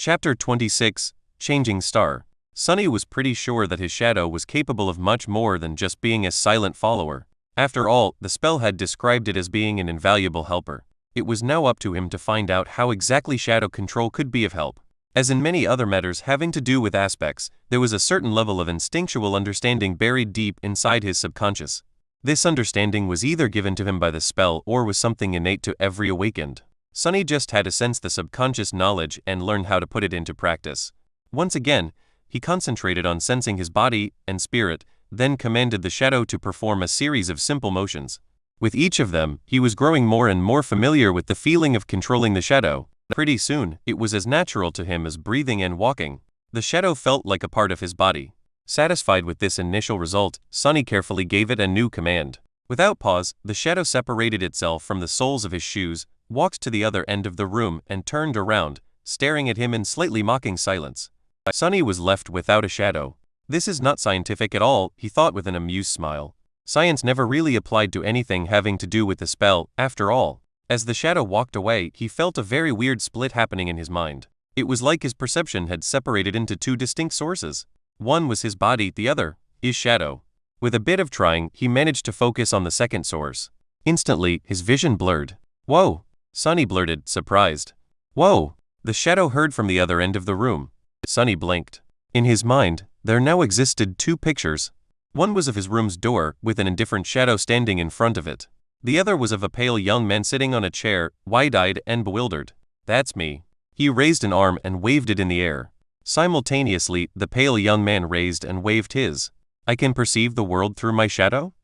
Chapter 26, Changing Star. Sunny was pretty sure that his shadow was capable of much more than just being a silent follower. After all, the spell had described it as being an invaluable helper. It was now up to him to find out how exactly shadow control could be of help. As in many other matters having to do with aspects, there was a certain level of instinctual understanding buried deep inside his subconscious. This understanding was either given to him by the spell or was something innate to every awakened. Sunny just had to sense the subconscious knowledge and learn how to put it into practice. Once again, he concentrated on sensing his body and spirit, then commanded the shadow to perform a series of simple motions. With each of them, he was growing more and more familiar with the feeling of controlling the shadow. Pretty soon, it was as natural to him as breathing and walking. The shadow felt like a part of his body. Satisfied with this initial result, Sunny carefully gave it a new command. Without pause, the shadow separated itself from the soles of his shoes, walked to the other end of the room and turned around, staring at him in slightly mocking silence. Sunny was left without a shadow. This is not scientific at all, he thought with an amused smile. Science never really applied to anything having to do with the spell, after all. As the shadow walked away, he felt a very weird split happening in his mind. It was like his perception had separated into two distinct sources. One was his body, the other, his shadow. With a bit of trying, he managed to focus on the second source. Instantly, his vision blurred. "Whoa!" Sunny blurted, surprised. "Whoa!" The shadow heard from the other end of the room. Sunny blinked. In his mind, there now existed two pictures. One was of his room's door, with an indifferent shadow standing in front of it. The other was of a pale young man sitting on a chair, wide-eyed and bewildered. "That's me." He raised an arm and waved it in the air. Simultaneously, the pale young man raised and waved his. "I can perceive the world through my shadow?"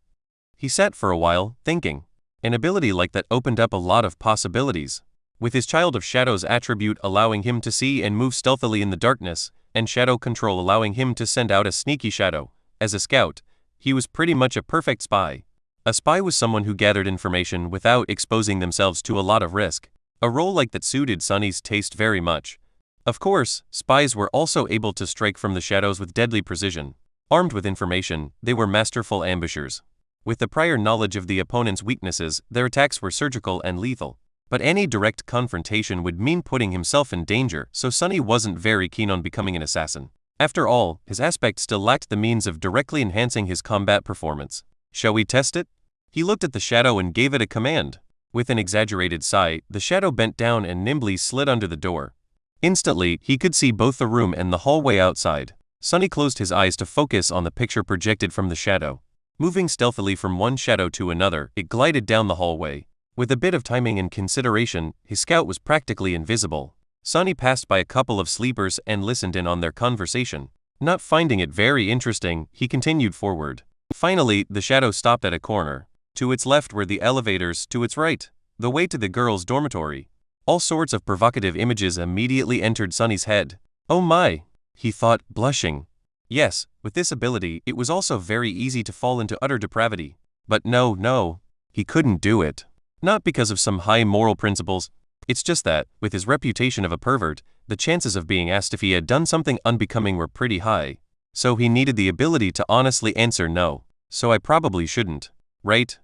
He sat for a while, thinking. An ability like that opened up a lot of possibilities. With his Child of Shadows attribute allowing him to see and move stealthily in the darkness, and shadow control allowing him to send out a sneaky shadow, as a scout, he was pretty much a perfect spy. A spy was someone who gathered information without exposing themselves to a lot of risk. A role like that suited Sunny's taste very much. Of course, spies were also able to strike from the shadows with deadly precision. Armed with information, they were masterful ambushers. With the prior knowledge of the opponent's weaknesses, their attacks were surgical and lethal. But any direct confrontation would mean putting himself in danger, so Sunny wasn't very keen on becoming an assassin. After all, his aspect still lacked the means of directly enhancing his combat performance. "Shall we test it?" He looked at the shadow and gave it a command. With an exaggerated sigh, the shadow bent down and nimbly slid under the door. Instantly, he could see both the room and the hallway outside. Sunny closed his eyes to focus on the picture projected from the shadow. Moving stealthily from one shadow to another, it glided down the hallway. With a bit of timing and consideration, his scout was practically invisible. Sunny passed by a couple of sleepers and listened in on their conversation. Not finding it very interesting, he continued forward. Finally, the shadow stopped at a corner. To its left were the elevators, to its right, the way to the girls' dormitory. All sorts of provocative images immediately entered Sunny's head. "Oh my," he thought, blushing. Yes, with this ability, it was also very easy to fall into utter depravity. But no, he couldn't do it. Not because of some high moral principles. It's just that, with his reputation of a pervert, the chances of being asked if he had done something unbecoming were pretty high. So he needed the ability to honestly answer no. "So I probably shouldn't. Right?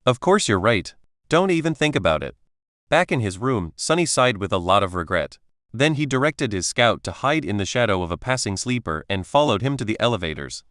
Of course you're right. Don't even think about it." Back in his room, Sunny sighed with a lot of regret. Then he directed his scout to hide in the shadow of a passing sleeper and followed him to the elevators.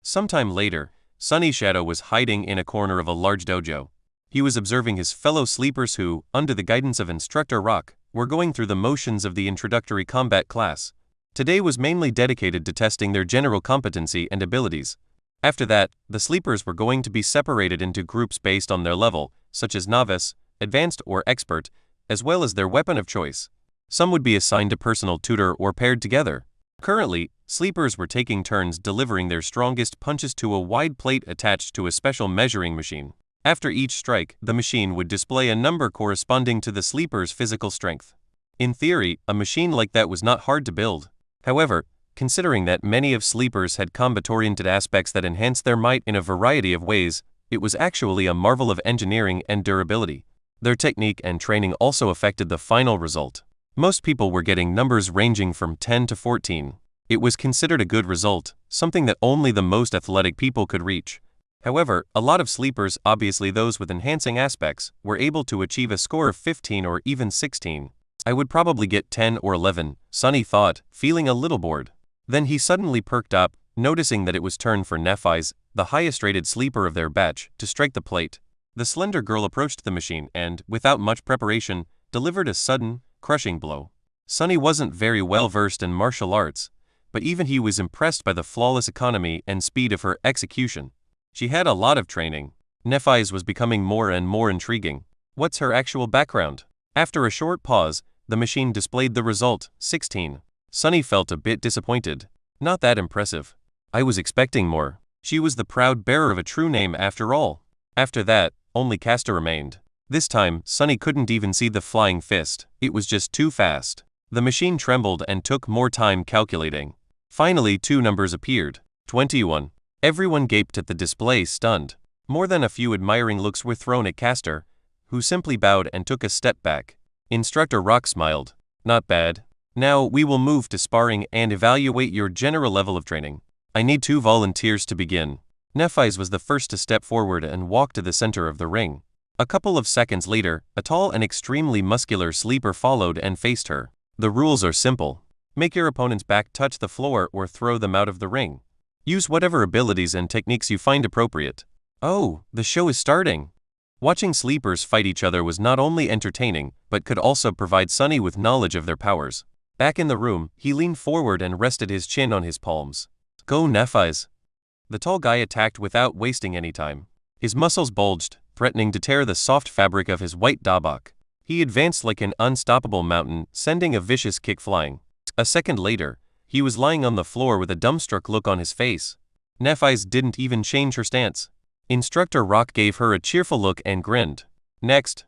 Sometime later, Sunny's shadow was hiding in a corner of a large dojo. He was observing his fellow sleepers who, under the guidance of Instructor Rock, were going through the motions of the introductory combat class. Today was mainly dedicated to testing their general competency and abilities. After that, the sleepers were going to be separated into groups based on their level, such as novice, advanced or expert, as well as their weapon of choice. Some would be assigned a personal tutor or paired together. Currently, sleepers were taking turns delivering their strongest punches to a wide plate attached to a special measuring machine. After each strike, the machine would display a number corresponding to the sleeper's physical strength. In theory, a machine like that was not hard to build. However, considering that many of sleepers had combat-oriented aspects that enhanced their might in a variety of ways, it was actually a marvel of engineering and durability. Their technique and training also affected the final result. Most people were getting numbers ranging from 10 to 14. It was considered a good result, something that only the most athletic people could reach. However, a lot of sleepers, obviously those with enhancing aspects, were able to achieve a score of 15 or even 16. I would probably get 10 or 11, Sunny thought, feeling a little bored. Then he suddenly perked up, noticing that it was turn for Nephi's, the highest-rated sleeper of their batch, to strike the plate. The slender girl approached the machine and, without much preparation, delivered a sudden, crushing blow. Sunny wasn't very well versed in martial arts, but even he was impressed by the flawless economy and speed of her execution. She had a lot of training. Nephi's was becoming more and more intriguing. What's her actual background? After a short pause, the machine displayed the result, 16. Sunny felt a bit disappointed. Not that impressive. I was expecting more. She was the proud bearer of a true name after all. After that, only Castor remained. This time, Sunny couldn't even see the flying fist. It was just too fast. The machine trembled and took more time calculating. Finally, 2 numbers appeared. 21. Everyone gaped at the display, stunned. More than a few admiring looks were thrown at Castor, who simply bowed and took a step back. Instructor Rock smiled. Not bad. Now we will move to sparring and evaluate your general level of training. I need 2 volunteers to begin. Nephi's was the first to step forward and walk to the center of the ring. A couple of seconds later, a tall and extremely muscular sleeper followed and faced her. The rules are simple. Make your opponent's back touch the floor or throw them out of the ring. Use whatever abilities and techniques you find appropriate. Oh, the show is starting. Watching sleepers fight each other was not only entertaining, but could also provide Sunny with knowledge of their powers. Back in the room, he leaned forward and rested his chin on his palms. Go Nephi's. The tall guy attacked without wasting any time. His muscles bulged, threatening to tear the soft fabric of his white dabak. He advanced like an unstoppable mountain, sending a vicious kick flying. A second later, he was lying on the floor with a dumbstruck look on his face. Nephi's didn't even change her stance. Instructor Rock gave her a cheerful look and grinned. Next.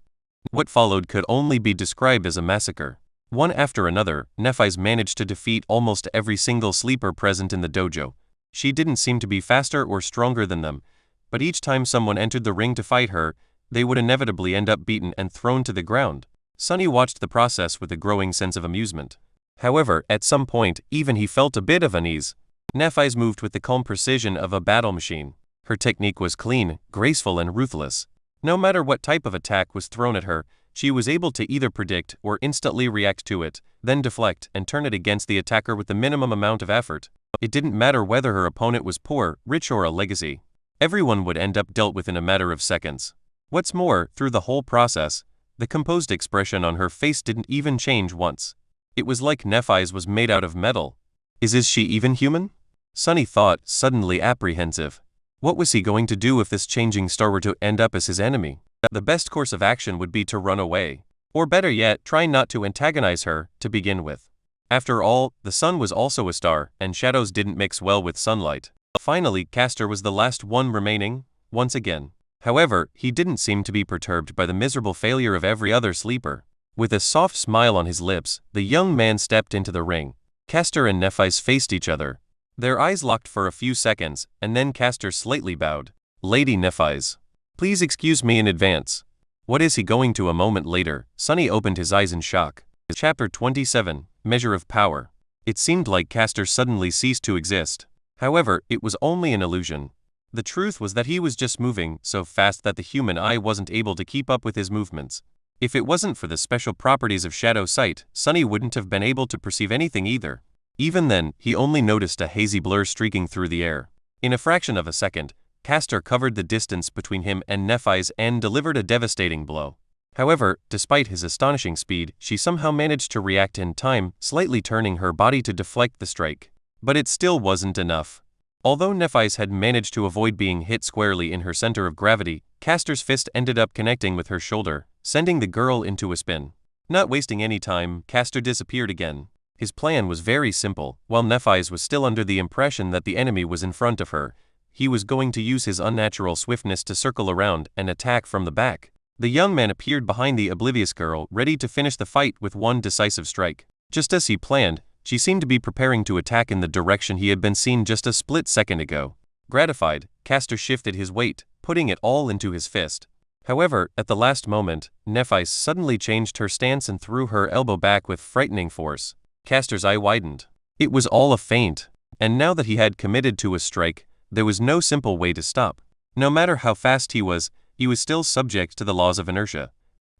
What followed could only be described as a massacre. One after another, Nephi's managed to defeat almost every single sleeper present in the dojo. She didn't seem to be faster or stronger than them, but each time someone entered the ring to fight her, they would inevitably end up beaten and thrown to the ground. Sunny watched the process with a growing sense of amusement. However, at some point, even he felt a bit of unease. Nephi's moved with the calm precision of a battle machine. Her technique was clean, graceful and ruthless. No matter what type of attack was thrown at her, she was able to either predict or instantly react to it, then deflect and turn it against the attacker with the minimum amount of effort. It didn't matter whether her opponent was poor, rich or a legacy. Everyone would end up dealt with in a matter of seconds. What's more, through the whole process, the composed expression on her face didn't even change once. It was like Nephi's was made out of metal. Is she even human? Sunny thought, suddenly apprehensive. What was he going to do if this changing star were to end up as his enemy? The best course of action would be to run away. Or better yet, try not to antagonize her, to begin with. After all, the sun was also a star, and shadows didn't mix well with sunlight. Finally, Castor was the last one remaining, once again. However, he didn't seem to be perturbed by the miserable failure of every other sleeper. With a soft smile on his lips, the young man stepped into the ring. Castor and Nephi's faced each other. Their eyes locked for a few seconds, and then Castor slightly bowed. Lady Nephi's. Please excuse me in advance. What is he going to? A moment later, Sunny opened his eyes in shock. Chapter 27, Measure of Power. It seemed like Castor suddenly ceased to exist. However, it was only an illusion. The truth was that he was just moving so fast that the human eye wasn't able to keep up with his movements. If it wasn't for the special properties of shadow sight, Sunny wouldn't have been able to perceive anything either. Even then, he only noticed a hazy blur streaking through the air. In a fraction of a second, Castor covered the distance between him and Nephi's and delivered a devastating blow. However, despite his astonishing speed, she somehow managed to react in time, slightly turning her body to deflect the strike. But it still wasn't enough. Although Nephi's had managed to avoid being hit squarely in her center of gravity, Castor's fist ended up connecting with her shoulder, sending the girl into a spin. Not wasting any time, Castor disappeared again. His plan was very simple. While Nephi's was still under the impression that the enemy was in front of her, he was going to use his unnatural swiftness to circle around and attack from the back. The young man appeared behind the oblivious girl, ready to finish the fight with one decisive strike. Just as he planned, she seemed to be preparing to attack in the direction he had been seen just a split second ago. Gratified, Castor shifted his weight, putting it all into his fist. However, at the last moment, Nephi's suddenly changed her stance and threw her elbow back with frightening force. Castor's eye widened. It was all a feint, and now that he had committed to a strike, there was no simple way to stop. No matter how fast he was still subject to the laws of inertia.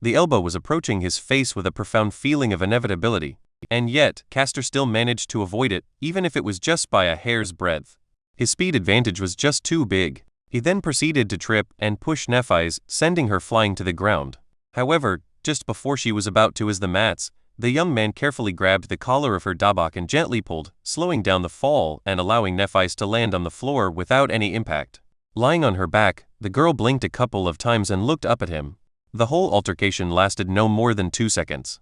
The elbow was approaching his face with a profound feeling of inevitability. And yet, Castor still managed to avoid it, even if it was just by a hair's breadth. His speed advantage was just too big. He then proceeded to trip and push Nephi's, sending her flying to the ground. However, just before she was about to hit the mats, the young man carefully grabbed the collar of her dabak and gently pulled, slowing down the fall and allowing Nephi's to land on the floor without any impact. Lying on her back, the girl blinked a couple of times and looked up at him. The whole altercation lasted no more than 2 seconds.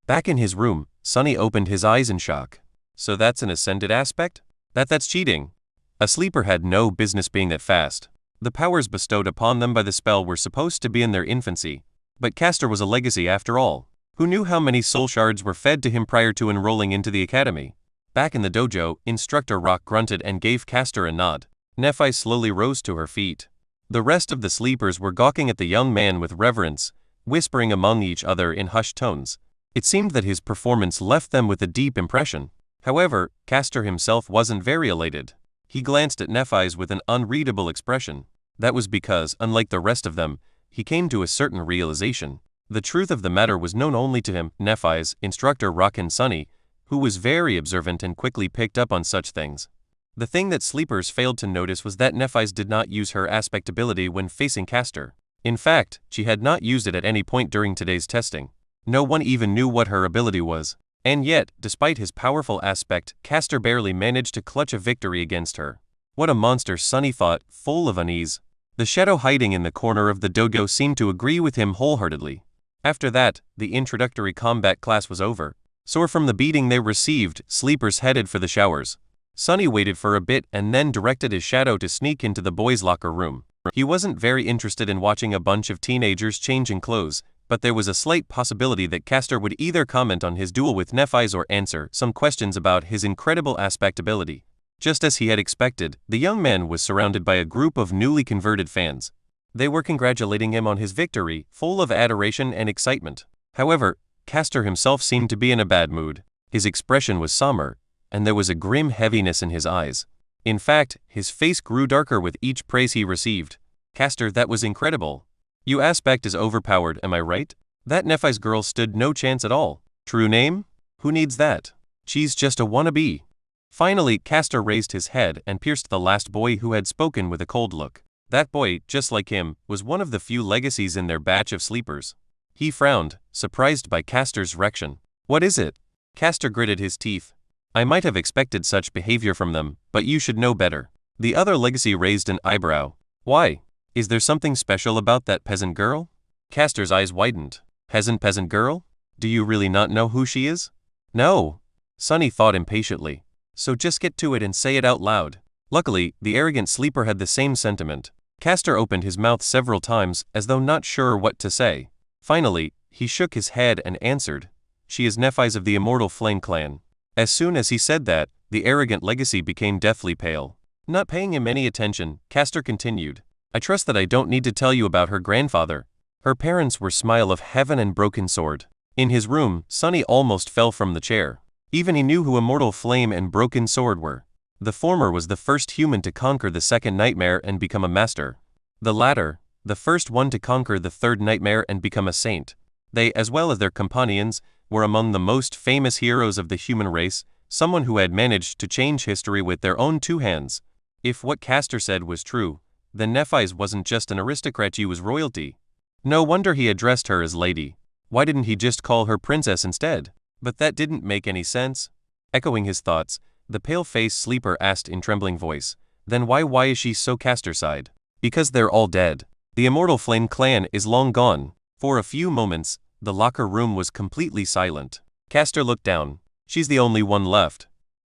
Back in his room, Sunny opened his eyes in shock. So that's an ascended aspect? That's cheating. A sleeper had no business being that fast. The powers bestowed upon them by the spell were supposed to be in their infancy. But Castor was a legacy after all. Who knew how many soul shards were fed to him prior to enrolling into the academy? Back in the dojo, Instructor Rock grunted and gave Castor a nod. Nephi slowly rose to her feet. The rest of the sleepers were gawking at the young man with reverence, whispering among each other in hushed tones. It seemed that his performance left them with a deep impression. However, Castor himself wasn't very elated. He glanced at Nephi's with an unreadable expression. That was because, unlike the rest of them, he came to a certain realization. The truth of the matter was known only to him, Nephi's, Instructor Rock and Sunny, who was very observant and quickly picked up on such things. The thing that sleepers failed to notice was that Nephi's did not use her aspect ability when facing Castor. In fact, she had not used it at any point during today's testing. No one even knew what her ability was. And yet, despite his powerful aspect, Castor barely managed to clutch a victory against her. What a monster, Sunny thought, full of unease. The shadow hiding in the corner of the dojo seemed to agree with him wholeheartedly. After that, the introductory combat class was over. Sore from the beating they received, sleepers headed for the showers. Sunny waited for a bit and then directed his shadow to sneak into the boys' locker room. He wasn't very interested in watching a bunch of teenagers changing clothes, but there was a slight possibility that Castor would either comment on his duel with Nephi's or answer some questions about his incredible aspect ability. Just as he had expected, the young man was surrounded by a group of newly converted fans. They were congratulating him on his victory, full of adoration and excitement. However, Castor himself seemed to be in a bad mood. His expression was somber, and there was a grim heaviness in his eyes. In fact, his face grew darker with each praise he received. Castor, that was incredible. Your aspect is overpowered, am I right? That Nephi's girl stood no chance at all. True name? Who needs that? She's just a wannabe. Finally, Castor raised his head and pierced the last boy who had spoken with a cold look. That boy, just like him, was one of the few legacies in their batch of sleepers. He frowned, surprised by Castor's reaction. What is it? Castor gritted his teeth. I might have expected such behavior from them, but you should know better. The other legacy raised an eyebrow. Why? Is there something special about that peasant girl? Castor's eyes widened. Peasant girl? Do you really not know who she is? No. Sunny thought impatiently. So just get to it and say it out loud. Luckily, the arrogant sleeper had the same sentiment. Castor opened his mouth several times, as though not sure what to say. Finally, he shook his head and answered. She is Nephi's of the Immortal Flame Clan. As soon as he said that, the arrogant legacy became deathly pale. Not paying him any attention, Castor continued. I trust that I don't need to tell you about her grandfather. Her parents were Smile of Heaven and Broken Sword. In his room, Sunny almost fell from the chair. Even he knew who Immortal Flame and Broken Sword were. The former was the first human to conquer the second nightmare and become a master. The latter, the first one to conquer the third nightmare and become a saint. They, as well as their companions, were among the most famous heroes of the human race, someone who had managed to change history with their own 2 hands. If what Castor said was true, then Nephi's wasn't just an aristocrat, she was royalty. No wonder he addressed her as lady. Why didn't he just call her princess instead? But that didn't make any sense. Echoing his thoughts, the pale-faced sleeper asked in trembling voice, then why is she so? Castor sighed. Because they're all dead. The Immortal Flame Clan is long gone. For a few moments, the locker room was completely silent. Castor looked down. She's the only one left.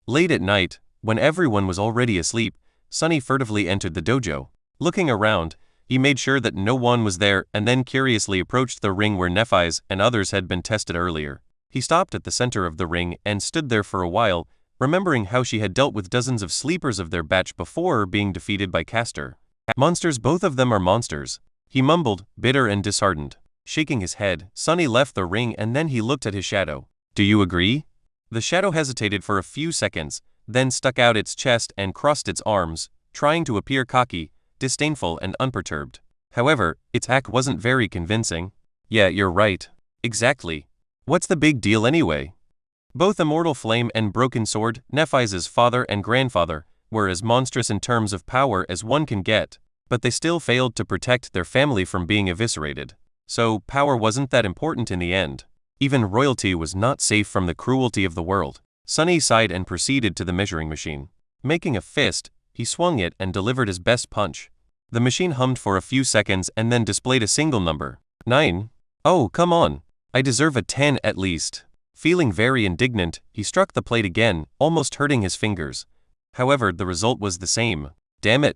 Late at night, when everyone was already asleep, Sunny furtively entered the dojo. Looking around, he made sure that no one was there and then curiously approached the ring where Nephi's and others had been tested earlier. He stopped at the center of the ring and stood there for a while, remembering how she had dealt with dozens of sleepers of their batch before being defeated by Castor. Monsters, both of them are monsters. He mumbled, bitter and disheartened. Shaking his head, Sunny left the ring and then he looked at his shadow. Do you agree? The shadow hesitated for a few seconds, then stuck out its chest and crossed its arms, trying to appear cocky, disdainful and unperturbed. However, its act wasn't very convincing. Yeah, you're right. Exactly. What's the big deal anyway? Both Immortal Flame and Broken Sword, Nephis' father and grandfather, were as monstrous in terms of power as one can get, but they still failed to protect their family from being eviscerated. So, power wasn't that important in the end. Even royalty was not safe from the cruelty of the world. Sunny sighed and proceeded to the measuring machine. Making a fist, he swung it and delivered his best punch. The machine hummed for a few seconds and then displayed a single number. 9. Oh, come on. I deserve a 10 at least. Feeling very indignant, he struck the plate again, almost hurting his fingers. However, the result was the same. Damn it.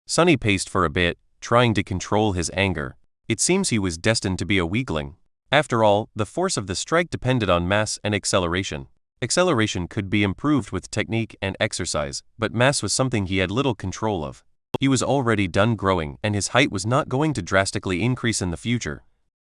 Sunny paced for a bit, trying to control his anger. It seems he was destined to be a weakling. After all, the force of the strike depended on mass and acceleration. Acceleration could be improved with technique and exercise, but mass was something he had little control of. He was already done growing, and his height was not going to drastically increase in the future.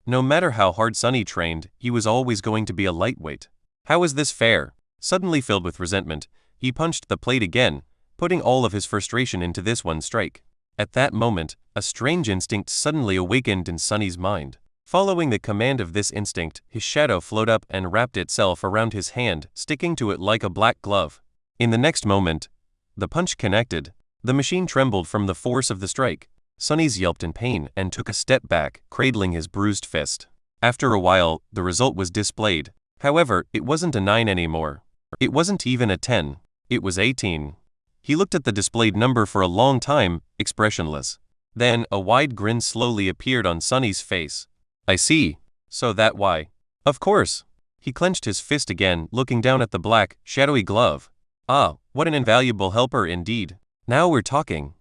No matter how hard Sunny trained, he was always going to be a lightweight. How is this fair? Suddenly filled with resentment, he punched the plate again, putting all of his frustration into this one strike. At that moment, a strange instinct suddenly awakened in Sunny's mind. Following the command of this instinct, his shadow flowed up and wrapped itself around his hand, sticking to it like a black glove. In the next moment, the punch connected. The machine trembled from the force of the strike. Sunny's yelped in pain and took a step back, cradling his bruised fist. After a while, the result was displayed. However, it wasn't a 9 anymore. It wasn't even a 10. It was 18. He looked at the displayed number for a long time, expressionless. Then, a wide grin slowly appeared on Sunny's face. I see. So that why? Of course. He clenched his fist again, looking down at the black, shadowy glove. Ah, what an invaluable helper indeed. Now we're talking.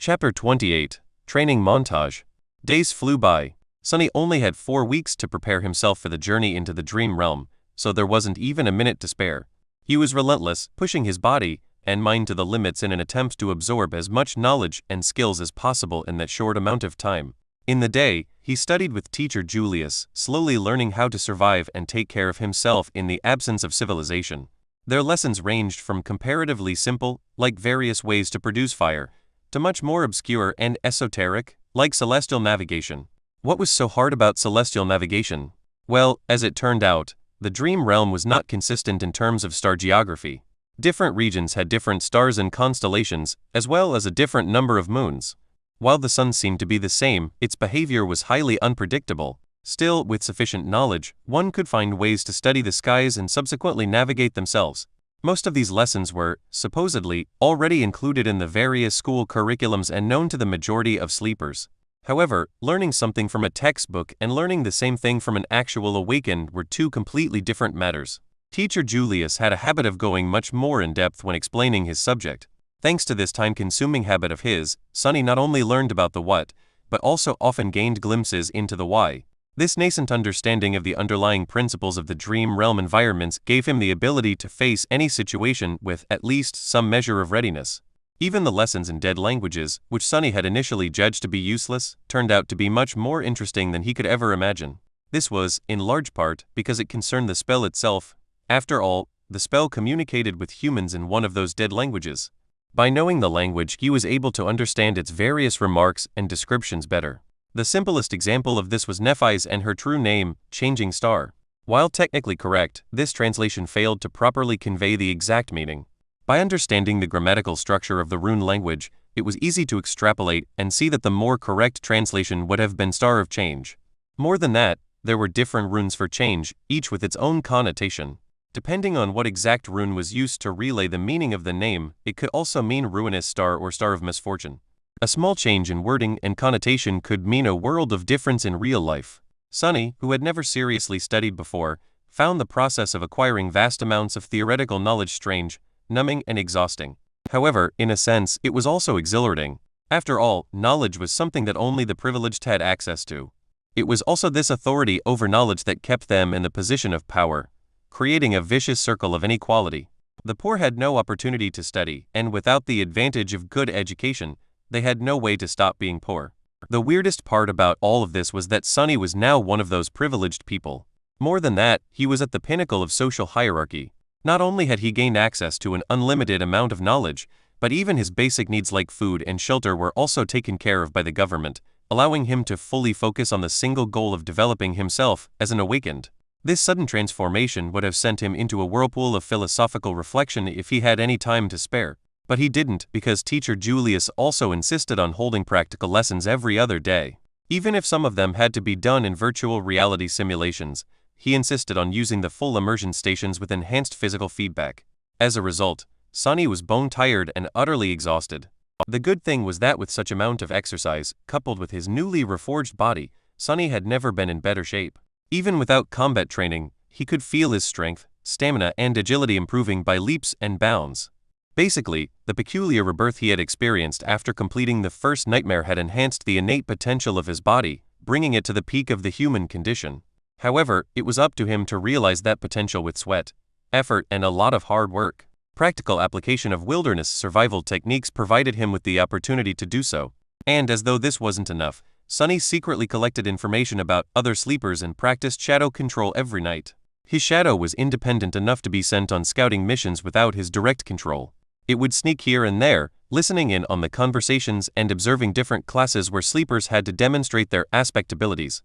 Chapter 28. Training Montage. Days flew by. Sunny only had 4 weeks to prepare himself for the journey into the dream realm, so there wasn't even a minute to spare. He was relentless, pushing his body and mind to the limits in an attempt to absorb as much knowledge and skills as possible in that short amount of time. In the day, he studied with teacher Julius, slowly learning how to survive and take care of himself in the absence of civilization. Their lessons ranged from comparatively simple, like various ways to produce fire, to much more obscure and esoteric, like celestial navigation. What was so hard about celestial navigation? Well, as it turned out, the dream realm was not consistent in terms of star geography. Different regions had different stars and constellations, as well as a different number of moons. While the sun seemed to be the same, its behavior was highly unpredictable. Still, with sufficient knowledge, one could find ways to study the skies and subsequently navigate themselves. Most of these lessons were, supposedly, already included in the various school curriculums and known to the majority of sleepers. However, learning something from a textbook and learning the same thing from an actual awakened were two completely different matters. Teacher Julius had a habit of going much more in depth when explaining his subject. Thanks to this time-consuming habit of his, Sunny not only learned about the what, but also often gained glimpses into the why. This nascent understanding of the underlying principles of the dream realm environments gave him the ability to face any situation with at least some measure of readiness. Even the lessons in dead languages, which Sunny had initially judged to be useless, turned out to be much more interesting than he could ever imagine. This was, in large part, because it concerned the spell itself. After all, the spell communicated with humans in one of those dead languages. By knowing the language, he was able to understand its various remarks and descriptions better. The simplest example of this was Nephis and her true name, Changing Star. While technically correct, this translation failed to properly convey the exact meaning. By understanding the grammatical structure of the rune language, it was easy to extrapolate and see that the more correct translation would have been Star of Change. More than that, there were different runes for change, each with its own connotation. Depending on what exact rune was used to relay the meaning of the name, it could also mean ruinous star or star of misfortune. A small change in wording and connotation could mean a world of difference in real life. Sunny, who had never seriously studied before, found the process of acquiring vast amounts of theoretical knowledge strange, numbing and exhausting. However, in a sense, it was also exhilarating. After all, knowledge was something that only the privileged had access to. It was also this authority over knowledge that kept them in the position of power, creating a vicious circle of inequality. The poor had no opportunity to study, and without the advantage of good education, they had no way to stop being poor. The weirdest part about all of this was that Sunny was now one of those privileged people. More than that, he was at the pinnacle of social hierarchy. Not only had he gained access to an unlimited amount of knowledge, but even his basic needs like food and shelter were also taken care of by the government, allowing him to fully focus on the single goal of developing himself as an awakened. This sudden transformation would have sent him into a whirlpool of philosophical reflection if he had any time to spare. But he didn't, because teacher Julius also insisted on holding practical lessons every other day. Even if some of them had to be done in virtual reality simulations, he insisted on using the full immersion stations with enhanced physical feedback. As a result, Sunny was bone-tired and utterly exhausted. The good thing was that with such amount of exercise, coupled with his newly reforged body, Sunny had never been in better shape. Even without combat training, he could feel his strength, stamina and agility improving by leaps and bounds. Basically, the peculiar rebirth he had experienced after completing the first nightmare had enhanced the innate potential of his body, bringing it to the peak of the human condition. However, it was up to him to realize that potential with sweat, effort and a lot of hard work. Practical application of wilderness survival techniques provided him with the opportunity to do so. And as though this wasn't enough, Sunny secretly collected information about other sleepers and practiced shadow control every night. His shadow was independent enough to be sent on scouting missions without his direct control. It would sneak here and there, listening in on the conversations and observing different classes where sleepers had to demonstrate their aspect abilities.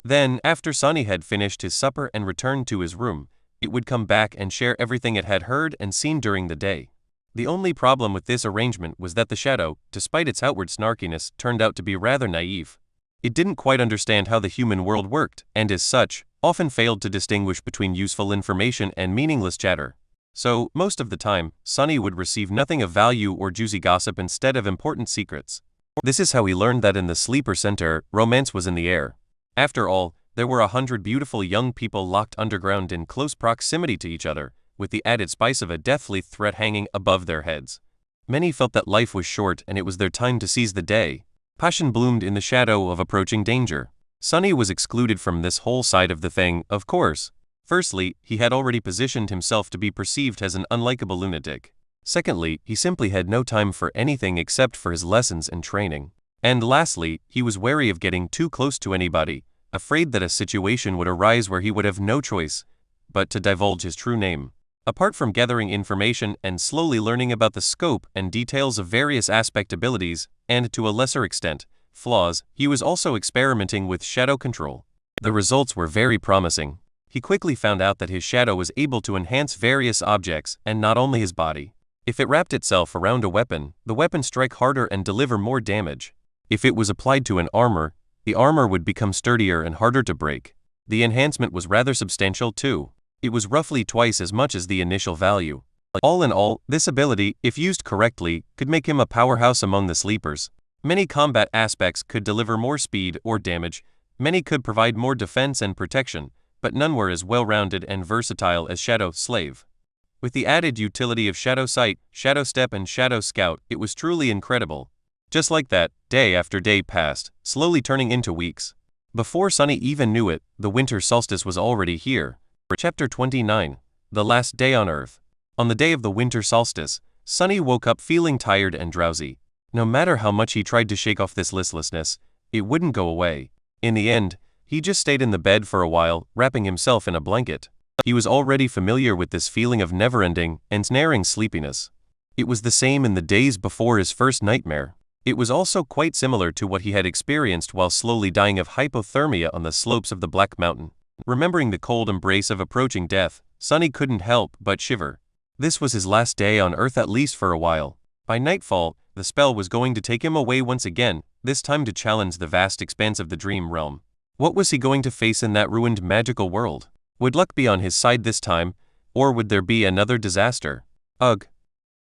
Then, after Sunny had finished his supper and returned to his room, it would come back and share everything it had heard and seen during the day. The only problem with this arrangement was that the shadow, despite its outward snarkiness, turned out to be rather naive. It didn't quite understand how the human world worked, and as such, often failed to distinguish between useful information and meaningless chatter. So, most of the time, Sunny would receive nothing of value or juicy gossip instead of important secrets. This is how he learned that in the sleeper center, romance was in the air. After all, there were 100 beautiful young people locked underground in close proximity to each other, with the added spice of a deathly threat hanging above their heads. Many felt that life was short and it was their time to seize the day. Passion bloomed in the shadow of approaching danger. Sunny was excluded from this whole side of the thing, of course. Firstly, he had already positioned himself to be perceived as an unlikable lunatic. Secondly, he simply had no time for anything except for his lessons and training. And lastly, he was wary of getting too close to anybody, afraid that a situation would arise where he would have no choice but to divulge his true name. Apart from gathering information and slowly learning about the scope and details of various aspect abilities, and to a lesser extent, flaws, he was also experimenting with shadow control. The results were very promising. He quickly found out that his shadow was able to enhance various objects and not only his body. If it wrapped itself around a weapon, the weapon strike harder and deliver more damage. If it was applied to an armor, the armor would become sturdier and harder to break. The enhancement was rather substantial too. It was roughly twice as much as the initial value. All in all, this ability, if used correctly, could make him a powerhouse among the sleepers. Many combat aspects could deliver more speed or damage, many could provide more defense and protection, but none were as well-rounded and versatile as Shadow Slave. With the added utility of Shadow Sight, Shadow Step and Shadow Scout, it was truly incredible. Just like that, day after day passed, slowly turning into weeks. Before Sunny even knew it, the winter solstice was already here. Chapter 29. The Last Day on Earth. On the day of the winter solstice, Sunny woke up feeling tired and drowsy. No matter how much he tried to shake off this listlessness, it wouldn't go away. In the end, he just stayed in the bed for a while, wrapping himself in a blanket. He was already familiar with this feeling of never-ending, ensnaring sleepiness. It was the same in the days before his first nightmare. It was also quite similar to what he had experienced while slowly dying of hypothermia on the slopes of the Black Mountain. Remembering the cold embrace of approaching death, Sunny couldn't help but shiver. This was his last day on Earth, at least for a while. By nightfall, the spell was going to take him away once again, this time to challenge the vast expanse of the dream realm. What was he going to face in that ruined magical world? Would luck be on his side this time, or would there be another disaster? Ugh.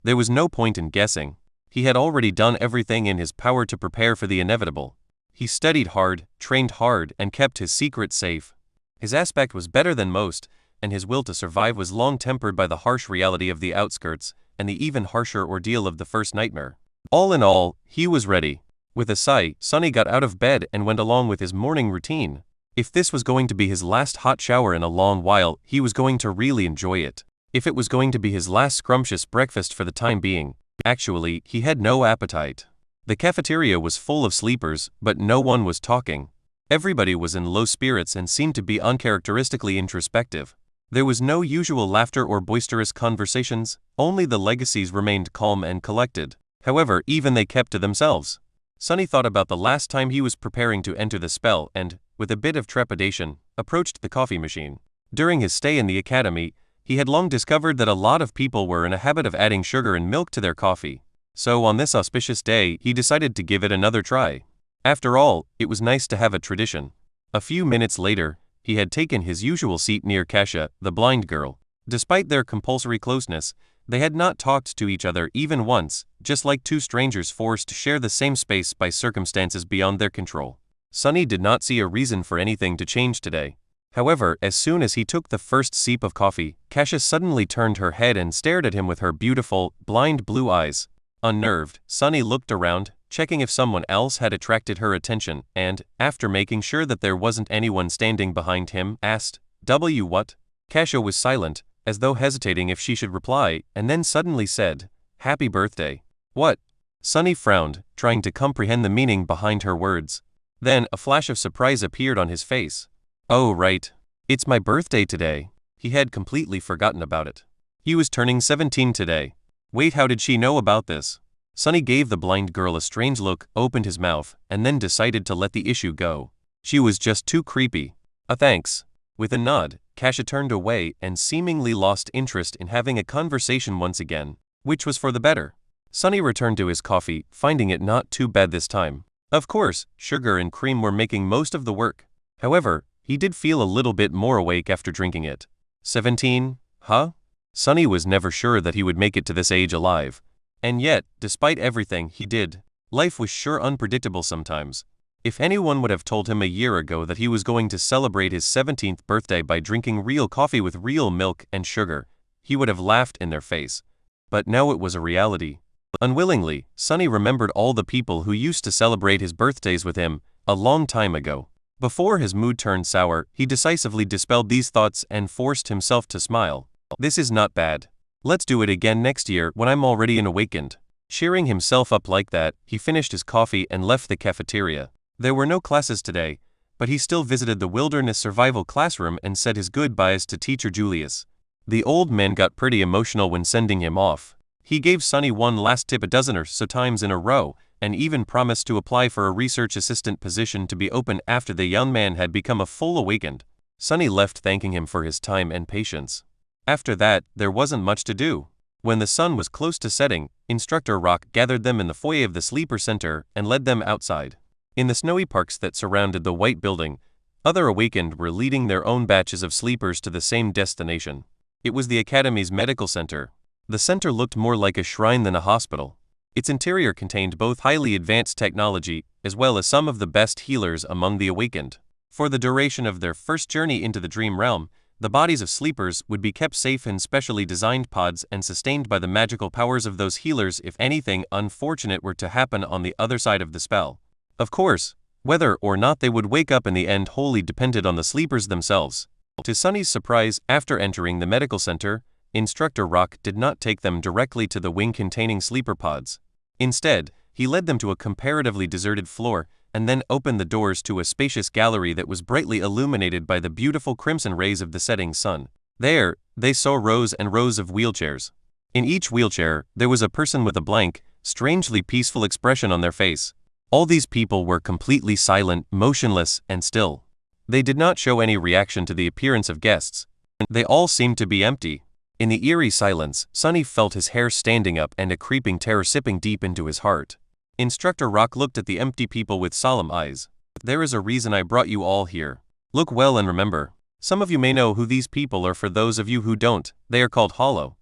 There was no point in guessing. He had already done everything in his power to prepare for the inevitable. He studied hard, trained hard, and kept his secret safe. His aspect was better than most, and his will to survive was long tempered by the harsh reality of the outskirts, and the even harsher ordeal of the first nightmare. All in all, he was ready. With a sigh, Sunny got out of bed and went along with his morning routine. If this was going to be his last hot shower in a long while, he was going to really enjoy it. If it was going to be his last scrumptious breakfast for the time being, actually, he had no appetite. The cafeteria was full of sleepers, but no one was talking. Everybody was in low spirits and seemed to be uncharacteristically introspective. There was no usual laughter or boisterous conversations, only the legacies remained calm and collected. However, even they kept to themselves. Sunny thought about the last time he was preparing to enter the spell and, with a bit of trepidation, approached the coffee machine. During his stay in the academy, he had long discovered that a lot of people were in a habit of adding sugar and milk to their coffee. So on this auspicious day, he decided to give it another try. After all, it was nice to have a tradition. A few minutes later, he had taken his usual seat near Kasia, the blind girl. Despite their compulsory closeness, they had not talked to each other even once, just like two strangers forced to share the same space by circumstances beyond their control. Sunny did not see a reason for anything to change today. However, as soon as he took the first sip of coffee, Kasia suddenly turned her head and stared at him with her beautiful, blind blue eyes. Unnerved, Sunny looked around, checking if someone else had attracted her attention, and, after making sure that there wasn't anyone standing behind him, asked, "What?" Kasia was silent, as though hesitating if she should reply, and then suddenly said, "Happy birthday." "What?" Sunny frowned, trying to comprehend the meaning behind her words. Then a flash of surprise appeared on his face. "Oh right. It's my birthday today." He had completely forgotten about it. He was turning 17 today. Wait, how did she know about this? Sunny gave the blind girl a strange look, opened his mouth, and then decided to let the issue go. She was just too creepy. Thanks." With a nod, Kasia turned away and seemingly lost interest in having a conversation once again, which was for the better. Sunny returned to his coffee, finding it not too bad this time. Of course, sugar and cream were making most of the work. However, he did feel a little bit more awake after drinking it. 17, huh? Sunny was never sure that he would make it to this age alive. And yet, despite everything he did, life was sure unpredictable sometimes. If anyone would have told him a year ago that he was going to celebrate his 17th birthday by drinking real coffee with real milk and sugar, he would have laughed in their face. But now it was a reality. Unwillingly, Sunny remembered all the people who used to celebrate his birthdays with him, a long time ago. Before his mood turned sour, he decisively dispelled these thoughts and forced himself to smile. "This is not bad. Let's do it again next year when I'm already awakened." Cheering himself up like that, he finished his coffee and left the cafeteria. There were no classes today, but he still visited the wilderness survival classroom and said his goodbyes to teacher Julius. The old man got pretty emotional when sending him off. He gave Sunny one last tip a dozen or so times in a row, and even promised to apply for a research assistant position to be open after the young man had become a full awakened. Sunny left thanking him for his time and patience. After that, there wasn't much to do. When the sun was close to setting, Instructor Rock gathered them in the foyer of the sleeper center and led them outside. In the snowy parks that surrounded the white building, other awakened were leading their own batches of sleepers to the same destination. It was the Academy's medical center. The center looked more like a shrine than a hospital. Its interior contained both highly advanced technology as well as some of the best healers among the awakened. For the duration of their first journey into the dream realm, the bodies of sleepers would be kept safe in specially designed pods and sustained by the magical powers of those healers if anything unfortunate were to happen on the other side of the spell. Of course, whether or not they would wake up in the end wholly depended on the sleepers themselves. To Sunny's surprise, after entering the medical center, Instructor Rock did not take them directly to the wing containing sleeper pods. Instead, he led them to a comparatively deserted floor and then opened the doors to a spacious gallery that was brightly illuminated by the beautiful crimson rays of the setting sun. There, they saw rows and rows of wheelchairs. In each wheelchair, there was a person with a blank, strangely peaceful expression on their face. All these people were completely silent, motionless, and still. They did not show any reaction to the appearance of guests. They all seemed to be empty. In the eerie silence, Sunny felt his hair standing up and a creeping terror sipping deep into his heart. Instructor Rock looked at the empty people with solemn eyes. "There is a reason I brought you all here. Look well and remember. Some of you may know who these people are. For those of you who don't, they are called Hollow."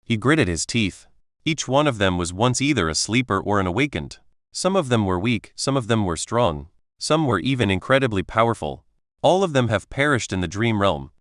He gritted his teeth. Each one of them was once either a sleeper or an awakened. Some of them were weak, some of them were strong. Some were even incredibly powerful. All of them have perished in the dream realm.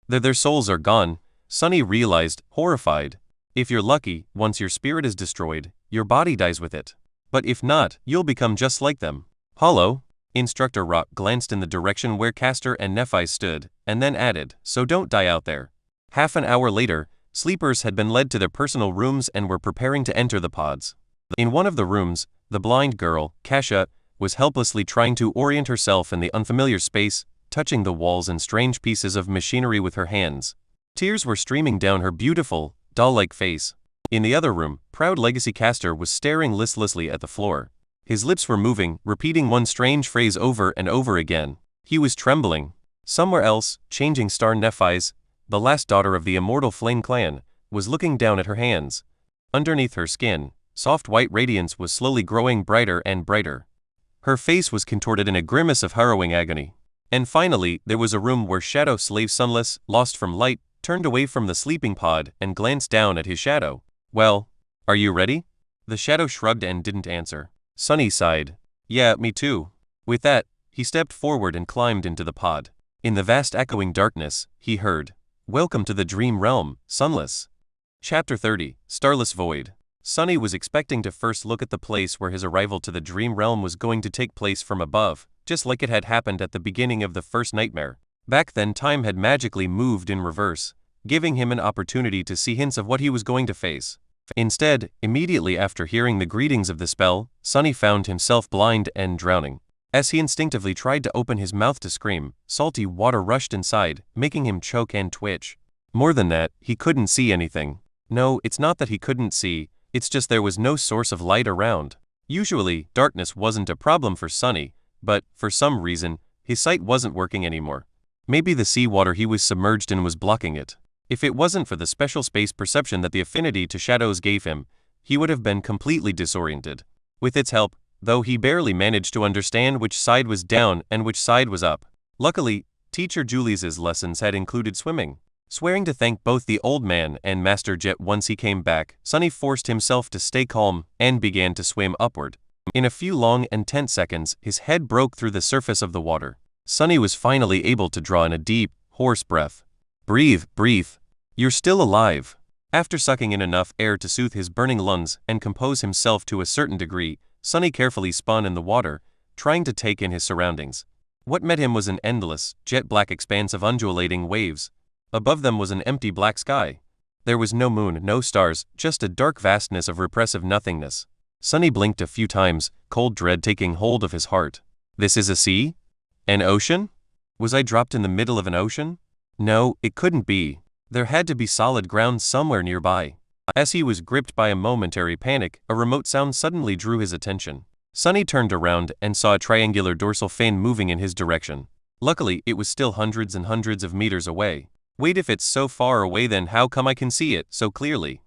Their souls are gone, Sunny realized, horrified. If you're lucky, once your spirit is destroyed, your body dies with it. But if not, you'll become just like them. Hollow? Instructor Rock glanced in the direction where Castor and Nephi stood, and then added, "So don't die out there." Half an hour later, sleepers had been led to their personal rooms and were preparing to enter the pods. In one of the rooms, the blind girl, Kasia, was helplessly trying to orient herself in the unfamiliar space, touching the walls and strange pieces of machinery with her hands. Tears were streaming down her beautiful, doll-like face. In the other room, proud Legacy Castor was staring listlessly at the floor. His lips were moving, repeating one strange phrase over and over again. He was trembling. Somewhere else, Changing Star Nephise, the last daughter of the immortal Flame clan, was looking down at her hands. Underneath her skin, soft white radiance was slowly growing brighter and brighter. Her face was contorted in a grimace of harrowing agony. And finally, there was a room where Shadow Slave Sunless, lost from light, turned away from the sleeping pod and glanced down at his shadow. Well, are you ready? The shadow shrugged and didn't answer. Sunny sighed. Yeah, me too. With that, he stepped forward and climbed into the pod. In the vast echoing darkness, he heard, "Welcome to the Dream Realm, Sunless." Chapter 30, Starless Void. Sunny was expecting to first look at the place where his arrival to the Dream Realm was going to take place from above, just like it had happened at the beginning of the first nightmare. Back then, time had magically moved in reverse, giving him an opportunity to see hints of what he was going to face. Instead, immediately after hearing the greetings of the spell, Sunny found himself blind and drowning. As he instinctively tried to open his mouth to scream, salty water rushed inside, making him choke and twitch. More than that, he couldn't see anything. No, it's not that he couldn't see, it's just there was no source of light around. Usually, darkness wasn't a problem for Sunny, but, for some reason, his sight wasn't working anymore. Maybe the seawater he was submerged in was blocking it. If it wasn't for the special space perception that the affinity to shadows gave him, he would have been completely disoriented. With its help, though, he barely managed to understand which side was down and which side was up. Luckily, Teacher Julie's lessons had included swimming. Swearing to thank both the old man and Master Jet once he came back, Sunny forced himself to stay calm and began to swim upward. In a few long and tense seconds, his head broke through the surface of the water. Sunny was finally able to draw in a deep, hoarse breath. Breathe, breathe. You're still alive. After sucking in enough air to soothe his burning lungs and compose himself to a certain degree, Sunny carefully spun in the water, trying to take in his surroundings. What met him was an endless, jet-black expanse of undulating waves. Above them was an empty black sky. There was no moon, no stars, just a dark vastness of repressive nothingness. Sunny blinked a few times, cold dread taking hold of his heart. This is a sea? An ocean? Was I dropped in the middle of an ocean? No, it couldn't be. There had to be solid ground somewhere nearby. As he was gripped by a momentary panic, a remote sound suddenly drew his attention. Sunny turned around and saw a triangular dorsal fin moving in his direction. Luckily, it was still hundreds and hundreds of meters away. Wait, if it's so far away, then how come I can see it so clearly?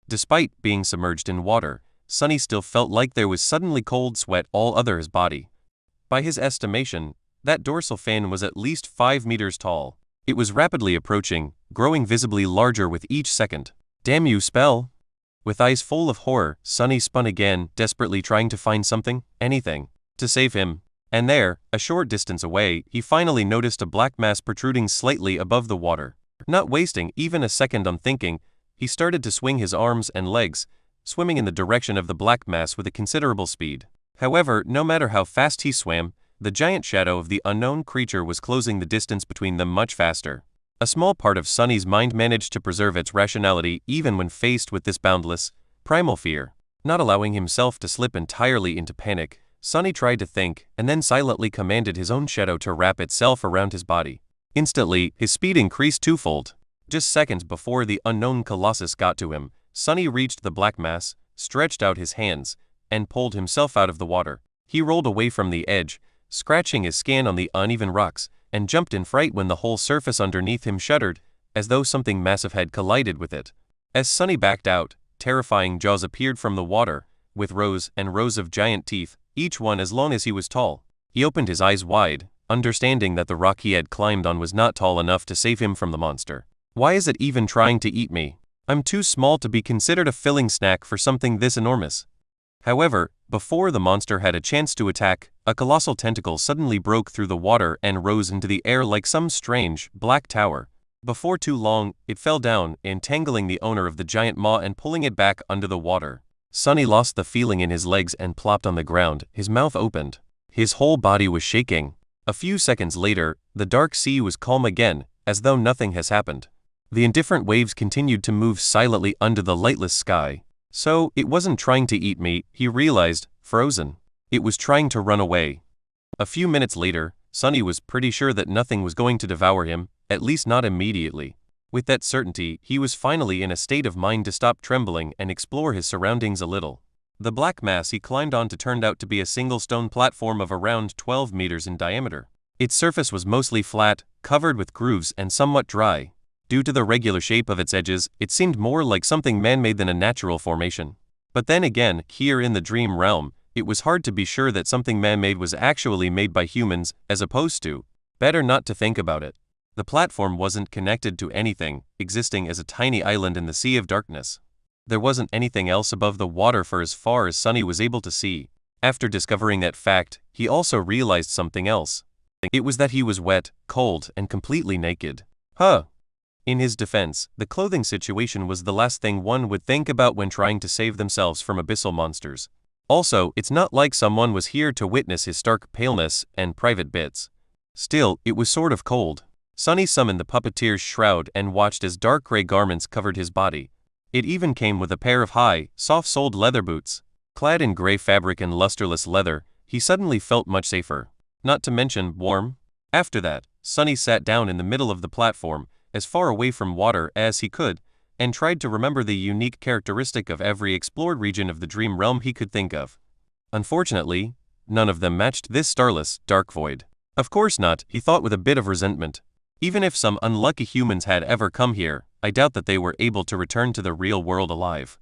Despite being submerged in water, Sunny still felt like there was suddenly cold sweat all over his body. By his estimation, that dorsal fin was at least 5 meters tall. It was rapidly approaching, growing visibly larger with each second. Damn you, spell! With eyes full of horror, Sunny spun again, desperately trying to find something, anything, to save him. And there, a short distance away, he finally noticed a black mass protruding slightly above the water. Not wasting even a second on thinking, he started to swing his arms and legs, swimming in the direction of the black mass with a considerable speed. However, no matter how fast he swam, the giant shadow of the unknown creature was closing the distance between them much faster. A small part of Sunny's mind managed to preserve its rationality even when faced with this boundless, primal fear. Not allowing himself to slip entirely into panic, Sunny tried to think, and then silently commanded his own shadow to wrap itself around his body. Instantly, his speed increased twofold. Just seconds before the unknown colossus got to him, Sunny reached the black mass, stretched out his hands, and pulled himself out of the water. He rolled away from the edge, scratching his skin on the uneven rocks, and jumped in fright when the whole surface underneath him shuddered, as though something massive had collided with it. As Sunny backed out, terrifying jaws appeared from the water, with rows and rows of giant teeth, each one as long as he was tall. He opened his eyes wide, understanding that the rock he had climbed on was not tall enough to save him from the monster. Why is it even trying to eat me? I'm too small to be considered a filling snack for something this enormous. However, before the monster had a chance to attack, a colossal tentacle suddenly broke through the water and rose into the air like some strange, black tower. Before too long, it fell down, entangling the owner of the giant maw and pulling it back under the water. Sunny lost the feeling in his legs and plopped on the ground, his mouth opened. His whole body was shaking. A few seconds later, the dark sea was calm again, as though nothing has happened. The indifferent waves continued to move silently under the lightless sky. So, it wasn't trying to eat me, he realized, frozen. It was trying to run away. A few minutes later, Sunny was pretty sure that nothing was going to devour him, at least not immediately. With that certainty, he was finally in a state of mind to stop trembling and explore his surroundings a little. The black mass he climbed onto turned out to be a single stone platform of around 12 meters in diameter. Its surface was mostly flat, covered with grooves and somewhat dry. Due to the regular shape of its edges, it seemed more like something man-made than a natural formation. But then again, here in the dream realm, it was hard to be sure that something man-made was actually made by humans, as opposed to, better not to think about it. The platform wasn't connected to anything, existing as a tiny island in the sea of darkness. There wasn't anything else above the water for as far as Sunny was able to see. After discovering that fact, he also realized something else. It was that he was wet, cold, and completely naked. In his defense, the clothing situation was the last thing one would think about when trying to save themselves from abyssal monsters. Also, it's not like someone was here to witness his stark paleness and private bits. Still, it was sort of cold. Sunny summoned the puppeteer's shroud and watched as dark gray garments covered his body. It even came with a pair of high, soft-soled leather boots. Clad in gray fabric and lusterless leather, he suddenly felt much safer. Not to mention warm. After that, Sunny sat down in the middle of the platform, as far away from water as he could, and tried to remember the unique characteristic of every explored region of the dream realm he could think of. Unfortunately, none of them matched this starless, dark void. Of course not, he thought with a bit of resentment. Even if some unlucky humans had ever come here, I doubt that they were able to return to the real world alive.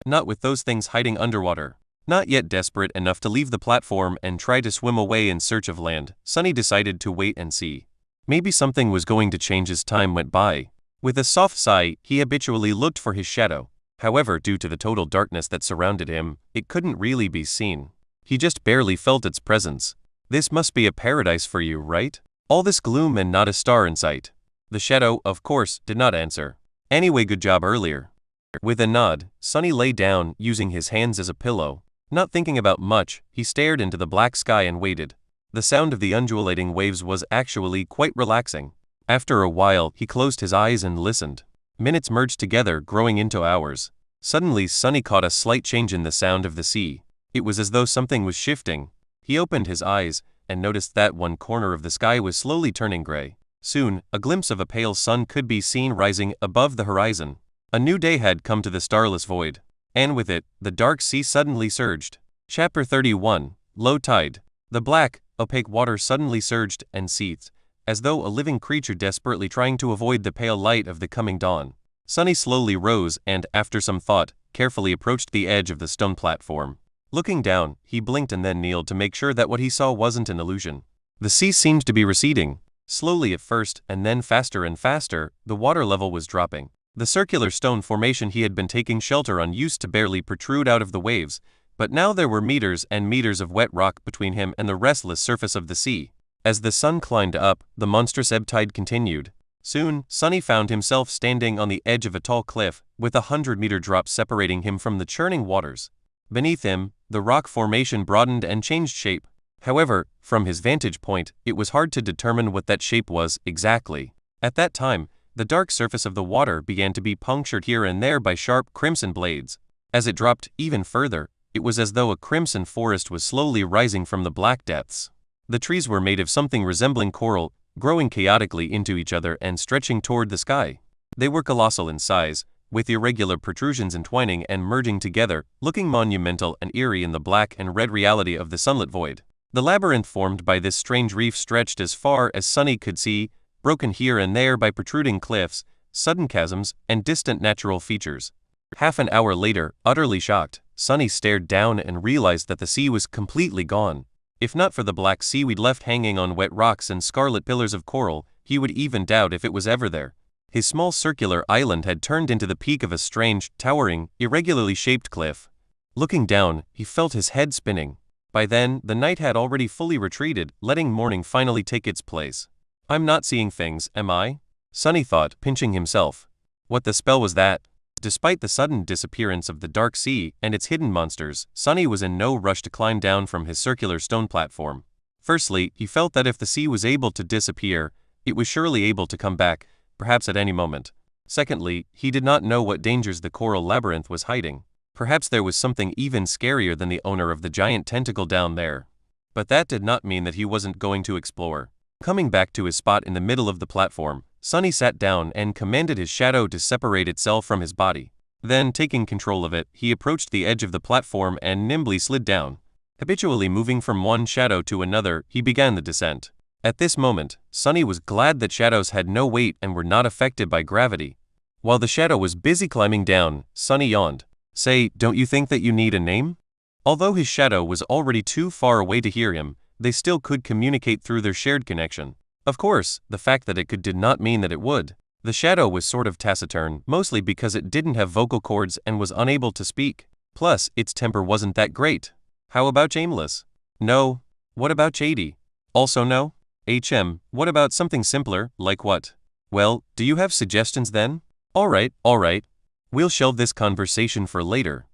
Not with those things hiding underwater. Not yet desperate enough to leave the platform and try to swim away in search of land, Sunny decided to wait and see. Maybe something was going to change as time went by. With a soft sigh, he habitually looked for his shadow. However, due to the total darkness that surrounded him, it couldn't really be seen. He just barely felt its presence. This must be a paradise for you, right? All this gloom and not a star in sight. The shadow, of course, did not answer. Anyway, good job earlier. With a nod, Sunny lay down, using his hands as a pillow. Not thinking about much, he stared into the black sky and waited. The sound of the undulating waves was actually quite relaxing. After a while, he closed his eyes and listened. Minutes merged together, growing into hours. Suddenly, Sunny caught a slight change in the sound of the sea. It was as though something was shifting. He opened his eyes and noticed that one corner of the sky was slowly turning gray. Soon, a glimpse of a pale sun could be seen rising above the horizon. A new day had come to the starless void. And with it, the dark sea suddenly surged. Chapter 31, Low Tide. The black, opaque water suddenly surged and seethed, as though a living creature desperately trying to avoid the pale light of the coming dawn. Sunny slowly rose and, after some thought, carefully approached the edge of the stone platform. Looking down, he blinked and then kneeled to make sure that what he saw wasn't an illusion. The sea seemed to be receding. Slowly at first, and then faster and faster, the water level was dropping. The circular stone formation he had been taking shelter on used to barely protrude out of the waves, but now there were meters and meters of wet rock between him and the restless surface of the sea. As the sun climbed up, the monstrous ebb tide continued. Soon, Sunny found himself standing on the edge of a tall cliff, with 100-meter drop separating him from the churning waters. Beneath him, the rock formation broadened and changed shape. However, from his vantage point, it was hard to determine what that shape was exactly. At that time, the dark surface of the water began to be punctured here and there by sharp crimson blades. As it dropped even further, it was as though a crimson forest was slowly rising from the black depths. The trees were made of something resembling coral, growing chaotically into each other and stretching toward the sky. They were colossal in size, with irregular protrusions entwining and merging together, looking monumental and eerie in the black and red reality of the sunlit void. The labyrinth formed by this strange reef stretched as far as Sunny could see, broken here and there by protruding cliffs, sudden chasms, and distant natural features. Half an hour later, utterly shocked, Sunny stared down and realized that the sea was completely gone. If not for the black seaweed left hanging on wet rocks and scarlet pillars of coral, he would even doubt if it was ever there. His small circular island had turned into the peak of a strange, towering, irregularly shaped cliff. Looking down, he felt his head spinning. By then, the night had already fully retreated, letting morning finally take its place. I'm not seeing things, am I? Sunny thought, pinching himself. What the spell was that? Despite the sudden disappearance of the dark sea and its hidden monsters, Sunny was in no rush to climb down from his circular stone platform. Firstly, he felt that if the sea was able to disappear, it was surely able to come back, perhaps at any moment. Secondly, he did not know what dangers the coral labyrinth was hiding. Perhaps there was something even scarier than the owner of the giant tentacle down there. But that did not mean that he wasn't going to explore. Coming back to his spot in the middle of the platform, Sunny sat down and commanded his shadow to separate itself from his body. Then, taking control of it, he approached the edge of the platform and nimbly slid down. Habitually moving from one shadow to another, he began the descent. At this moment, Sunny was glad that shadows had no weight and were not affected by gravity. While the shadow was busy climbing down, Sunny yawned. "Say, don't you think that you need a name?" Although his shadow was already too far away to hear him, they still could communicate through their shared connection. Of course, the fact that it could did not mean that it would. The shadow was sort of taciturn, mostly because it didn't have vocal cords and was unable to speak. Plus, its temper wasn't that great. How about Shameless? No. What about Shady? Also no? What about something simpler, like what? Well, do you have suggestions then? Alright. We'll shelve this conversation for later.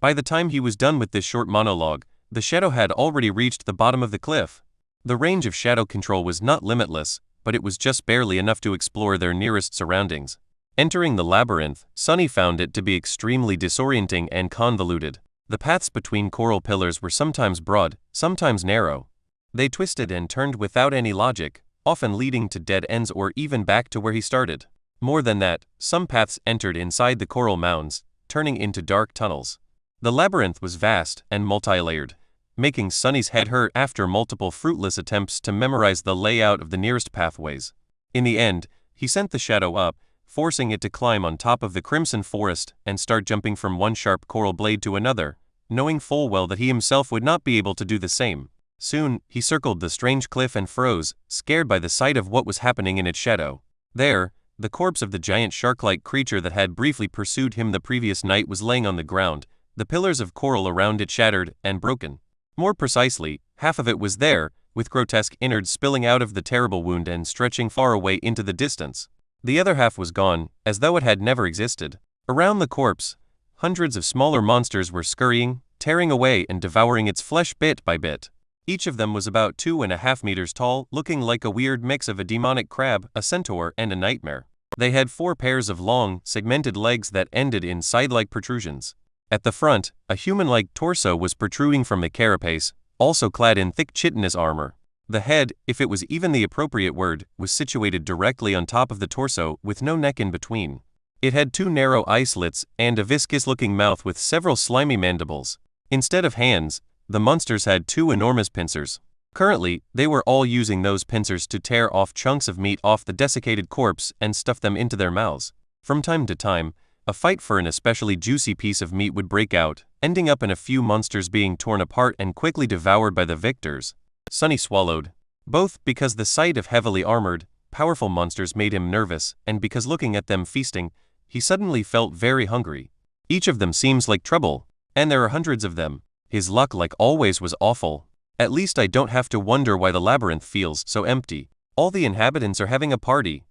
By the time he was done with this short monologue, the shadow had already reached the bottom of the cliff. The range of shadow control was not limitless, but it was just barely enough to explore their nearest surroundings. Entering the labyrinth, Sunny found it to be extremely disorienting and convoluted. The paths between coral pillars were sometimes broad, sometimes narrow. They twisted and turned without any logic, often leading to dead ends or even back to where he started. More than that, some paths entered inside the coral mounds, turning into dark tunnels. The labyrinth was vast and multi-layered, making Sunny's head hurt after multiple fruitless attempts to memorize the layout of the nearest pathways. In the end, he sent the shadow up, forcing it to climb on top of the crimson forest and start jumping from one sharp coral blade to another, knowing full well that he himself would not be able to do the same. Soon, he circled the strange cliff and froze, scared by the sight of what was happening in its shadow. There, the corpse of the giant shark-like creature that had briefly pursued him the previous night was laying on the ground, the pillars of coral around it shattered and broken. More precisely, half of it was there, with grotesque innards spilling out of the terrible wound and stretching far away into the distance. The other half was gone, as though it had never existed. Around the corpse, hundreds of smaller monsters were scurrying, tearing away and devouring its flesh bit by bit. Each of them was about 2.5 meters tall, looking like a weird mix of a demonic crab, a centaur, and a nightmare. They had 4 pairs of long, segmented legs that ended in side-like protrusions. At the front, a human-like torso was protruding from the carapace, also clad in thick chitinous armor. The head, if it was even the appropriate word, was situated directly on top of the torso with no neck in between. It had 2 narrow eye slits and a viscous-looking mouth with several slimy mandibles. Instead of hands, the monsters had 2 enormous pincers. Currently, they were all using those pincers to tear off chunks of meat off the desiccated corpse and stuff them into their mouths. From time to time, a fight for an especially juicy piece of meat would break out, ending up in a few monsters being torn apart and quickly devoured by the victors. Sunny swallowed, both because the sight of heavily armored, powerful monsters made him nervous, and because looking at them feasting, he suddenly felt very hungry. Each of them seems like trouble, and there are hundreds of them. His luck, like always, was awful. At least I don't have to wonder why the labyrinth feels so empty. All the inhabitants are having a party.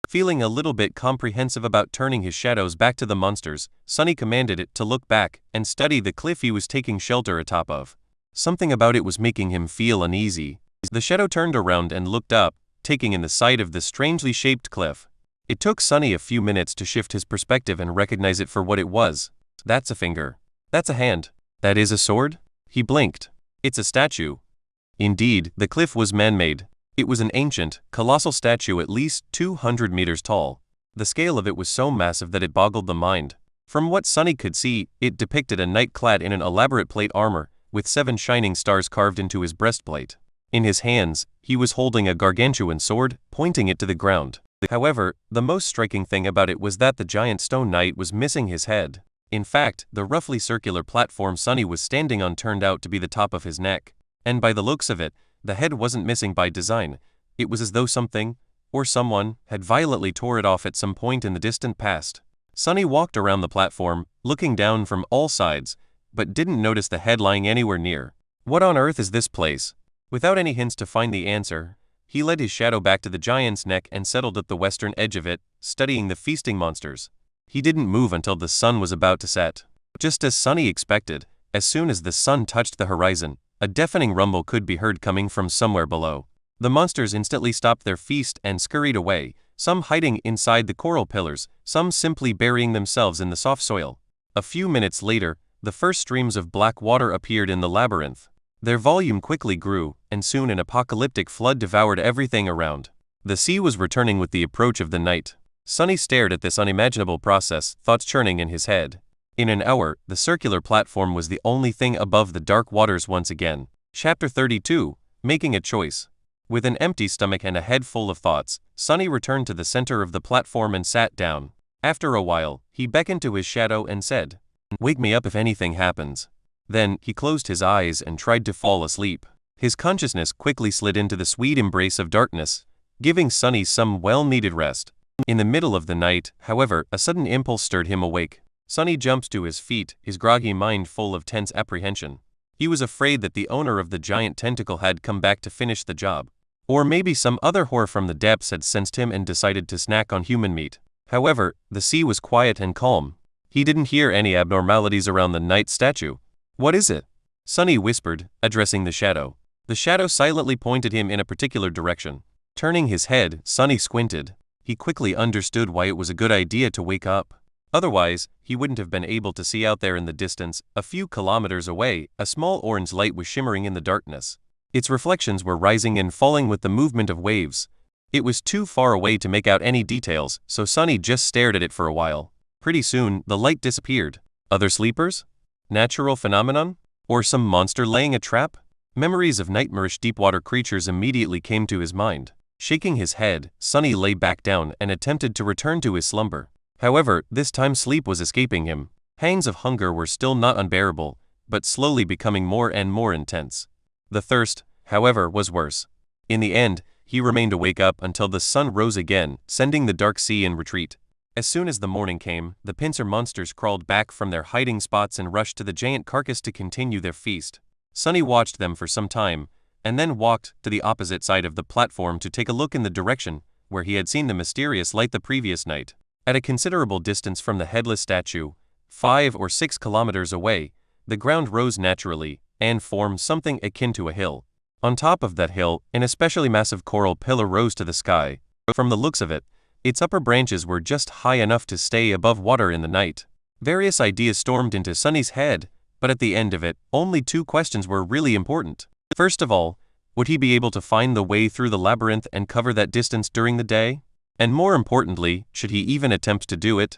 Feeling a little bit comprehensive about turning his shadows back to the monsters, Sunny commanded it to look back and study the cliff he was taking shelter atop of. Something about it was making him feel uneasy. The shadow turned around and looked up, taking in the sight of the strangely shaped cliff. It took Sunny a few minutes to shift his perspective and recognize it for what it was. That's a finger. That's a hand. That is a sword? He blinked. It's a statue. Indeed, the cliff was man-made. It was an ancient, colossal statue at least 200 meters tall. The scale of it was so massive that it boggled the mind. From what Sunny could see, it depicted a knight clad in an elaborate plate armor, with 7 shining stars carved into his breastplate. In his hands, he was holding a gargantuan sword, pointing it to the ground. However, the most striking thing about it was that the giant stone knight was missing his head. In fact, the roughly circular platform Sunny was standing on turned out to be the top of his neck. And by the looks of it, the head wasn't missing by design. It was as though something, or someone, had violently tore it off at some point in the distant past. Sunny walked around the platform, looking down from all sides, but didn't notice the head lying anywhere near. What on earth is this place? Without any hints to find the answer, he led his shadow back to the giant's neck and settled at the western edge of it, studying the feasting monsters. He didn't move until the sun was about to set. Just as Sunny expected, as soon as the sun touched the horizon, a deafening rumble could be heard coming from somewhere below. The monsters instantly stopped their feast and scurried away, some hiding inside the coral pillars, some simply burying themselves in the soft soil. A few minutes later, the first streams of black water appeared in the labyrinth. Their volume quickly grew, and soon an apocalyptic flood devoured everything around. The sea was returning with the approach of the night. Sunny stared at this unimaginable process, thoughts churning in his head. In an hour, the circular platform was the only thing above the dark waters once again. Chapter 32, Making a Choice. With an empty stomach and a head full of thoughts, Sunny returned to the center of the platform and sat down. After a while, he beckoned to his shadow and said, "Wake me up if anything happens." Then, he closed his eyes and tried to fall asleep. His consciousness quickly slid into the sweet embrace of darkness, giving Sunny some well-needed rest. In the middle of the night, however, a sudden impulse stirred him awake. Sunny jumped to his feet, his groggy mind full of tense apprehension. He was afraid that the owner of the giant tentacle had come back to finish the job. Or maybe some other horror from the depths had sensed him and decided to snack on human meat. However, the sea was quiet and calm. He didn't hear any abnormalities around the night statue. "What is it?" Sunny whispered, addressing the shadow. The shadow silently pointed him in a particular direction. Turning his head, Sunny squinted. He quickly understood why it was a good idea to wake up. Otherwise, he wouldn't have been able to see out there in the distance. A few kilometers away, a small orange light was shimmering in the darkness. Its reflections were rising and falling with the movement of waves. It was too far away to make out any details, so Sunny just stared at it for a while. Pretty soon, the light disappeared. Other sleepers? Natural phenomenon? Or some monster laying a trap? Memories of nightmarish deep-water creatures immediately came to his mind. Shaking his head, Sunny lay back down and attempted to return to his slumber. However, this time sleep was escaping him. Pangs of hunger were still not unbearable, but slowly becoming more and more intense. The thirst, however, was worse. In the end, he remained awake up until the sun rose again, sending the dark sea in retreat. As soon as the morning came, the pincer monsters crawled back from their hiding spots and rushed to the giant carcass to continue their feast. Sunny watched them for some time, and then walked to the opposite side of the platform to take a look in the direction where he had seen the mysterious light the previous night. At a considerable distance from the headless statue, 5 or 6 kilometers away, the ground rose naturally and formed something akin to a hill. On top of that hill, an especially massive coral pillar rose to the sky. From the looks of it, its upper branches were just high enough to stay above water in the night. Various ideas stormed into Sunny's head, but at the end of it, only 2 questions were really important. First of all, would he be able to find the way through the labyrinth and cover that distance during the day? And more importantly, should he even attempt to do it?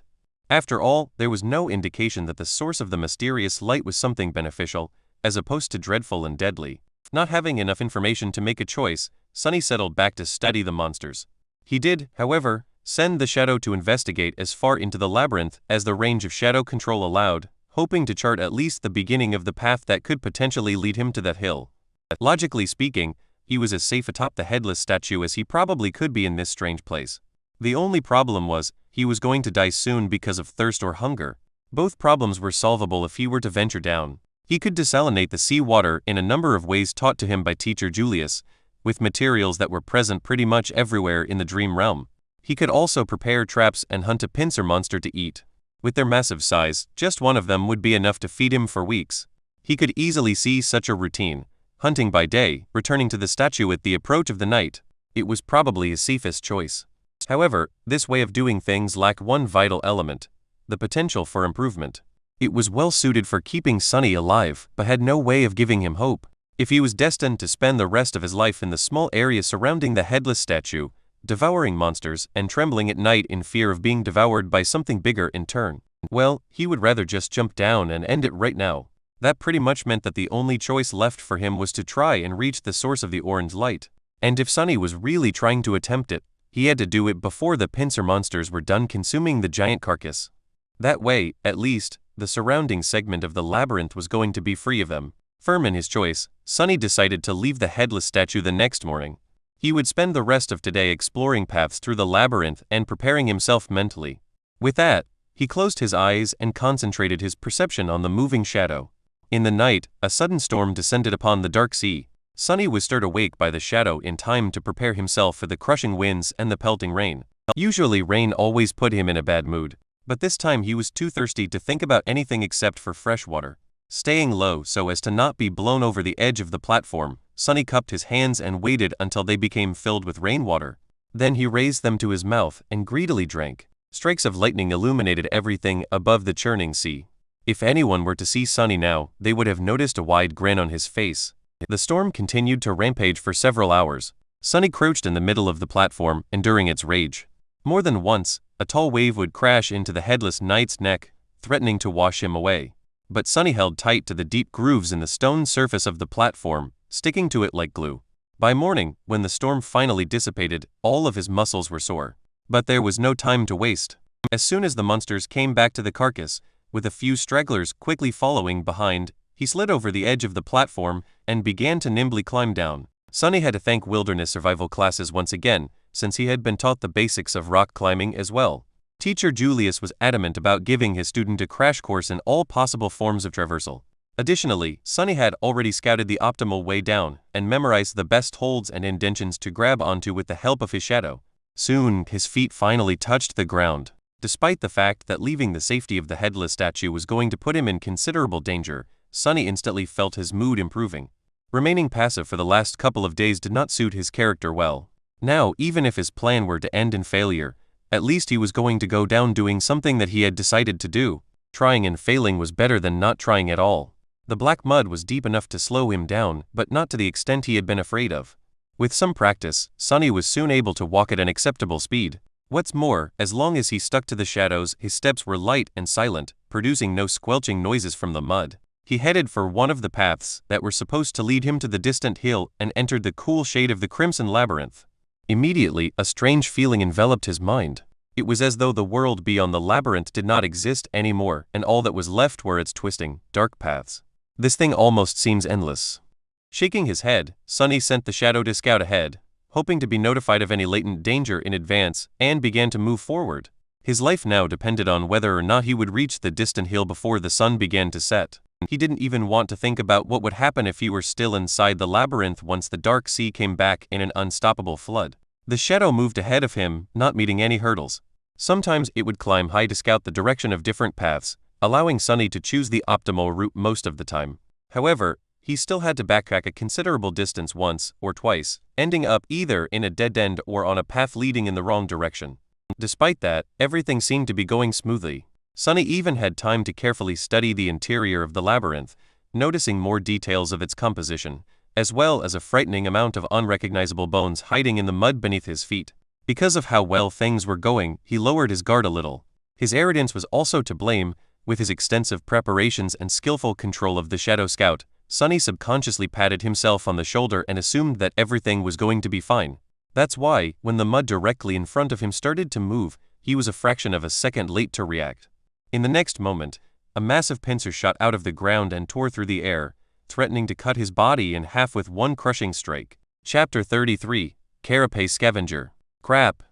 After all, there was no indication that the source of the mysterious light was something beneficial, as opposed to dreadful and deadly. Not having enough information to make a choice, Sunny settled back to study the monsters. He did, however, send the shadow to investigate as far into the labyrinth as the range of shadow control allowed, hoping to chart at least the beginning of the path that could potentially lead him to that hill. Logically speaking, he was as safe atop the headless statue as he probably could be in this strange place. The only problem was, he was going to die soon because of thirst or hunger. Both problems were solvable if he were to venture down. He could desalinate the sea water in a number of ways taught to him by teacher Julius, with materials that were present pretty much everywhere in the dream realm. He could also prepare traps and hunt a pincer monster to eat. With their massive size, just one of them would be enough to feed him for weeks. He could easily see such a routine. Hunting by day, returning to the statue at the approach of the night. It was probably his safest choice. However, this way of doing things lacked one vital element: the potential for improvement. It was well suited for keeping Sunny alive, but had no way of giving him hope. If he was destined to spend the rest of his life in the small area surrounding the headless statue, devouring monsters and trembling at night in fear of being devoured by something bigger in turn, well, he would rather just jump down and end it right now. That pretty much meant that the only choice left for him was to try and reach the source of the orange light. And if Sunny was really trying to attempt it, he had to do it before the pincer monsters were done consuming the giant carcass. That way, at least, the surrounding segment of the labyrinth was going to be free of them. Firm in his choice, Sunny decided to leave the headless statue the next morning. He would spend the rest of today exploring paths through the labyrinth and preparing himself mentally. With that, he closed his eyes and concentrated his perception on the moving shadow. In the night, a sudden storm descended upon the dark sea. Sunny was stirred awake by the shadow in time to prepare himself for the crushing winds and the pelting rain. Usually rain always put him in a bad mood, but this time he was too thirsty to think about anything except for fresh water. Staying low so as to not be blown over the edge of the platform, Sunny cupped his hands and waited until they became filled with rainwater. Then he raised them to his mouth and greedily drank. Strikes of lightning illuminated everything above the churning sea. If anyone were to see Sunny now, they would have noticed a wide grin on his face. The storm continued to rampage for several hours. Sunny crouched in the middle of the platform, enduring its rage. More than once, a tall wave would crash into the headless knight's neck, threatening to wash him away. But Sunny held tight to the deep grooves in the stone surface of the platform, sticking to it like glue. By morning, when the storm finally dissipated, all of his muscles were sore. But there was no time to waste. As soon as the monsters came back to the carcass, with a few stragglers quickly following behind, he slid over the edge of the platform and began to nimbly climb down. Sunny had to thank wilderness survival classes once again, since he had been taught the basics of rock climbing as well. Teacher Julius was adamant about giving his student a crash course in all possible forms of traversal. Additionally, Sunny had already scouted the optimal way down and memorized the best holds and indentions to grab onto with the help of his shadow. Soon, his feet finally touched the ground. Despite the fact that leaving the safety of the headless statue was going to put him in considerable danger, Sunny instantly felt his mood improving. Remaining passive for the last couple of days did not suit his character well. Now, even if his plan were to end in failure, at least he was going to go down doing something that he had decided to do. Trying and failing was better than not trying at all. The black mud was deep enough to slow him down, but not to the extent he had been afraid of. With some practice, Sunny was soon able to walk at an acceptable speed. What's more, as long as he stuck to the shadows, his steps were light and silent, producing no squelching noises from the mud. He headed for one of the paths that were supposed to lead him to the distant hill and entered the cool shade of the Crimson Labyrinth. Immediately, a strange feeling enveloped his mind. It was as though the world beyond the labyrinth did not exist anymore, and all that was left were its twisting, dark paths. This thing almost seems endless. Shaking his head, Sunny sent the shadow to scout ahead, hoping to be notified of any latent danger in advance, and began to move forward. His life now depended on whether or not he would reach the distant hill before the sun began to set. He didn't even want to think about what would happen if he were still inside the labyrinth once the dark sea came back in an unstoppable flood. The shadow moved ahead of him, not meeting any hurdles. Sometimes it would climb high to scout the direction of different paths, allowing Sunny to choose the optimal route most of the time. However, he still had to backtrack a considerable distance once or twice, ending up either in a dead end or on a path leading in the wrong direction. Despite that, everything seemed to be going smoothly. Sunny even had time to carefully study the interior of the labyrinth, noticing more details of its composition, as well as a frightening amount of unrecognizable bones hiding in the mud beneath his feet. Because of how well things were going, he lowered his guard a little. His arrogance was also to blame. With his extensive preparations and skillful control of the Shadow Scout, Sunny subconsciously patted himself on the shoulder and assumed that everything was going to be fine. That's why, when the mud directly in front of him started to move, he was a fraction of a second late to react. In the next moment, a massive pincer shot out of the ground and tore through the air, threatening to cut his body in half with one crushing strike. Chapter 33, Carapace Scavenger. Crap.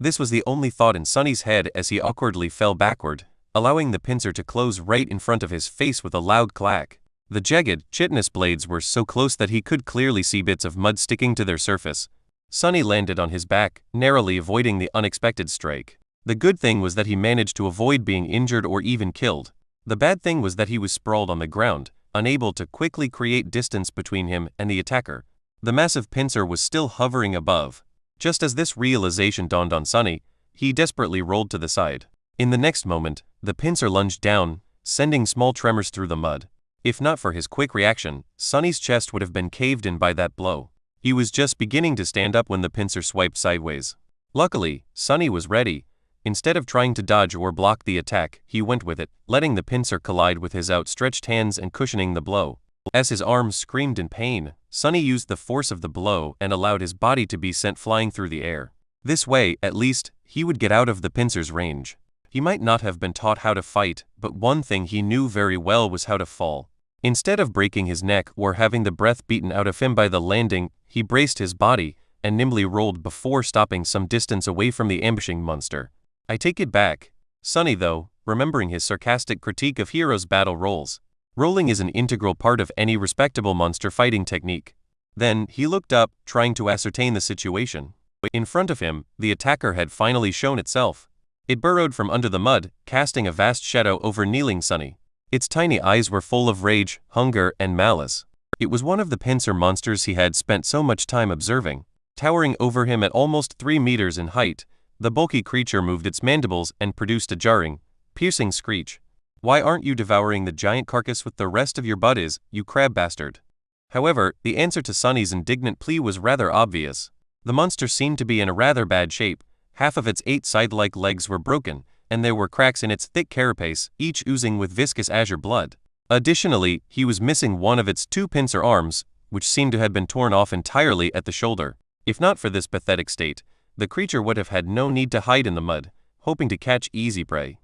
This was the only thought in Sunny's head as he awkwardly fell backward, allowing the pincer to close right in front of his face with a loud clack. The jagged, chitinous blades were so close that he could clearly see bits of mud sticking to their surface. Sunny landed on his back, narrowly avoiding the unexpected strike. The good thing was that he managed to avoid being injured or even killed. The bad thing was that he was sprawled on the ground, unable to quickly create distance between him and the attacker. The massive pincer was still hovering above. Just as this realization dawned on Sunny, he desperately rolled to the side. In the next moment, the pincer lunged down, sending small tremors through the mud. If not for his quick reaction, Sunny's chest would have been caved in by that blow. He was just beginning to stand up when the pincer swiped sideways. Luckily, Sunny was ready. Instead of trying to dodge or block the attack, he went with it, letting the pincer collide with his outstretched hands and cushioning the blow. As his arms screamed in pain, Sunny used the force of the blow and allowed his body to be sent flying through the air. This way, at least, he would get out of the pincer's range. He might not have been taught how to fight, but one thing he knew very well was how to fall. Instead of breaking his neck or having the breath beaten out of him by the landing, he braced his body and nimbly rolled before stopping some distance away from the ambushing monster. I take it back. Sunny, though, remembering his sarcastic critique of heroes' battle rolls. Rolling is an integral part of any respectable monster fighting technique. Then, he looked up, trying to ascertain the situation. In front of him, the attacker had finally shown itself. It burrowed from under the mud, casting a vast shadow over kneeling Sunny. Its tiny eyes were full of rage, hunger, and malice. It was one of the pincer monsters he had spent so much time observing. Towering over him at almost 3 meters in height, the bulky creature moved its mandibles and produced a jarring, piercing screech. Why aren't you devouring the giant carcass with the rest of your buddies, you crab bastard? However, the answer to Sunny's indignant plea was rather obvious. The monster seemed to be in a rather bad shape, Half of its 8 side-like legs were broken, and there were cracks in its thick carapace, each oozing with viscous azure blood. Additionally, he was missing one of its 2 pincer arms, which seemed to have been torn off entirely at the shoulder. If not for this pathetic state, the creature would have had no need to hide in the mud, hoping to catch easy prey.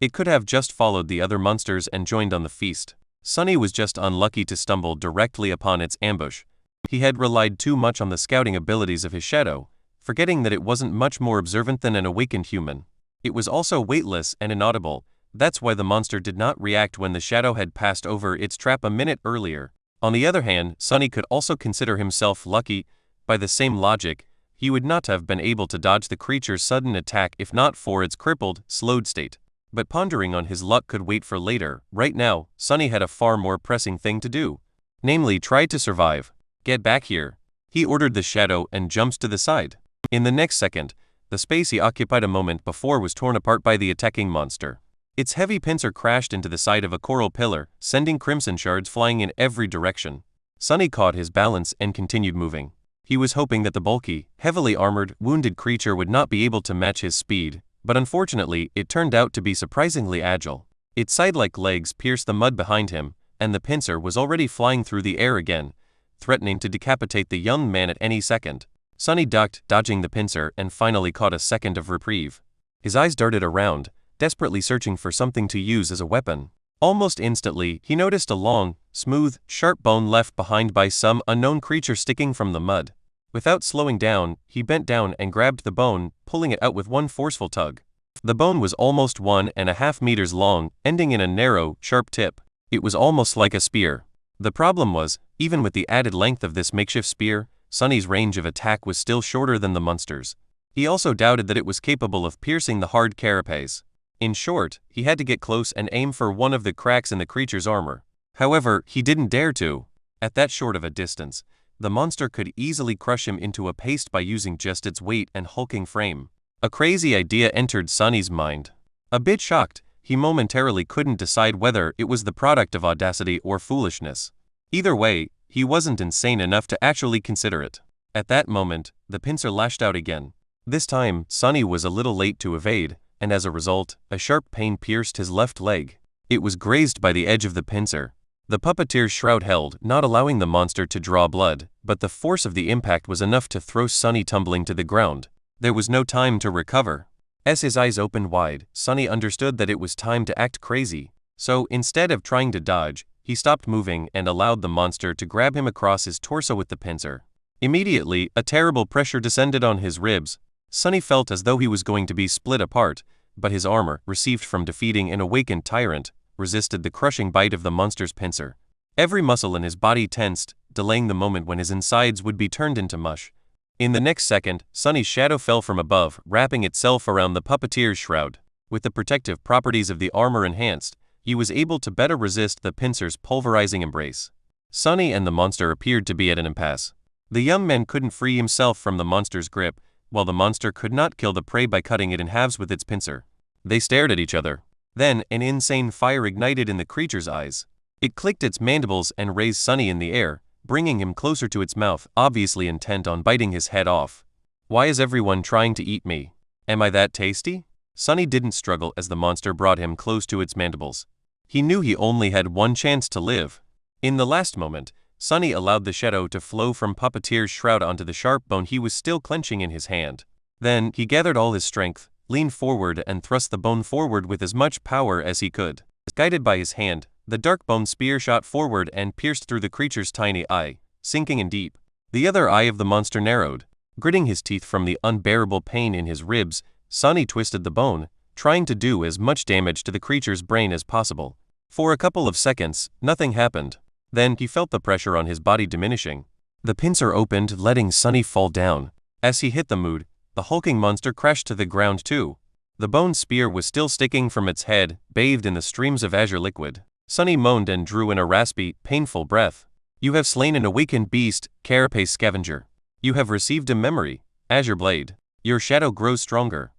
It could have just followed the other monsters and joined on the feast. Sunny was just unlucky to stumble directly upon its ambush. He had relied too much on the scouting abilities of his shadow, forgetting that it wasn't much more observant than an awakened human. It was also weightless and inaudible. That's why the monster did not react when the shadow had passed over its trap a minute earlier. On the other hand, Sunny could also consider himself lucky. By the same logic, he would not have been able to dodge the creature's sudden attack if not for its crippled, slowed state. But pondering on his luck could wait for later. Right now, Sunny had a far more pressing thing to do. Namely, try to survive. Get back here. He ordered the shadow and jumps to the side. In the next second, the space he occupied a moment before was torn apart by the attacking monster. Its heavy pincer crashed into the side of a coral pillar, sending crimson shards flying in every direction. Sunny caught his balance and continued moving. He was hoping that the bulky, heavily armored, wounded creature would not be able to match his speed, but unfortunately, it turned out to be surprisingly agile. Its side-like legs pierced the mud behind him, and the pincer was already flying through the air again, threatening to decapitate the young man at any second. Sunny ducked, dodging the pincer, and finally caught a second of reprieve. His eyes darted around, desperately searching for something to use as a weapon. Almost instantly, he noticed a long, smooth, sharp bone left behind by some unknown creature sticking from the mud. Without slowing down, he bent down and grabbed the bone, pulling it out with one forceful tug. The bone was almost 1.5 meters long, ending in a narrow, sharp tip. It was almost like a spear. The problem was, even with the added length of this makeshift spear, Sunny's range of attack was still shorter than the monster's. He also doubted that it was capable of piercing the hard carapace. In short, he had to get close and aim for one of the cracks in the creature's armor. However, he didn't dare to. At that short of a distance, the monster could easily crush him into a paste by using just its weight and hulking frame. A crazy idea entered Sunny's mind. A bit shocked, he momentarily couldn't decide whether it was the product of audacity or foolishness. Either way, he wasn't insane enough to actually consider it. At that moment, the pincer lashed out again. This time, Sunny was a little late to evade, and as a result, a sharp pain pierced his left leg. It was grazed by the edge of the pincer. The puppeteer's shroud held, not allowing the monster to draw blood, but the force of the impact was enough to throw Sunny tumbling to the ground. There was no time to recover. As his eyes opened wide, Sunny understood that it was time to act crazy. So, instead of trying to dodge, he stopped moving and allowed the monster to grab him across his torso with the pincer. Immediately, a terrible pressure descended on his ribs. Sunny felt as though he was going to be split apart, but his armor, received from defeating an awakened tyrant, resisted the crushing bite of the monster's pincer. Every muscle in his body tensed, delaying the moment when his insides would be turned into mush. In the next second, Sunny's shadow fell from above, wrapping itself around the puppeteer's shroud. With the protective properties of the armor enhanced, he was able to better resist the pincer's pulverizing embrace. Sunny and the monster appeared to be at an impasse. The young man couldn't free himself from the monster's grip, while the monster could not kill the prey by cutting it in halves with its pincer. They stared at each other. Then, an insane fire ignited in the creature's eyes. It clicked its mandibles and raised Sunny in the air, bringing him closer to its mouth, obviously intent on biting his head off. Why is everyone trying to eat me? Am I that tasty? Sunny didn't struggle as the monster brought him close to its mandibles. He knew he only had one chance to live. In the last moment, Sunny allowed the shadow to flow from Puppeteer's shroud onto the sharp bone he was still clenching in his hand. Then, he gathered all his strength, leaned forward and thrust the bone forward with as much power as he could. Guided by his hand, the dark bone spear shot forward and pierced through the creature's tiny eye, sinking in deep. The other eye of the monster narrowed. Gritting his teeth from the unbearable pain in his ribs, Sunny twisted the bone, trying to do as much damage to the creature's brain as possible. For a couple of seconds, nothing happened. Then, he felt the pressure on his body diminishing. The pincer opened, letting Sunny fall down. As he hit the mood, the hulking monster crashed to the ground too. The bone spear was still sticking from its head, bathed in the streams of azure liquid. Sunny moaned and drew in a raspy, painful breath. You have slain an awakened beast, carapace scavenger. You have received a memory, Azure Blade. Your shadow grows stronger.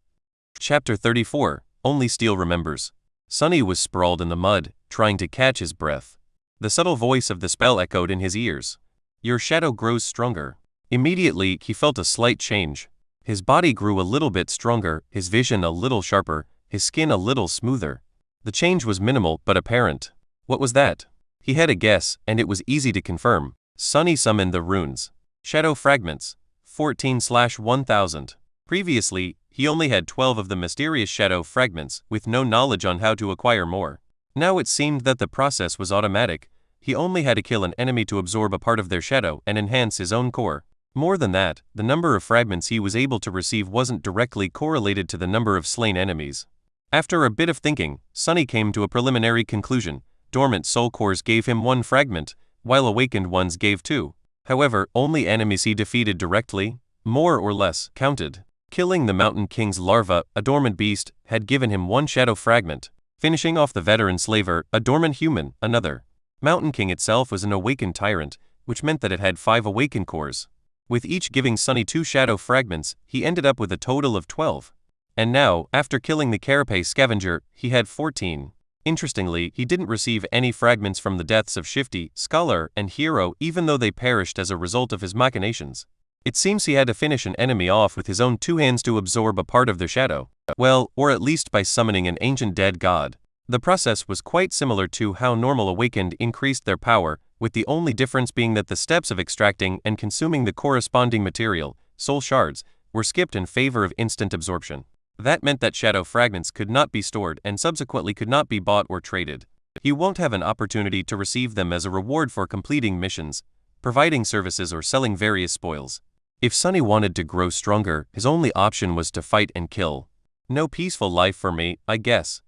Chapter 34, Only Steel Remembers. Sunny was sprawled in the mud, trying to catch his breath. The subtle voice of the spell echoed in his ears. Your shadow grows stronger. Immediately, he felt a slight change. His body grew a little bit stronger, his vision a little sharper, his skin a little smoother. The change was minimal but apparent. What was that? He had a guess, and it was easy to confirm. Sunny summoned the runes. Shadow fragments. 14/1000. Previously, he only had 12 of the mysterious shadow fragments, with no knowledge on how to acquire more. Now it seemed that the process was automatic. He only had to kill an enemy to absorb a part of their shadow and enhance his own core. More than that, the number of fragments he was able to receive wasn't directly correlated to the number of slain enemies. After a bit of thinking, Sunny came to a preliminary conclusion. Dormant soul cores gave him 1 fragment, while awakened ones gave 2. However, only enemies he defeated directly, more or less, counted. Killing the Mountain King's larva, a dormant beast, had given him 1 shadow fragment. Finishing off the veteran slaver, a dormant human, another. Mountain King itself was an awakened tyrant, which meant that it had 5 awakened cores. With each giving Sunny 2 shadow fragments, he ended up with a total of 12. And now, after killing the Carapace scavenger, he had 14. Interestingly, he didn't receive any fragments from the deaths of Shifty, Scholar, and Hero, even though they perished as a result of his machinations. It seems he had to finish an enemy off with his own 2 hands to absorb a part of their shadow. Well, or at least by summoning an ancient dead god. The process was quite similar to how normal awakened increased their power, with the only difference being that the steps of extracting and consuming the corresponding material, soul shards, were skipped in favor of instant absorption. That meant that shadow fragments could not be stored and subsequently could not be bought or traded. He won't have an opportunity to receive them as a reward for completing missions, providing services, or selling various spoils. If Sunny wanted to grow stronger, his only option was to fight and kill. No peaceful life for me, I guess.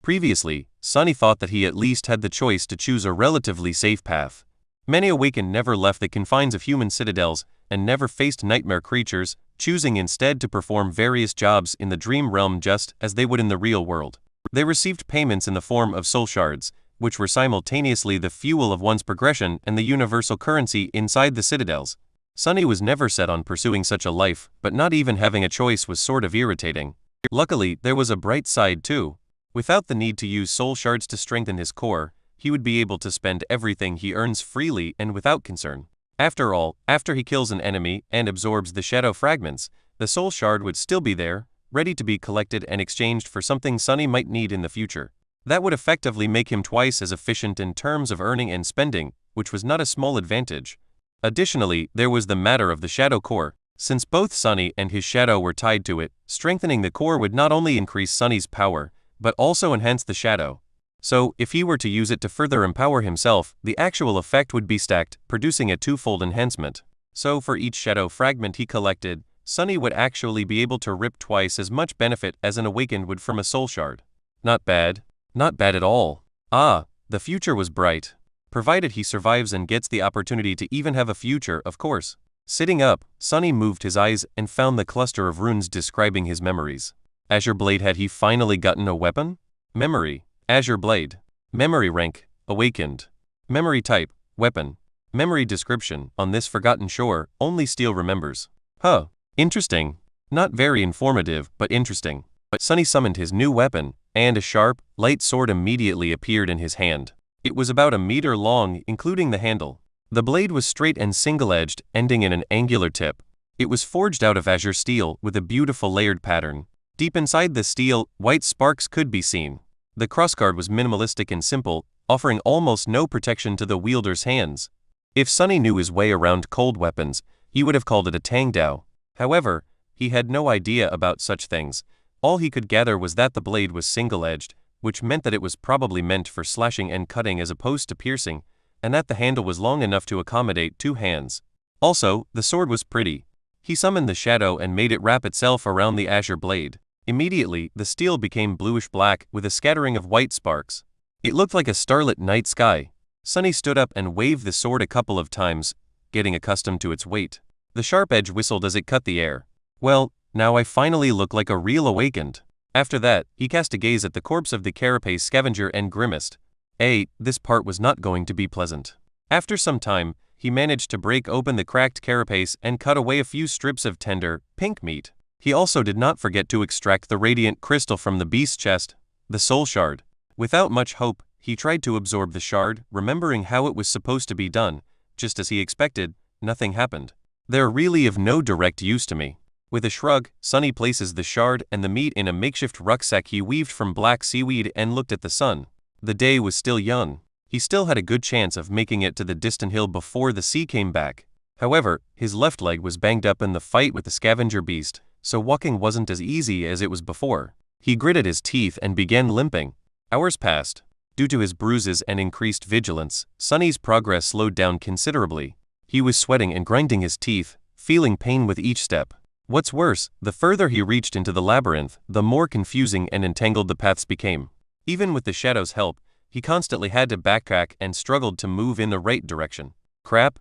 Previously, Sunny thought that he at least had the choice to choose a relatively safe path. Many awakened never left the confines of human citadels and never faced nightmare creatures, choosing instead to perform various jobs in the dream realm just as they would in the real world. They received payments in the form of soul shards, which were simultaneously the fuel of one's progression and the universal currency inside the citadels. Sunny was never set on pursuing such a life, but not even having a choice was sort of irritating. Luckily, there was a bright side too. Without the need to use soul shards to strengthen his core, he would be able to spend everything he earns freely and without concern. After all, after he kills an enemy and absorbs the shadow fragments, the soul shard would still be there, ready to be collected and exchanged for something Sunny might need in the future. That would effectively make him twice as efficient in terms of earning and spending, which was not a small advantage. Additionally, there was the matter of the shadow core. Since both Sunny and his shadow were tied to it, strengthening the core would not only increase Sunny's power, but also enhance the shadow. So, if he were to use it to further empower himself, the actual effect would be stacked, producing a 2-fold enhancement. So for each shadow fragment he collected, Sunny would actually be able to rip twice as much benefit as an awakened would from a soul shard. Not bad. Not bad at all. Ah, the future was bright. Provided he survives and gets the opportunity to even have a future, of course. Sitting up, Sunny moved his eyes and found the cluster of runes describing his memories. Azure Blade. Had he finally gotten a weapon? Memory. Azure Blade. Memory rank, awakened. Memory type, weapon. Memory description, on this forgotten shore, only steel remembers. Huh, interesting. Not very informative, but interesting. But Sunny summoned his new weapon, and a sharp, light sword immediately appeared in his hand. It was about a meter long, including the handle. The blade was straight and single-edged, ending in an angular tip. It was forged out of azure steel with a beautiful layered pattern. Deep inside the steel, white sparks could be seen. The crossguard was minimalistic and simple, offering almost no protection to the wielder's hands. If Sunny knew his way around cold weapons, he would have called it a Tangdao. However, he had no idea about such things. All he could gather was that the blade was single-edged, which meant that it was probably meant for slashing and cutting as opposed to piercing, and that the handle was long enough to accommodate 2 hands. Also, the sword was pretty. He summoned the shadow and made it wrap itself around the azure blade. Immediately, the steel became bluish-black with a scattering of white sparks. It looked like a starlit night sky. Sunny stood up and waved the sword a couple of times, getting accustomed to its weight. The sharp edge whistled as it cut the air. Well, now I finally look like a real awakened. After that, he cast a gaze at the corpse of the Carapace scavenger and grimaced. This part was not going to be pleasant. After some time, he managed to break open the cracked carapace and cut away a few strips of tender, pink meat. He also did not forget to extract the radiant crystal from the beast's chest, the soul shard. Without much hope, he tried to absorb the shard, remembering how it was supposed to be done. Just as he expected, nothing happened. They're really of no direct use to me. With a shrug, Sunny places the shard and the meat in a makeshift rucksack he weaved from black seaweed and looked at the sun. The day was still young. He still had a good chance of making it to the distant hill before the sea came back. However, his left leg was banged up in the fight with the scavenger beast, so walking wasn't as easy as it was before. He gritted his teeth and began limping. Hours passed. Due to his bruises and increased vigilance, Sunny's progress slowed down considerably. He was sweating and grinding his teeth, feeling pain with each step. What's worse, the further he reached into the labyrinth, the more confusing and entangled the paths became. Even with the shadow's help, he constantly had to backtrack and struggled to move in the right direction. Crap.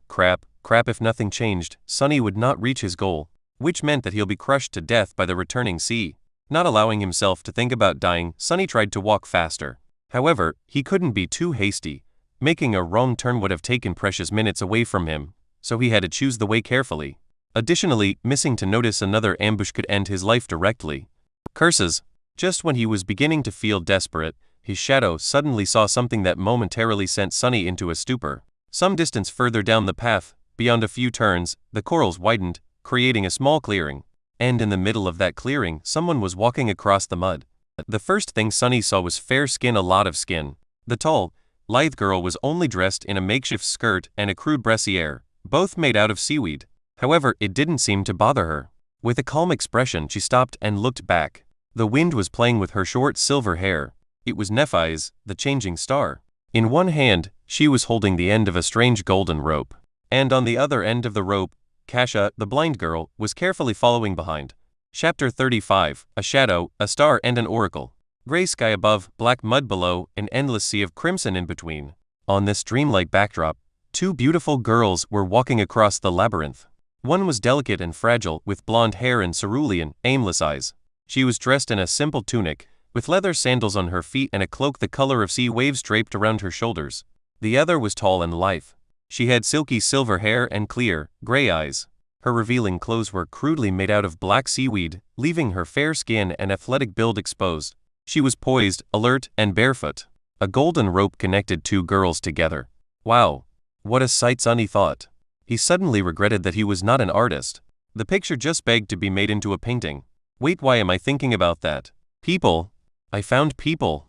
If nothing changed, Sunny would not reach his goal, which meant that he'll be crushed to death by the returning sea. Not allowing himself to think about dying, Sunny tried to walk faster. However, he couldn't be too hasty. Making a wrong turn would have taken precious minutes away from him, so he had to choose the way carefully. Additionally, missing to notice another ambush could end his life directly. Curses! Just when he was beginning to feel desperate, his shadow suddenly saw something that momentarily sent Sunny into a stupor. Some distance further down the path, beyond a few turns, the corals widened, creating a small clearing. And in the middle of that clearing, someone was walking across the mud. The first thing Sunny saw was fair skin, a lot of skin. The tall, lithe girl was only dressed in a makeshift skirt and a crude brassiere, both made out of seaweed. However, it didn't seem to bother her. With a calm expression, she stopped and looked back. The wind was playing with her short silver hair. It was Nephi's, the changing star. In one hand, she was holding the end of a strange golden rope. And on the other end of the rope, Kasha, the blind girl, was carefully following behind. Chapter 35, A Shadow, a Star and an Oracle. Gray sky above, black mud below, an endless sea of crimson in between. On this dreamlike backdrop, two beautiful girls were walking across the labyrinth. One was delicate and fragile, with blonde hair and cerulean, aimless eyes. She was dressed in a simple tunic, with leather sandals on her feet and a cloak the color of sea waves draped around her shoulders. The other was tall and lithe. She had silky silver hair and clear, gray eyes. Her revealing clothes were crudely made out of black seaweed, leaving her fair skin and athletic build exposed. She was poised, alert, and barefoot. A golden rope connected two girls together. Wow! What a sight, Sunny thought. He suddenly regretted that he was not an artist. The picture just begged to be made into a painting. Wait, why am I thinking about that? People. I found people.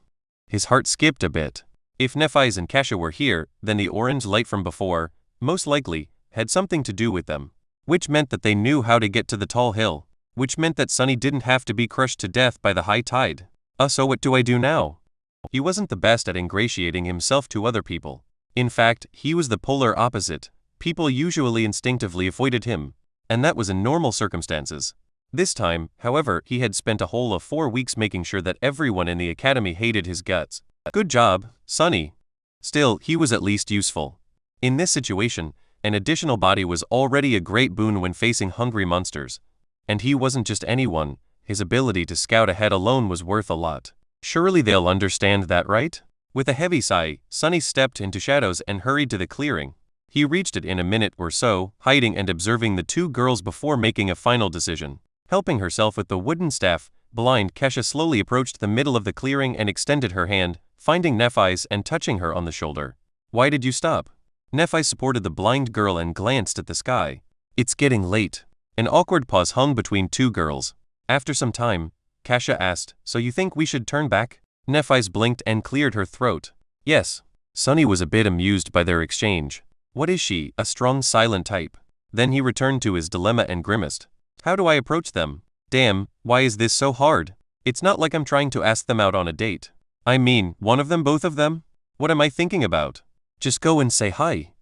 His heart skipped a bit. If Nephi's and Kasha were here, then the orange light from before, most likely, had something to do with them. Which meant that they knew how to get to the tall hill. Which meant that Sunny didn't have to be crushed to death by the high tide. So what do I do now? He wasn't the best at ingratiating himself to other people. In fact, he was the polar opposite. People usually instinctively avoided him, and that was in normal circumstances. This time, however, he had spent a whole of 4 weeks making sure that everyone in the academy hated his guts. Good job, Sunny. Still, he was at least useful. In this situation, an additional body was already a great boon when facing hungry monsters. And he wasn't just anyone, his ability to scout ahead alone was worth a lot. Surely they'll understand that, right? With a heavy sigh, Sunny stepped into shadows and hurried to the clearing. He reached it in a minute or so, hiding and observing the two girls before making a final decision. Helping herself with the wooden staff, blind Kesha slowly approached the middle of the clearing and extended her hand, finding Nephi's and touching her on the shoulder. Why did you stop? Nephi supported the blind girl and glanced at the sky. It's getting late. An awkward pause hung between two girls. After some time, Kasha asked, so you think we should turn back? Nephi's blinked and cleared her throat. Yes. Sunny was a bit amused by their exchange. What is she, a strong silent type? Then he returned to his dilemma and grimaced. How do I approach them? Damn, why is this so hard? It's not like I'm trying to ask them out on a date. I mean, one of them, both of them? What am I thinking about? Just go and say hi.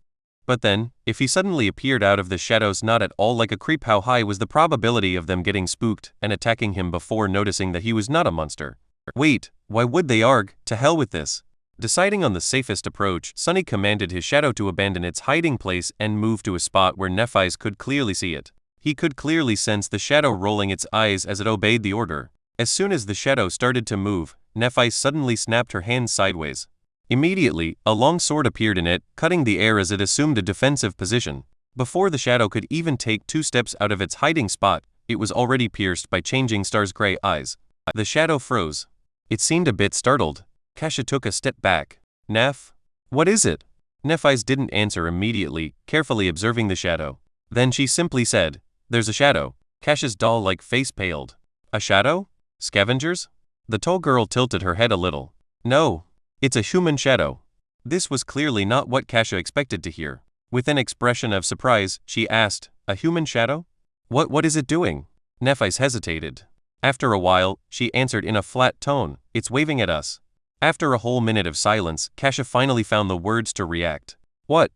But then, if he suddenly appeared out of the shadows not at all like a creep, how high was the probability of them getting spooked and attacking him before noticing that he was not a monster? Wait, why would they arg? To hell with this. Deciding on the safest approach, Sunny commanded his shadow to abandon its hiding place and move to a spot where Nephi's could clearly see it. He could clearly sense the shadow rolling its eyes as it obeyed the order. As soon as the shadow started to move, Nephi suddenly snapped her hand sideways. Immediately, a long sword appeared in it, cutting the air as it assumed a defensive position. Before the shadow could even take 2 steps out of its hiding spot, it was already pierced by Changing Star's gray eyes. The shadow froze. It seemed a bit startled. Kasha took a step back. Neph? What is it? Nephi's didn't answer immediately, carefully observing the shadow. Then she simply said, There's a shadow. Kash's doll-like face paled. A shadow? Scavengers? The tall girl tilted her head a little. No. It's a human shadow. This was clearly not what Kasha expected to hear. With an expression of surprise, she asked, a human shadow? What is it doing? Nephise hesitated. After a while, she answered in a flat tone, it's waving at us. After a whole minute of silence, Kasha finally found the words to react. What?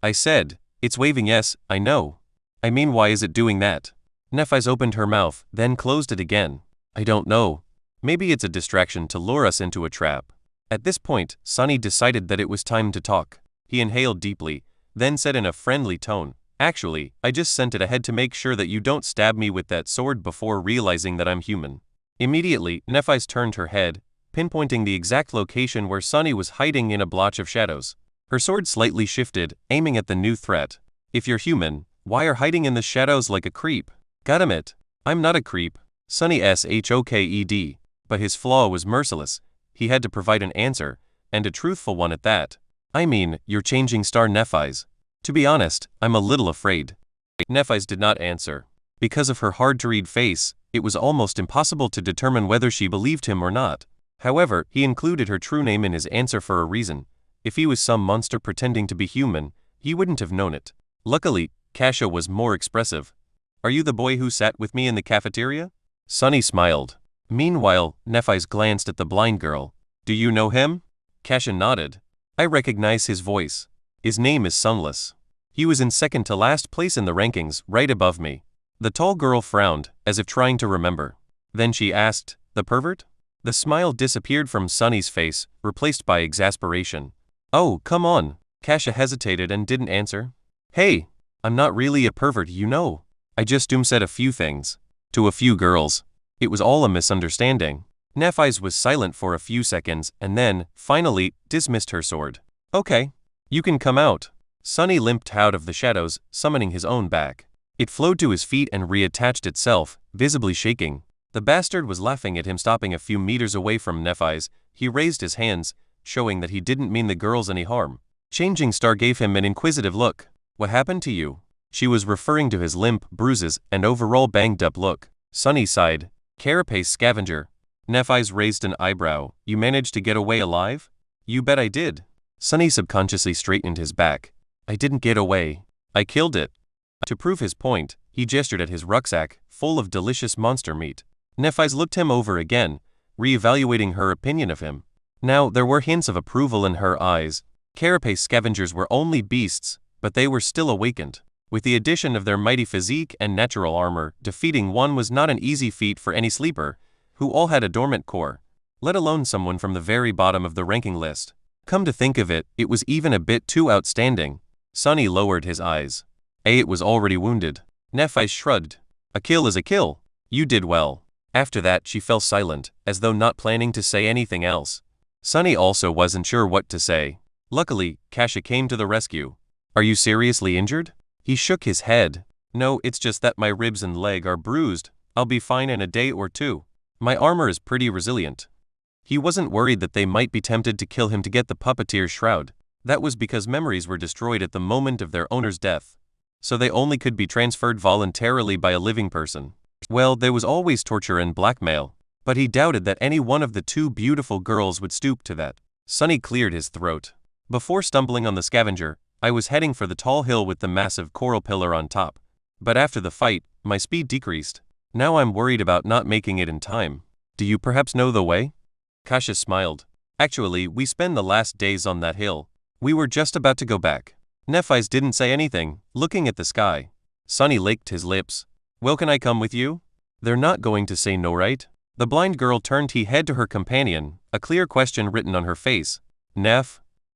I said, it's waving, yes, I know. I mean, why is it doing that? Nephise opened her mouth, then closed it again. I don't know. Maybe it's a distraction to lure us into a trap. At this point, Sunny decided that it was time to talk. He inhaled deeply, then said in a friendly tone, actually, I just sent it ahead to make sure that you don't stab me with that sword before realizing that I'm human. Immediately, Nephise turned her head, pinpointing the exact location where Sunny was hiding in a blotch of shadows. Her sword slightly shifted, aiming at the new threat. If you're human, why are hiding in the shadows like a creep? Goddammit. I'm not a creep. Sunny shoked. But his flaw was merciless. He had to provide an answer, and a truthful one at that. I mean, you're changing star Nephise. To be honest, I'm a little afraid. Nephise did not answer. Because of her hard-to-read face, it was almost impossible to determine whether she believed him or not. However, he included her true name in his answer for a reason. If he was some monster pretending to be human, he wouldn't have known it. Luckily, Kasha was more expressive. Are you the boy who sat with me in the cafeteria? Sunny smiled. Meanwhile, Nephise glanced at the blind girl. Do you know him? Kasha nodded. I recognize his voice. His name is Sunless. He was in second to last place in the rankings, right above me. The tall girl frowned, as if trying to remember. Then she asked, the pervert? The smile disappeared from Sunny's face, replaced by exasperation. Oh, come on. Kasha hesitated and didn't answer. Hey, I'm not really a pervert, you know. I just said a few things. To a few girls. It was all a misunderstanding. Nephise was silent for a few seconds and then, finally, dismissed her sword. Okay. You can come out. Sunny limped out of the shadows, summoning his own back. It flowed to his feet and reattached itself, visibly shaking. The bastard was laughing at him, stopping a few meters away from Nephise. He raised his hands, showing that he didn't mean the girls any harm. Changing Star gave him an inquisitive look. What happened to you? She was referring to his limp, bruises, and overall banged-up look. Sunny sighed. Carapace scavenger. Nephise raised an eyebrow. You managed to get away alive? You bet I did. Sunny subconsciously straightened his back. I didn't get away. I killed it. To prove his point, he gestured at his rucksack, full of delicious monster meat. Nephise looked him over again, re-evaluating her opinion of him. Now, there were hints of approval in her eyes. Carapace scavengers were only beasts, but they were still awakened. With the addition of their mighty physique and natural armor, defeating one was not an easy feat for any sleeper, who all had a dormant core, let alone someone from the very bottom of the ranking list. Come to think of it, it was even a bit too outstanding. Sunny lowered his eyes. It was already wounded. Nephise shrugged. A kill is a kill. You did well. After that she fell silent, as though not planning to say anything else. Sunny also wasn't sure what to say. Luckily, Kasha came to the rescue. Are you seriously injured? He shook his head. No, it's just that my ribs and leg are bruised. I'll be fine in a day or two. My armor is pretty resilient. He wasn't worried that they might be tempted to kill him to get the puppeteer's shroud. That was because memories were destroyed at the moment of their owner's death. So they only could be transferred voluntarily by a living person. Well, there was always torture and blackmail. But he doubted that any one of the two beautiful girls would stoop to that. Sunny cleared his throat. Before stumbling on the scavenger, I was heading for the tall hill with the massive coral pillar on top. But after the fight, my speed decreased. Now I'm worried about not making it in time. Do you perhaps know the way? Kasha smiled. Actually, we spend the last days on that hill. We were just about to go back. Nephise didn't say anything, looking at the sky. Sunny licked his lips. Well, can I come with you? They're not going to say no, right? The blind girl turned her head to her companion, a clear question written on her face.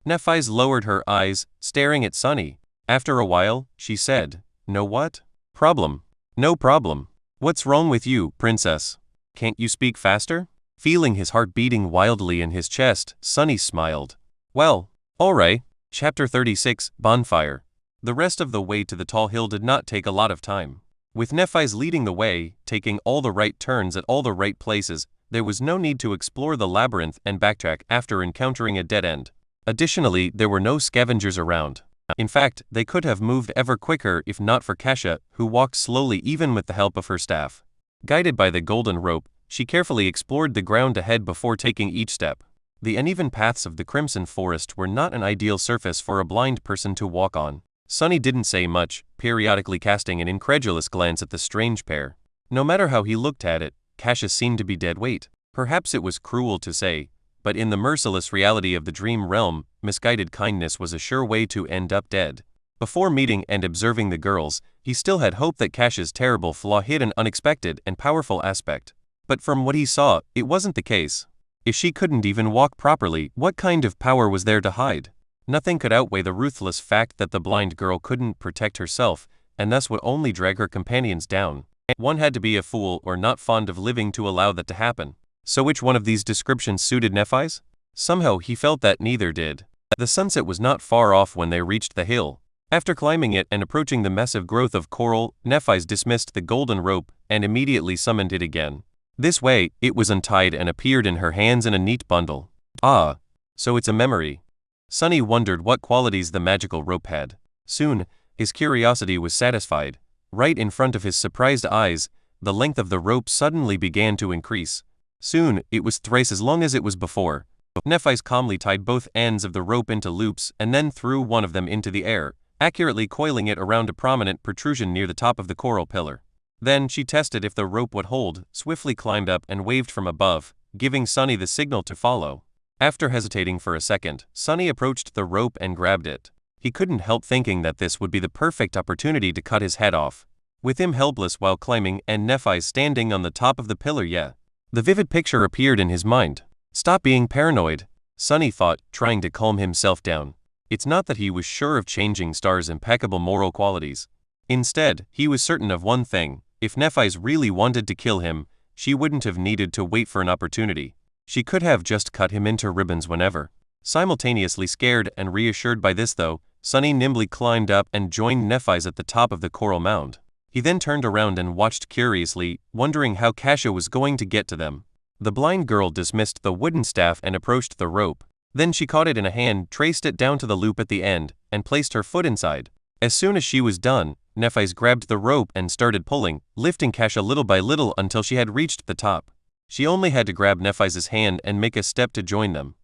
Nephise lowered her eyes, staring at Sunny. After a while, she said, No what? Problem. No problem. What's wrong with you, princess? Can't you speak faster? Feeling his heart beating wildly in his chest, Sunny smiled. Well, alright. Chapter 36, Bonfire. The rest of the way to the tall hill did not take a lot of time. With Nephise leading the way, taking all the right turns at all the right places, there was no need to explore the labyrinth and backtrack after encountering a dead end. Additionally, there were no scavengers around. In fact, they could have moved ever quicker if not for Kasia, who walked slowly even with the help of her staff. Guided by the golden rope, she carefully explored the ground ahead before taking each step. The uneven paths of the Crimson Forest were not an ideal surface for a blind person to walk on. Sunny didn't say much, periodically casting an incredulous glance at the strange pair. No matter how he looked at it, Kasia seemed to be dead weight. Perhaps it was cruel to say, but in the merciless reality of the dream realm, misguided kindness was a sure way to end up dead. Before meeting and observing the girls, he still had hope that Kasia's terrible flaw hid an unexpected and powerful aspect. But from what he saw, it wasn't the case. If she couldn't even walk properly, what kind of power was there to hide? Nothing could outweigh the ruthless fact that the blind girl couldn't protect herself, and thus would only drag her companions down. One had to be a fool or not fond of living to allow that to happen. So which one of these descriptions suited Nephi's? Somehow he felt that neither did. The sunset was not far off when they reached the hill. After climbing it and approaching the massive growth of coral, Nephi's dismissed the golden rope and immediately summoned it again. This way, it was untied and appeared in her hands in a neat bundle. Ah, so it's a memory. Sunny wondered what qualities the magical rope had. Soon, his curiosity was satisfied. Right in front of his surprised eyes, the length of the rope suddenly began to increase. Soon, it was thrice as long as it was before. Nephi's calmly tied both ends of the rope into loops and then threw one of them into the air, accurately coiling it around a prominent protrusion near the top of the coral pillar. Then she tested if the rope would hold, swiftly climbed up and waved from above, giving Sunny the signal to follow. After hesitating for a second, Sunny approached the rope and grabbed it. He couldn't help thinking that this would be the perfect opportunity to cut his head off. With him helpless while climbing and Nephi standing on the top of the pillar, the vivid picture appeared in his mind. Stop being paranoid, Sunny thought, trying to calm himself down. It's not that he was sure of Changing Star's impeccable moral qualities. Instead, he was certain of one thing: if Nephi's really wanted to kill him, she wouldn't have needed to wait for an opportunity. She could have just cut him into ribbons whenever. Simultaneously scared and reassured by this though, Sunny nimbly climbed up and joined Nephi's at the top of the coral mound. He then turned around and watched curiously, wondering how Kasia was going to get to them. The blind girl dismissed the wooden staff and approached the rope. Then she caught it in a hand, traced it down to the loop at the end, and placed her foot inside. As soon as she was done, Nephi's grabbed the rope and started pulling, lifting Kasia little by little until she had reached the top. She only had to grab Nephi's hand and make a step to join them.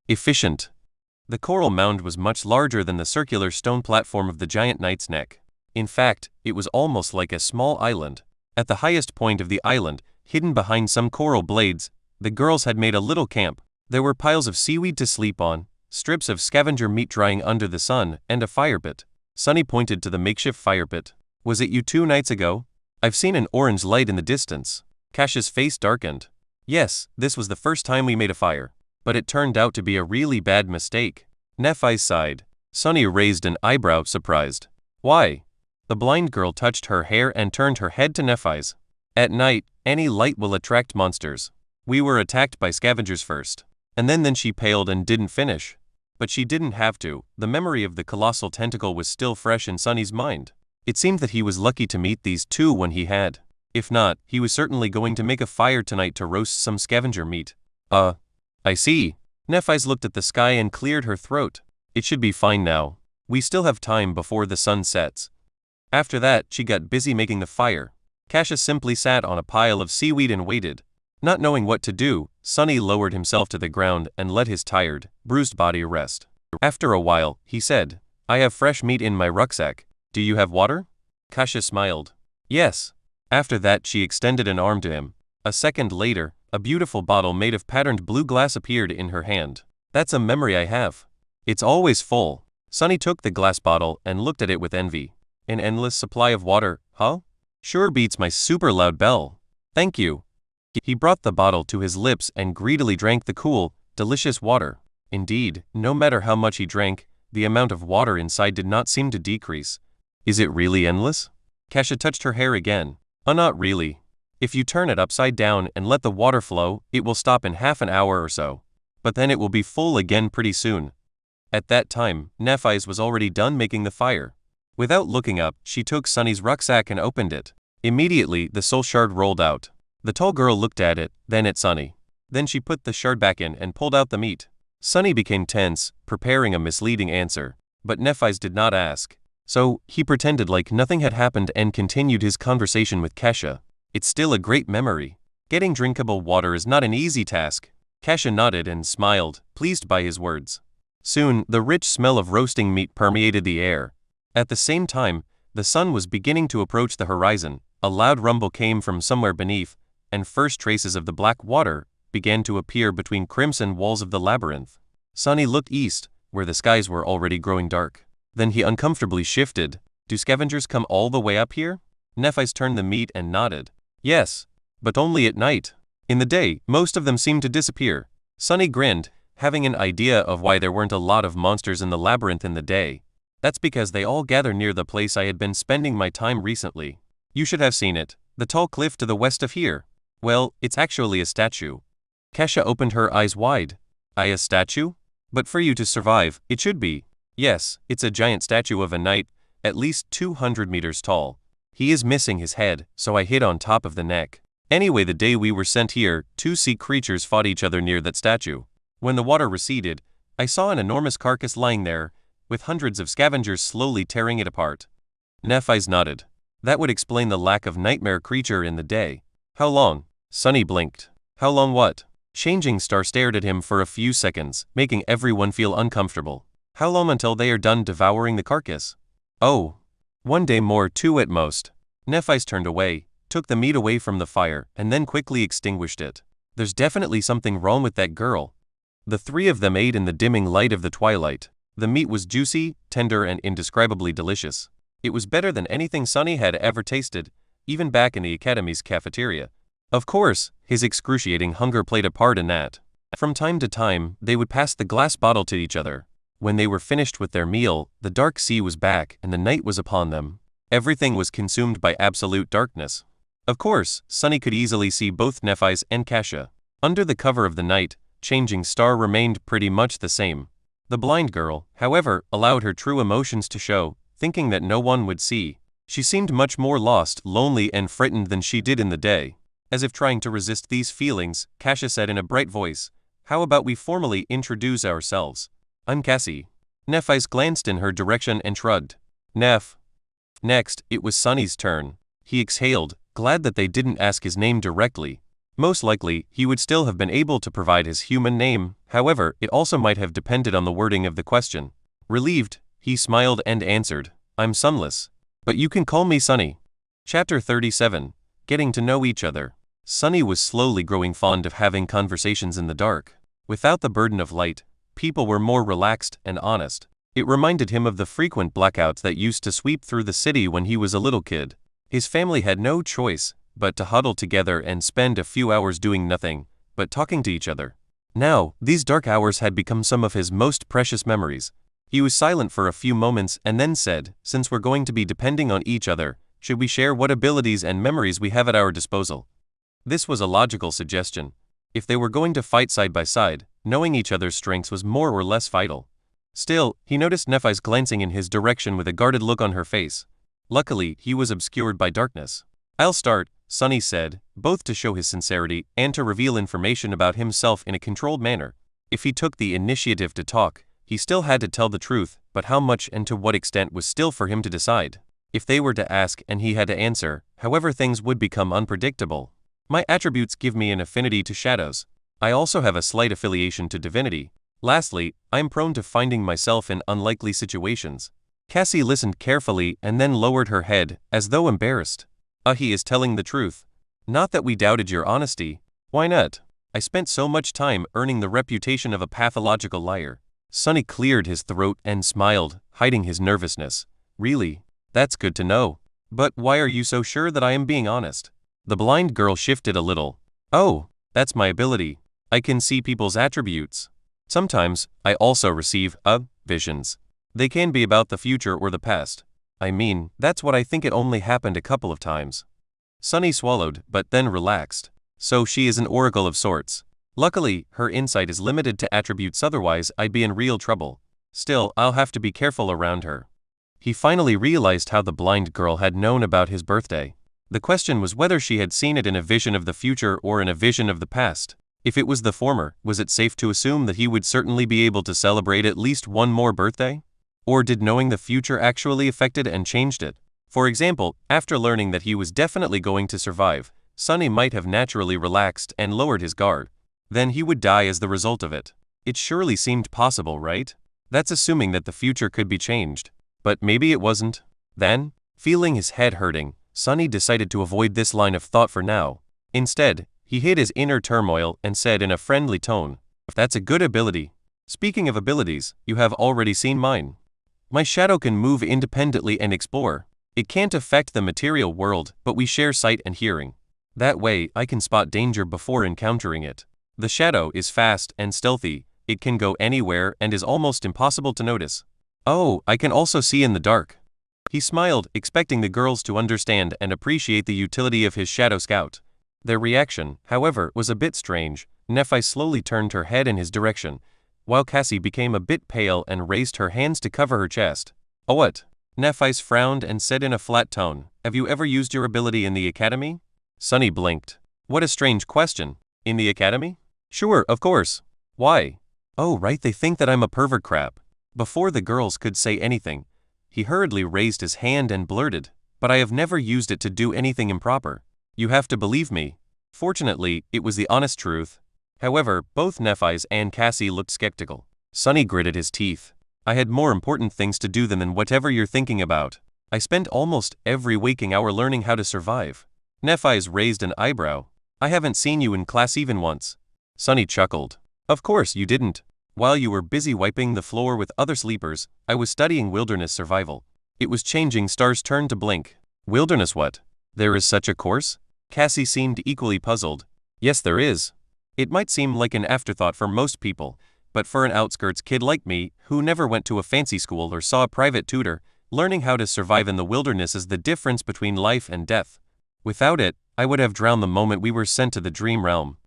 Efficient. The coral mound was much larger than the circular stone platform of the giant knight's neck. In fact, it was almost like a small island. At the highest point of the island, hidden behind some coral blades, the girls had made a little camp. There were piles of seaweed to sleep on, strips of scavenger meat drying under the sun, and a fire pit. Sunny pointed to the makeshift fire pit. Was it you 2 nights ago? I've seen an orange light in the distance. Kasia's face darkened. Yes, this was the first time we made a fire. But it turned out to be a really bad mistake. Nephi sighed. Sunny raised an eyebrow, surprised. Why? The blind girl touched her hair and turned her head to Nephi's. At night, any light will attract monsters. We were attacked by scavengers first. And then she paled and didn't finish. But she didn't have to. The memory of the colossal tentacle was still fresh in Sunny's mind. It seemed that he was lucky to meet these two when he had. If not, he was certainly going to make a fire tonight to roast some scavenger meat. I see. Nephi's looked at the sky and cleared her throat. It should be fine now. We still have time before the sun sets. After that, she got busy making the fire. Kasia simply sat on a pile of seaweed and waited. Not knowing what to do, Sunny lowered himself to the ground and let his tired, bruised body rest. After a while, he said, I have fresh meat in my rucksack. Do you have water? Kasia smiled. Yes. After that, she extended an arm to him. A second later, a beautiful bottle made of patterned blue glass appeared in her hand. That's a memory I have. It's always full. Sunny took the glass bottle and looked at it with envy. An endless supply of water, huh? Sure beats my super loud bell. Thank you. He brought the bottle to his lips and greedily drank the cool, delicious water. Indeed, no matter how much he drank, the amount of water inside did not seem to decrease. Is it really endless? Kasia touched her hair again. Not really. If you turn it upside down and let the water flow, it will stop in half an hour or so. But then it will be full again pretty soon. At that time, Nephi's was already done making the fire. Without looking up, she took Sunny's rucksack and opened it. Immediately, the soul shard rolled out. The tall girl looked at it, then at Sunny. Then she put the shard back in and pulled out the meat. Sunny became tense, preparing a misleading answer. but Nephi's did not ask. So, he pretended like nothing had happened and continued his conversation with Kesha. It's still a great memory. Getting drinkable water is not an easy task. Kesha nodded and smiled, pleased by his words. Soon, the rich smell of roasting meat permeated the air. At the same time, the sun was beginning to approach the horizon. A loud rumble came from somewhere beneath, and first traces of the black water began to appear between crimson walls of the labyrinth. Sunny looked east, where the skies were already growing dark. Then he uncomfortably shifted. Do scavengers come all the way up here? Nephi's turned the meat and nodded. Yes, but only at night. In the day, most of them seem to disappear. Sunny grinned, having an idea of why there weren't a lot of monsters in the labyrinth in the day. That's because they all gather near the place I had been spending my time recently. You should have seen it, the tall cliff to the west of here. Well, it's actually a statue. Kesha opened her eyes wide. A statue? But for you to survive, it should be. Yes, it's a giant statue of a knight, at least 200 meters tall. He is missing his head, so I hid on top of the neck. Anyway, the day we were sent here, 2 sea creatures fought each other near that statue. When the water receded, I saw an enormous carcass lying there, with hundreds of scavengers slowly tearing it apart. Nephi's nodded. That would explain the lack of nightmare creature in the day. How long? Sunny blinked. How long what? Changing Star stared at him for a few seconds, making everyone feel uncomfortable. How long until they are done devouring the carcass? Oh, 1 day more, 2 at most. Nephi's turned away, took the meat away from the fire, and then quickly extinguished it. There's definitely something wrong with that girl. The 3 of them ate in the dimming light of the twilight. The meat was juicy, tender, and indescribably delicious. It was better than anything Sunny had ever tasted, even back in the academy's cafeteria. Of course, his excruciating hunger played a part in that. From time to time, they would pass the glass bottle to each other. When they were finished with their meal, the dark sea was back and the night was upon them. Everything was consumed by absolute darkness. Of course, Sunny could easily see both Nephi's and Kesha. Under the cover of the night, Changing Star remained pretty much the same. The blind girl, however, allowed her true emotions to show, thinking that no one would see. She seemed much more lost, lonely, and frightened than she did in the day. As if trying to resist these feelings, Kesha said in a bright voice, "How about we formally introduce ourselves? I'm Cassie." Nephi's glanced in her direction and shrugged. Neph. Next, it was Sunny's turn. He exhaled, glad that they didn't ask his name directly. Most likely, he would still have been able to provide his human name, however, it also might have depended on the wording of the question. Relieved, he smiled and answered, "I'm Sunless. But you can call me Sunny." Chapter 37. Getting to know each other. Sunny was slowly growing fond of having conversations in the dark. Without the burden of light, people were more relaxed and honest. It reminded him of the frequent blackouts that used to sweep through the city when he was a little kid. His family had no choice but to huddle together and spend a few hours doing nothing but talking to each other. Now, these dark hours had become some of his most precious memories. He was silent for a few moments and then said, "Since we're going to be depending on each other, should we share what abilities and memories we have at our disposal?" This was a logical suggestion. If they were going to fight side by side, knowing each other's strengths was more or less vital. Still, he noticed Nephi's glancing in his direction with a guarded look on her face. Luckily, he was obscured by darkness. "I'll start," Sunny said, both to show his sincerity and to reveal information about himself in a controlled manner. If he took the initiative to talk, he still had to tell the truth, but how much and to what extent was still for him to decide. If they were to ask and he had to answer, however, things would become unpredictable. "My attributes give me an affinity to shadows. I also have a slight affiliation to divinity. Lastly, I am prone to finding myself in unlikely situations." Cassie listened carefully and then lowered her head, as though embarrassed. He is telling the truth. Not that we doubted your honesty. Why not? I spent so much time earning the reputation of a pathological liar. Sunny cleared his throat and smiled, hiding his nervousness. Really? That's good to know. But why are you so sure that I am being honest? The blind girl shifted a little. Oh, that's my ability. I can see people's attributes. Sometimes, I also receive, visions. They can be about the future or the past. I mean, that's what I think. It only happened a couple of times. Sunny swallowed, but then relaxed. So she is an oracle of sorts. Luckily, her insight is limited to attributes, otherwise I'd be in real trouble. Still, I'll have to be careful around her. He finally realized how the blind girl had known about his birthday. The question was whether she had seen it in a vision of the future or in a vision of the past. If it was the former, was it safe to assume that he would certainly be able to celebrate at least one more birthday? Or did knowing the future actually affected and changed it? For example, after learning that he was definitely going to survive, Sunny might have naturally relaxed and lowered his guard. Then he would die as the result of it. It surely seemed possible, right? That's assuming that the future could be changed. But maybe it wasn't. Then, feeling his head hurting, Sunny decided to avoid this line of thought for now. Instead, he hid his inner turmoil and said in a friendly tone, "That's a good ability. Speaking of abilities, you have already seen mine. My shadow can move independently and explore. It can't affect the material world, but we share sight and hearing. That way, I can spot danger before encountering it. The shadow is fast and stealthy, it can go anywhere and is almost impossible to notice. Oh, I can also see in the dark." He smiled, expecting the girls to understand and appreciate the utility of his shadow scout. Their reaction, however, was a bit strange. Nephi slowly turned her head in his direction, while Cassie became a bit pale and raised her hands to cover her chest. "Oh what?" Nephi frowned and said in a flat tone, "Have you ever used your ability in the academy?" Sunny blinked. "What a strange question. In the academy?" "Sure, of course. Why?" "Oh right, they think that I'm a pervert crap." Before the girls could say anything, he hurriedly raised his hand and blurted, "But I have never used it to do anything improper. You have to believe me." Fortunately, it was the honest truth. However, both Nephi and Cassie looked skeptical. Sunny gritted his teeth. "I had more important things to do than whatever you're thinking about. I spent almost every waking hour learning how to survive." Nephi raised an eyebrow. "I haven't seen you in class even once." Sunny chuckled. "Of course you didn't. While you were busy wiping the floor with other sleepers, I was studying wilderness survival." It was Changing Star's turn to blink. "Wilderness what? There is such a course?" Cassie seemed equally puzzled. "Yes, there is. It might seem like an afterthought for most people, but for an outskirts kid like me, who never went to a fancy school or saw a private tutor, learning how to survive in the wilderness is the difference between life and death. Without it, I would have drowned the moment we were sent to the dream realm."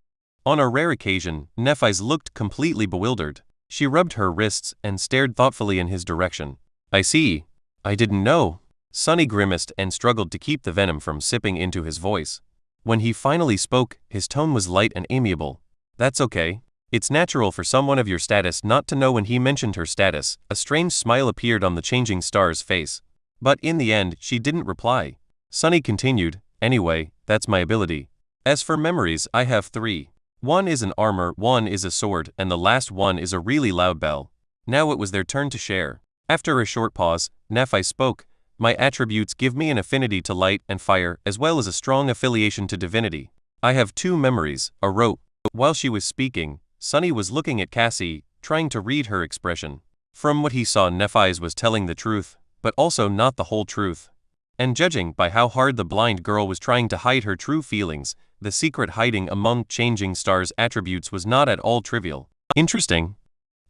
On a rare occasion, Nephi looked completely bewildered. She rubbed her wrists and stared thoughtfully in his direction. "I see. I didn't know." Sunny grimaced and struggled to keep the venom from sipping into his voice. When he finally spoke, his tone was light and amiable. "That's okay. It's natural for someone of your status not to know." When he mentioned her status, a strange smile appeared on the Changing Star's face. But in the end, she didn't reply. Sunny continued, "Anyway, that's my ability. As for memories, I have 3. One is an armor, one is a sword, and the last one is a really loud bell." Now it was their turn to share. After a short pause, Nephi spoke, "My attributes give me an affinity to light and fire, as well as a strong affiliation to divinity. I have 2 memories, a rope." While she was speaking, Sunny was looking at Cassie, trying to read her expression. From what he saw, Nephi was telling the truth, but also not the whole truth. And judging by how hard the blind girl was trying to hide her true feelings, the secret hiding among Changing Star's attributes was not at all trivial. "Interesting.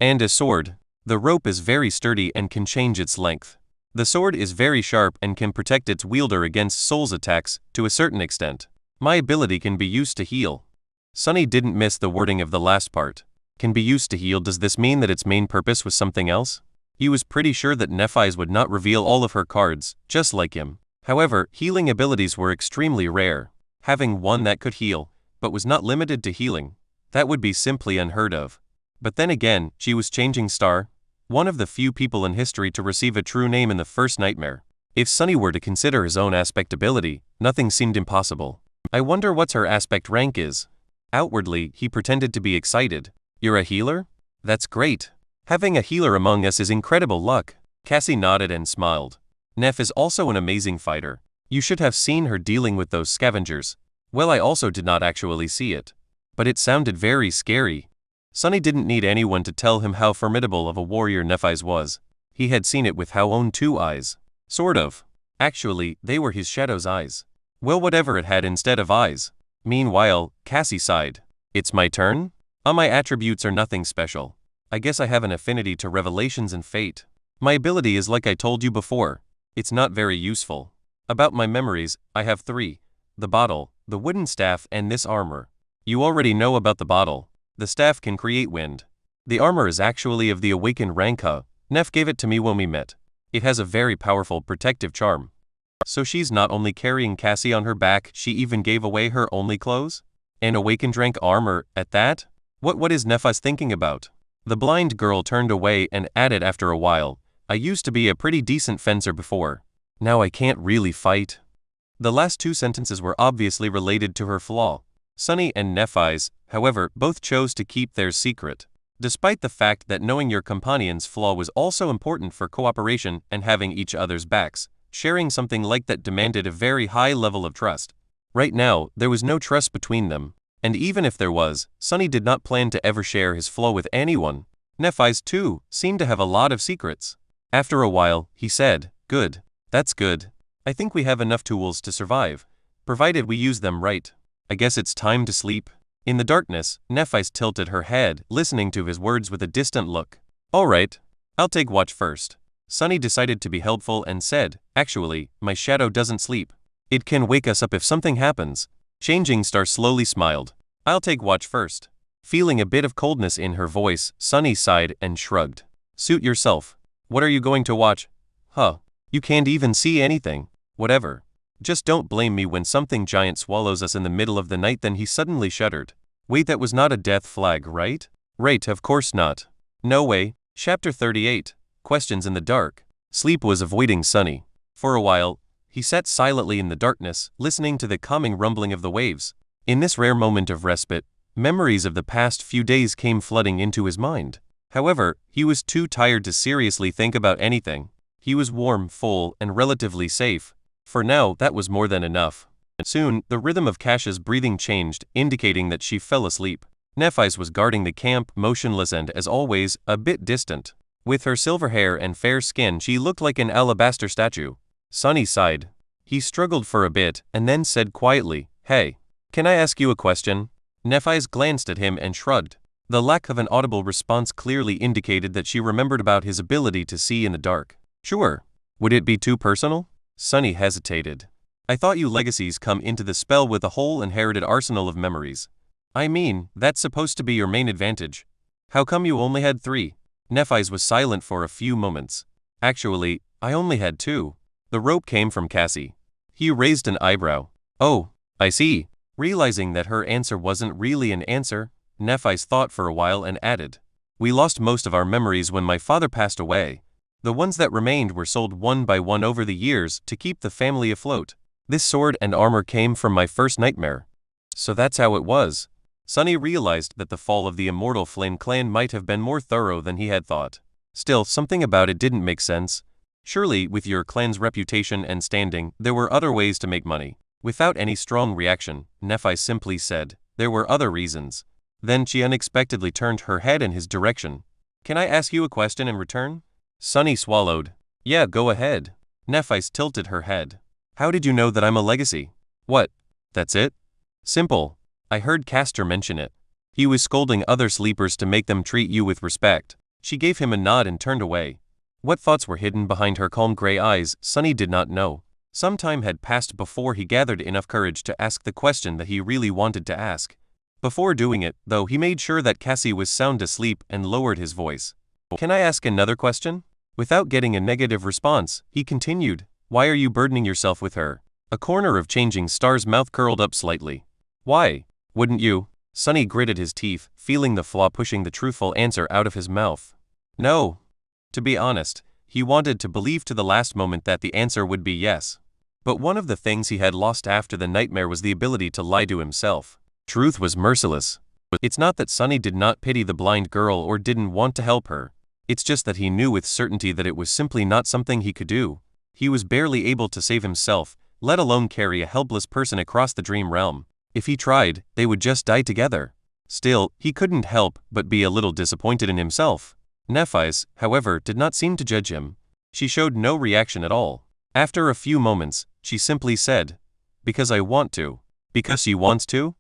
And a sword. The rope is very sturdy and can change its length. The sword is very sharp and can protect its wielder against souls attacks, to a certain extent. My ability can be used to heal." Sunny didn't miss the wording of the last part. Can be used to heal. Does this mean that its main purpose was something else? He was pretty sure that Nephi would not reveal all of her cards, just like him. However, healing abilities were extremely rare. Having one that could heal, but was not limited to healing, that would be simply unheard of. But then again, she was Changing Star, one of the few people in history to receive a true name in the first nightmare. If Sunny were to consider his own aspect ability, nothing seemed impossible. "I wonder what her aspect rank is." Outwardly, he pretended to be excited. "You're a healer? That's great. Having a healer among us is incredible luck." Cassie nodded and smiled. "Neph is also an amazing fighter. You should have seen her dealing with those scavengers." "Well, I also did not actually see it. But it sounded very scary." Sunny didn't need anyone to tell him how formidable of a warrior Nephi was. He had seen it with his own 2 eyes. Sort of. Actually, they were his shadow's eyes. Well, whatever it had instead of eyes. Meanwhile, Cassie sighed. "It's my turn? My attributes are nothing special. I guess I have an affinity to revelations and fate. My ability is like I told you before. It's not very useful. About my memories, I have 3. The bottle, the wooden staff, and this armor. You already know about the bottle. The staff can create wind. The armor is actually of the awakened Ranka. Neph gave it to me when we met. It has a very powerful protective charm." So she's not only carrying Cassie on her back, she even gave away her only clothes? An awakened rank armor, at that? What is Nephi's thinking about? The blind girl turned away and added after a while, I used to be a pretty decent fencer before. Now I can't really fight. The last two sentences were obviously related to her flaw. Sunny and Nephi's, however, both chose to keep theirs secret. Despite the fact that knowing your companion's flaw was also important for cooperation and having each other's backs, sharing something like that demanded a very high level of trust. Right now, there was no trust between them. And even if there was, Sunny did not plan to ever share his flaw with anyone. Nephi's too seemed to have a lot of secrets. After a while, he said, "Good. That's good. I think we have enough tools to survive, provided we use them right. I guess it's time to sleep." In the darkness, Nephi's tilted her head, listening to his words with a distant look. "All right. I'll take watch first." Sunny decided to be helpful and said, "Actually, my shadow doesn't sleep. It can wake us up if something happens." Changing Star slowly smiled. "I'll take watch first." Feeling a bit of coldness in her voice, Sunny sighed and shrugged. "Suit yourself. What are you going to watch?" "Huh. You can't even see anything." "Whatever. Just don't blame me when something giant swallows us in the middle of the night." Then he suddenly shuddered. "Wait, that was not a death flag, right?" "Right, of course not." "No way." Chapter 38. Questions in the Dark. Sleep was avoiding Sunny. For a while, he sat silently in the darkness, listening to the calming rumbling of the waves. In this rare moment of respite, memories of the past few days came flooding into his mind. However, he was too tired to seriously think about anything. He was warm, full, and relatively safe. For now, that was more than enough. Soon, the rhythm of Kash's breathing changed, indicating that she fell asleep. Nephi's was guarding the camp, motionless and, as always, a bit distant. With her silver hair and fair skin, she looked like an alabaster statue. Sunny sighed. He struggled for a bit, and then said quietly, "Hey, can I ask you a question?" Nephi's glanced at him and shrugged. The lack of an audible response clearly indicated that she remembered about his ability to see in the dark. "Sure. Would it be too personal?" Sunny hesitated. "I thought you legacies come into the spell with a whole inherited arsenal of memories. I mean, that's supposed to be your main advantage. How come you only had 3? Nephi's was silent for a few moments. "Actually, I only had 2. The rope came from Cassie." He raised an eyebrow. "Oh, I see." Realizing that her answer wasn't really an answer, Nephi's thought for a while and added, "We lost most of our memories when my father passed away. The ones that remained were sold one by one over the years to keep the family afloat. This sword and armor came from my first nightmare." So that's how it was. Sunny realized that the fall of the immortal Flame clan might have been more thorough than he had thought. Still, something about it didn't make sense. Surely, with your clan's reputation and standing, there were other ways to make money. Without any strong reaction, Nephi simply said, "There were other reasons." Then she unexpectedly turned her head in his direction. "Can I ask you a question in return?" Sunny swallowed. "Yeah, go ahead." Nephi's tilted her head. "How did you know that I'm a legacy?" "What? That's it?" "Simple. I heard Castor mention it. He was scolding other sleepers to make them treat you with respect." She gave him a nod and turned away. What thoughts were hidden behind her calm gray eyes, Sunny did not know. Some time had passed before he gathered enough courage to ask the question that he really wanted to ask. Before doing it, though, he made sure that Cassie was sound asleep and lowered his voice. "Can I ask another question?" Without getting a negative response, he continued, "Why are you burdening yourself with her?" A corner of Changing Star's mouth curled up slightly. "Why? Wouldn't you?" Sunny gritted his teeth, feeling the flaw pushing the truthful answer out of his mouth. "No." To be honest, he wanted to believe to the last moment that the answer would be yes. But one of the things he had lost after the nightmare was the ability to lie to himself. Truth was merciless. It's not that Sunny did not pity the blind girl or didn't want to help her. It's just that he knew with certainty that it was simply not something he could do. He was barely able to save himself, let alone carry a helpless person across the dream realm. If he tried, they would just die together. Still, he couldn't help but be a little disappointed in himself. Nephi's, however, did not seem to judge him. She showed no reaction at all. After a few moments, she simply said, "Because I want to." "Because she wants to?"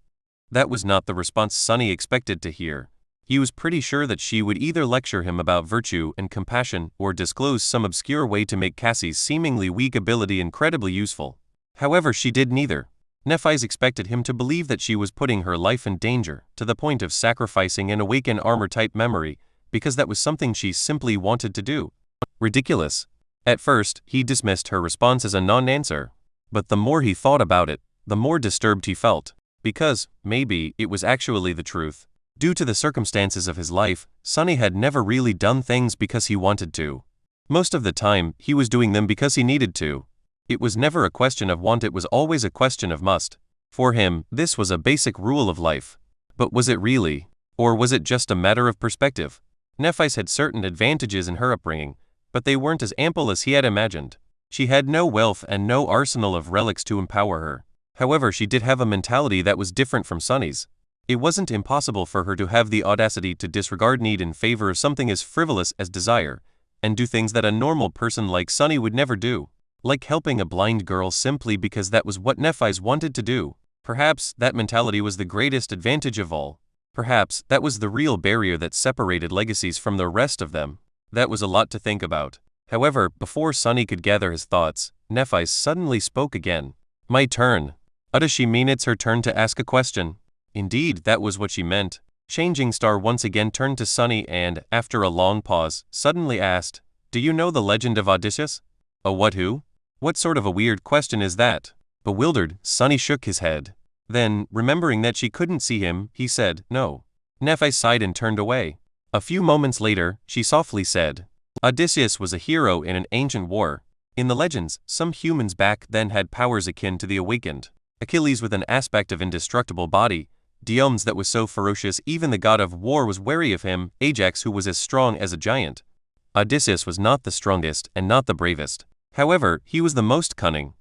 That was not the response Sunny expected to hear. He was pretty sure that she would either lecture him about virtue and compassion or disclose some obscure way to make Cassie's seemingly weak ability incredibly useful. However, she did neither. Nephi's expected him to believe that she was putting her life in danger, to the point of sacrificing an awakened armor-type memory, because that was something she simply wanted to do. Ridiculous. At first, he dismissed her response as a non-answer. But the more he thought about it, the more disturbed he felt. Because, maybe, it was actually the truth. Due to the circumstances of his life, Sunny had never really done things because he wanted to. Most of the time, he was doing them because he needed to. It was never a question of want, it was always a question of must. For him, this was a basic rule of life. But was it really? Or was it just a matter of perspective? Nephise had certain advantages in her upbringing, but they weren't as ample as he had imagined. She had no wealth and no arsenal of relics to empower her. However, she did have a mentality that was different from Sunny's. It wasn't impossible for her to have the audacity to disregard need in favor of something as frivolous as desire, and do things that a normal person like Sunny would never do, like helping a blind girl simply because that was what Nephise wanted to do. Perhaps that mentality was the greatest advantage of all. Perhaps that was the real barrier that separated legacies from the rest of them. That was a lot to think about. However, before Sunny could gather his thoughts, Nephise suddenly spoke again. My turn. Does she mean it's her turn to ask a question? Indeed, that was what she meant. Changing Star once again turned to Sunny and, after a long pause, suddenly asked, Do you know the legend of Odysseus? A what who? What sort of a weird question is that? Bewildered, Sunny shook his head. Then, remembering that she couldn't see him, he said, No. Nephise sighed and turned away. A few moments later, she softly said, Odysseus was a hero in an ancient war. In the legends, some humans back then had powers akin to the awakened. Achilles with an aspect of indestructible body, Diomedes that was so ferocious even the god of war was wary of him, Ajax who was as strong as a giant. Odysseus was not the strongest and not the bravest. However, he was the most cunning.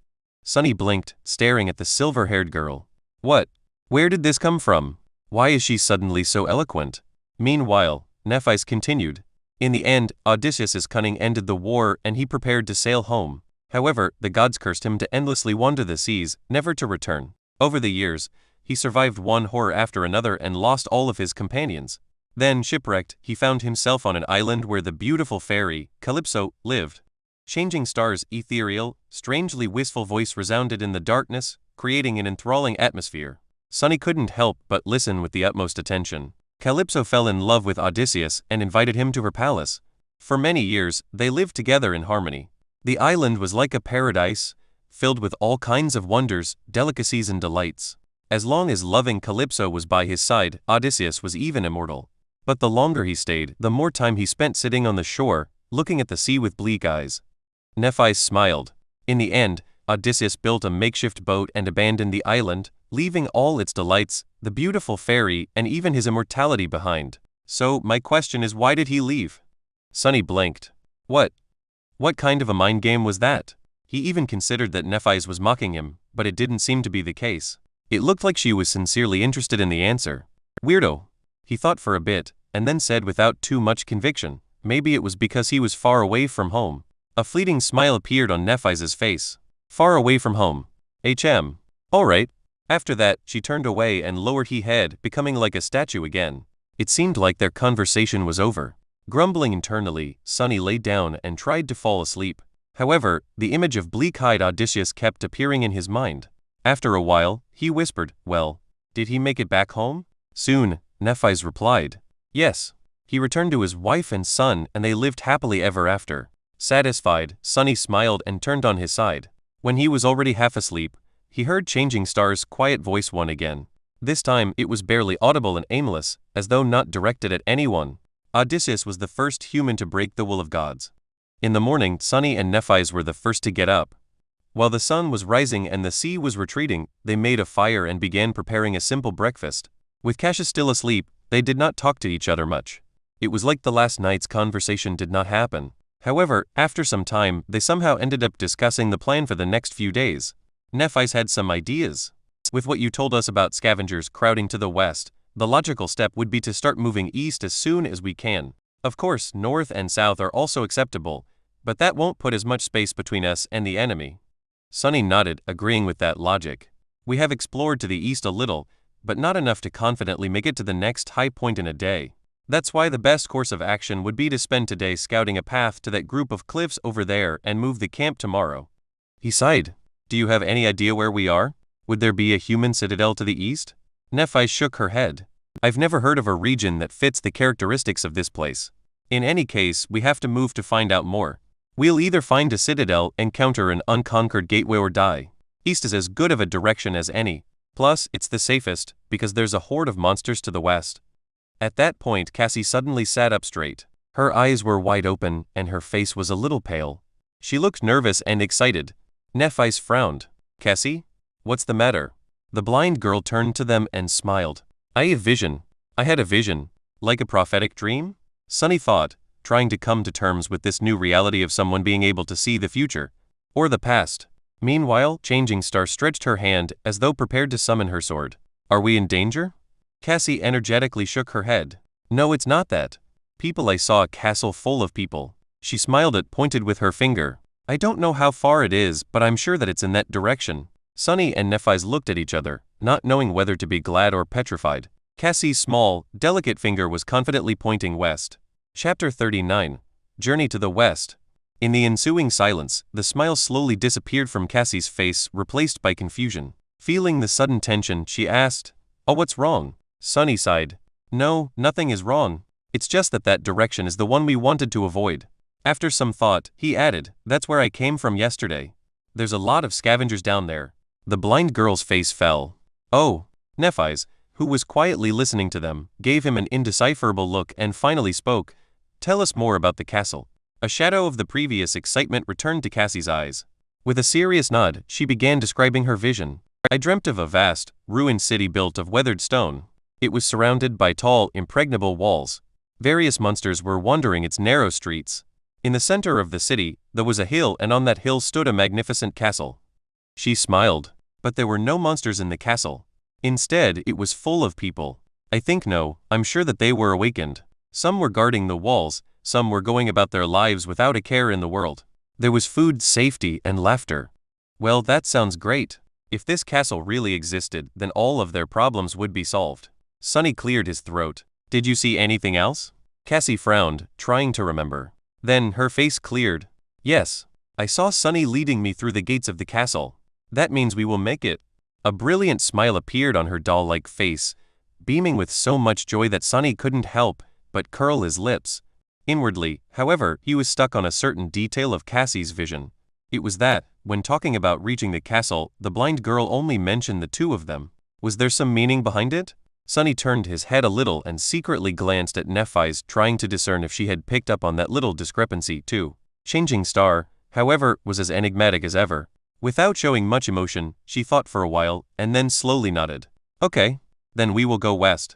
Sunny blinked, staring at the silver-haired girl. What? Where did this come from? Why is she suddenly so eloquent? Meanwhile, Nephise continued. In the end, Odysseus's cunning ended the war and he prepared to sail home. However, the gods cursed him to endlessly wander the seas, never to return. Over the years, he survived one horror after another and lost all of his companions. Then, shipwrecked, he found himself on an island where the beautiful fairy, Calypso, lived. Changing Star's ethereal, strangely wistful voice resounded in the darkness, creating an enthralling atmosphere. Sunny couldn't help but listen with the utmost attention. Calypso fell in love with Odysseus and invited him to her palace. For many years, they lived together in harmony. The island was like a paradise, filled with all kinds of wonders, delicacies and delights. As long as loving Calypso was by his side, Odysseus was even immortal. But the longer he stayed, the more time he spent sitting on the shore, looking at the sea with bleak eyes. Nephise smiled. In the end, Odysseus built a makeshift boat and abandoned the island, leaving all its delights, the beautiful fairy, and even his immortality behind. So, my question is, why did he leave? Sunny blinked. What kind of a mind game was that? He even considered that Nephise was mocking him, but it didn't seem to be the case. It looked like she was sincerely interested in the answer. Weirdo. He thought for a bit, and then said without too much conviction, maybe it was because he was far away from home. A fleeting smile appeared on Nephise's face. Far away from home. Alright. After that, she turned away and lowered her head, becoming like a statue again. It seemed like their conversation was over. Grumbling internally, Sunny lay down and tried to fall asleep. However, the image of bleak-eyed Odysseus kept appearing in his mind. After a while, he whispered, Well, did he make it back home? Soon, Nephise replied. Yes. He returned to his wife and son and they lived happily ever after. Satisfied, Sunny smiled and turned on his side. When he was already half asleep, he heard Changing Star's quiet voice once again. This time, it was barely audible and aimless, as though not directed at anyone. Odysseus was the first human to break the will of gods. In the morning, Sunny and Nephise were the first to get up. While the sun was rising and the sea was retreating, they made a fire and began preparing a simple breakfast. With Cassius still asleep, they did not talk to each other much. It was like the last night's conversation did not happen. However, after some time, they somehow ended up discussing the plan for the next few days. Nephise had some ideas. With what you told us about scavengers crowding to the west, the logical step would be to start moving east as soon as we can. Of course, north and south are also acceptable, but that won't put as much space between us and the enemy. Sunny nodded, agreeing with that logic. We have explored to the east a little, but not enough to confidently make it to the next high point in a day. That's why the best course of action would be to spend today scouting a path to that group of cliffs over there and move the camp tomorrow. He sighed. Do you have any idea where we are? Would there be a human citadel to the east? Nephise shook her head. I've never heard of a region that fits the characteristics of this place. In any case, we have to move to find out more. We'll either find a citadel, encounter an unconquered gateway or die. East is as good of a direction as any. Plus, it's the safest, because there's a horde of monsters to the west. At that point, Cassie suddenly sat up straight. Her eyes were wide open, and her face was a little pale. She looked nervous and excited. Nephi's frowned. Cassie? What's the matter? The blind girl turned to them and smiled. I had a vision. Like a prophetic dream? Sunny thought, trying to come to terms with this new reality of someone being able to see the future. Or the past. Meanwhile, Changing Star stretched her hand as though prepared to summon her sword. Are we in danger? Cassie energetically shook her head. No, it's not that. I saw a castle full of people. She smiled and pointed with her finger. I don't know how far it is, but I'm sure that it's in that direction. Sunny and Nephi's looked at each other, not knowing whether to be glad or petrified. Cassie's small, delicate finger was confidently pointing west. Chapter 39. Journey to the West. In the ensuing silence, the smile slowly disappeared from Cassie's face, replaced by confusion. Feeling the sudden tension, she asked, "Oh, what's wrong?" Sunny sighed. No, nothing is wrong. It's just that direction is the one we wanted to avoid. After some thought, he added, that's where I came from yesterday. There's a lot of scavengers down there. The blind girl's face fell. Oh. Nephi's, who was quietly listening to them, gave him an indecipherable look and finally spoke. Tell us more about the castle. A shadow of the previous excitement returned to Cassie's eyes. With a serious nod, she began describing her vision. I dreamt of a vast, ruined city built of weathered stone. It was surrounded by tall, impregnable walls. Various monsters were wandering its narrow streets. In the center of the city, there was a hill, and on that hill stood a magnificent castle. She smiled. But there were no monsters in the castle. Instead, it was full of people. I'm sure that they were awakened. Some were guarding the walls, some were going about their lives without a care in the world. There was food, safety, and laughter. Well, that sounds great. If this castle really existed, then all of their problems would be solved. Sunny cleared his throat. Did you see anything else? Cassie frowned, trying to remember. Then her face cleared. Yes. I saw Sunny leading me through the gates of the castle. That means we will make it. A brilliant smile appeared on her doll-like face, beaming with so much joy that Sunny couldn't help but curl his lips. Inwardly, however, he was stuck on a certain detail of Cassie's vision. It was that, when talking about reaching the castle, the blind girl only mentioned the two of them. Was there some meaning behind it? Sunny turned his head a little and secretly glanced at Nephi's, trying to discern if she had picked up on that little discrepancy too. Changing Star, however, was as enigmatic as ever. Without showing much emotion, she thought for a while, and then slowly nodded. Okay. Then we will go west.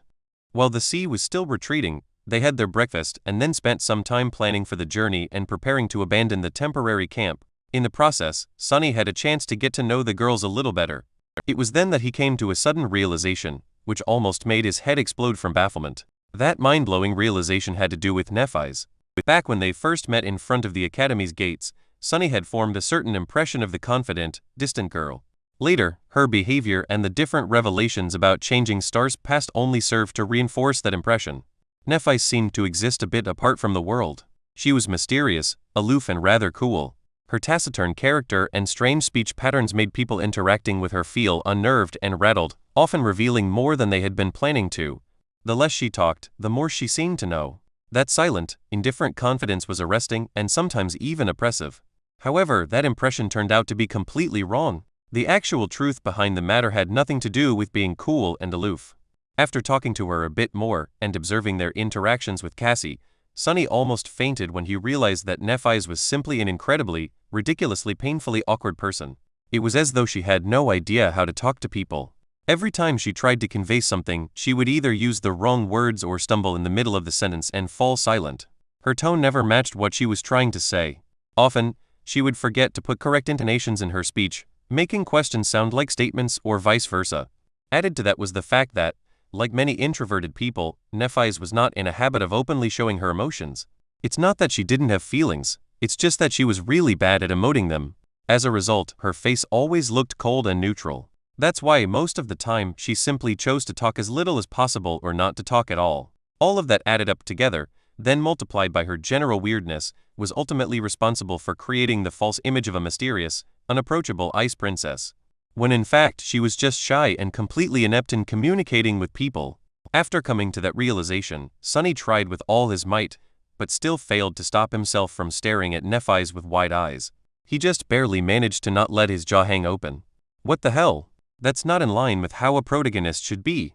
While the sea was still retreating, they had their breakfast and then spent some time planning for the journey and preparing to abandon the temporary camp. In the process, Sunny had a chance to get to know the girls a little better. It was then that he came to a sudden realization, which almost made his head explode from bafflement. That mind-blowing realization had to do with Nephi's. Back when they first met in front of the academy's gates, Sunny had formed a certain impression of the confident, distant girl. Later, her behavior and the different revelations about Changing Star's past only served to reinforce that impression. Nephi seemed to exist a bit apart from the world. She was mysterious, aloof, and rather cool. Her taciturn character and strange speech patterns made people interacting with her feel unnerved and rattled, often revealing more than they had been planning to. The less she talked, the more she seemed to know. That silent, indifferent confidence was arresting and sometimes even oppressive. However, that impression turned out to be completely wrong. The actual truth behind the matter had nothing to do with being cool and aloof. After talking to her a bit more and observing their interactions with Cassie, Sunny almost fainted when he realized that Nephi's was simply an incredibly, ridiculously painfully awkward person. It was as though she had no idea how to talk to people. Every time she tried to convey something, she would either use the wrong words or stumble in the middle of the sentence and fall silent. Her tone never matched what she was trying to say. Often, she would forget to put correct intonations in her speech, making questions sound like statements or vice versa. Added to that was the fact that, like many introverted people, Nephi's was not in a habit of openly showing her emotions. It's not that she didn't have feelings, it's just that she was really bad at emoting them. As a result, her face always looked cold and neutral. That's why most of the time she simply chose to talk as little as possible or not to talk at all. All of that added up together, then multiplied by her general weirdness, was ultimately responsible for creating the false image of a mysterious, unapproachable ice princess, when in fact she was just shy and completely inept in communicating with people. After coming to that realization, Sunny tried with all his might, but still failed to stop himself from staring at Nephi's with wide eyes. He just barely managed to not let his jaw hang open. What the hell? That's not in line with how a protagonist should be.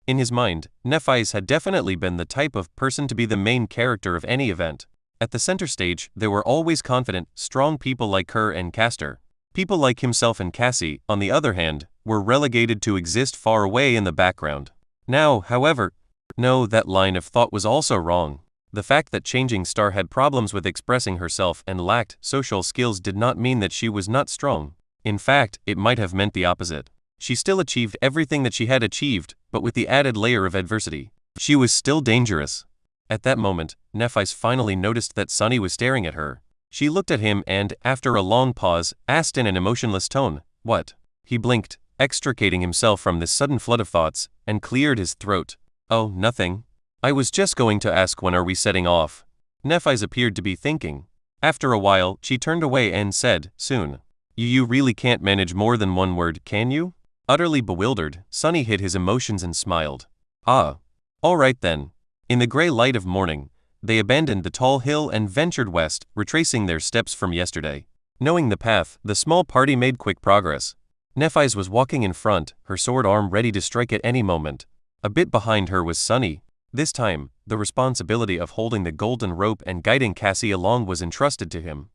In his mind, Nephi's had definitely been the type of person to be the main character of any event. At the center stage, there were always confident, strong people like Kerr and Castor. People like himself and Cassie, on the other hand, were relegated to exist far away in the background. Now, however, no, that line of thought was also wrong. The fact that Changing Star had problems with expressing herself and lacked social skills did not mean that she was not strong. In fact, it might have meant the opposite. She still achieved everything that she had achieved, but with the added layer of adversity. She was still dangerous. At that moment, Nephi finally noticed that Sunny was staring at her. She looked at him and, after a long pause, asked in an emotionless tone, "What?" He blinked, extricating himself from this sudden flood of thoughts, and cleared his throat. "Oh, nothing. I was just going to ask when are we setting off." Nephi appeared to be thinking. After a while, she turned away and said, "Soon. You really can't manage more than one word, can you?" Utterly bewildered, Sunny hid his emotions and smiled. "Ah. All right then." In the gray light of morning, they abandoned the tall hill and ventured west, retracing their steps from yesterday. Knowing the path, the small party made quick progress. Nephi was walking in front, her sword arm ready to strike at any moment. A bit behind her was Sunny. This time, the responsibility of holding the golden rope and guiding Cassie along was entrusted to him.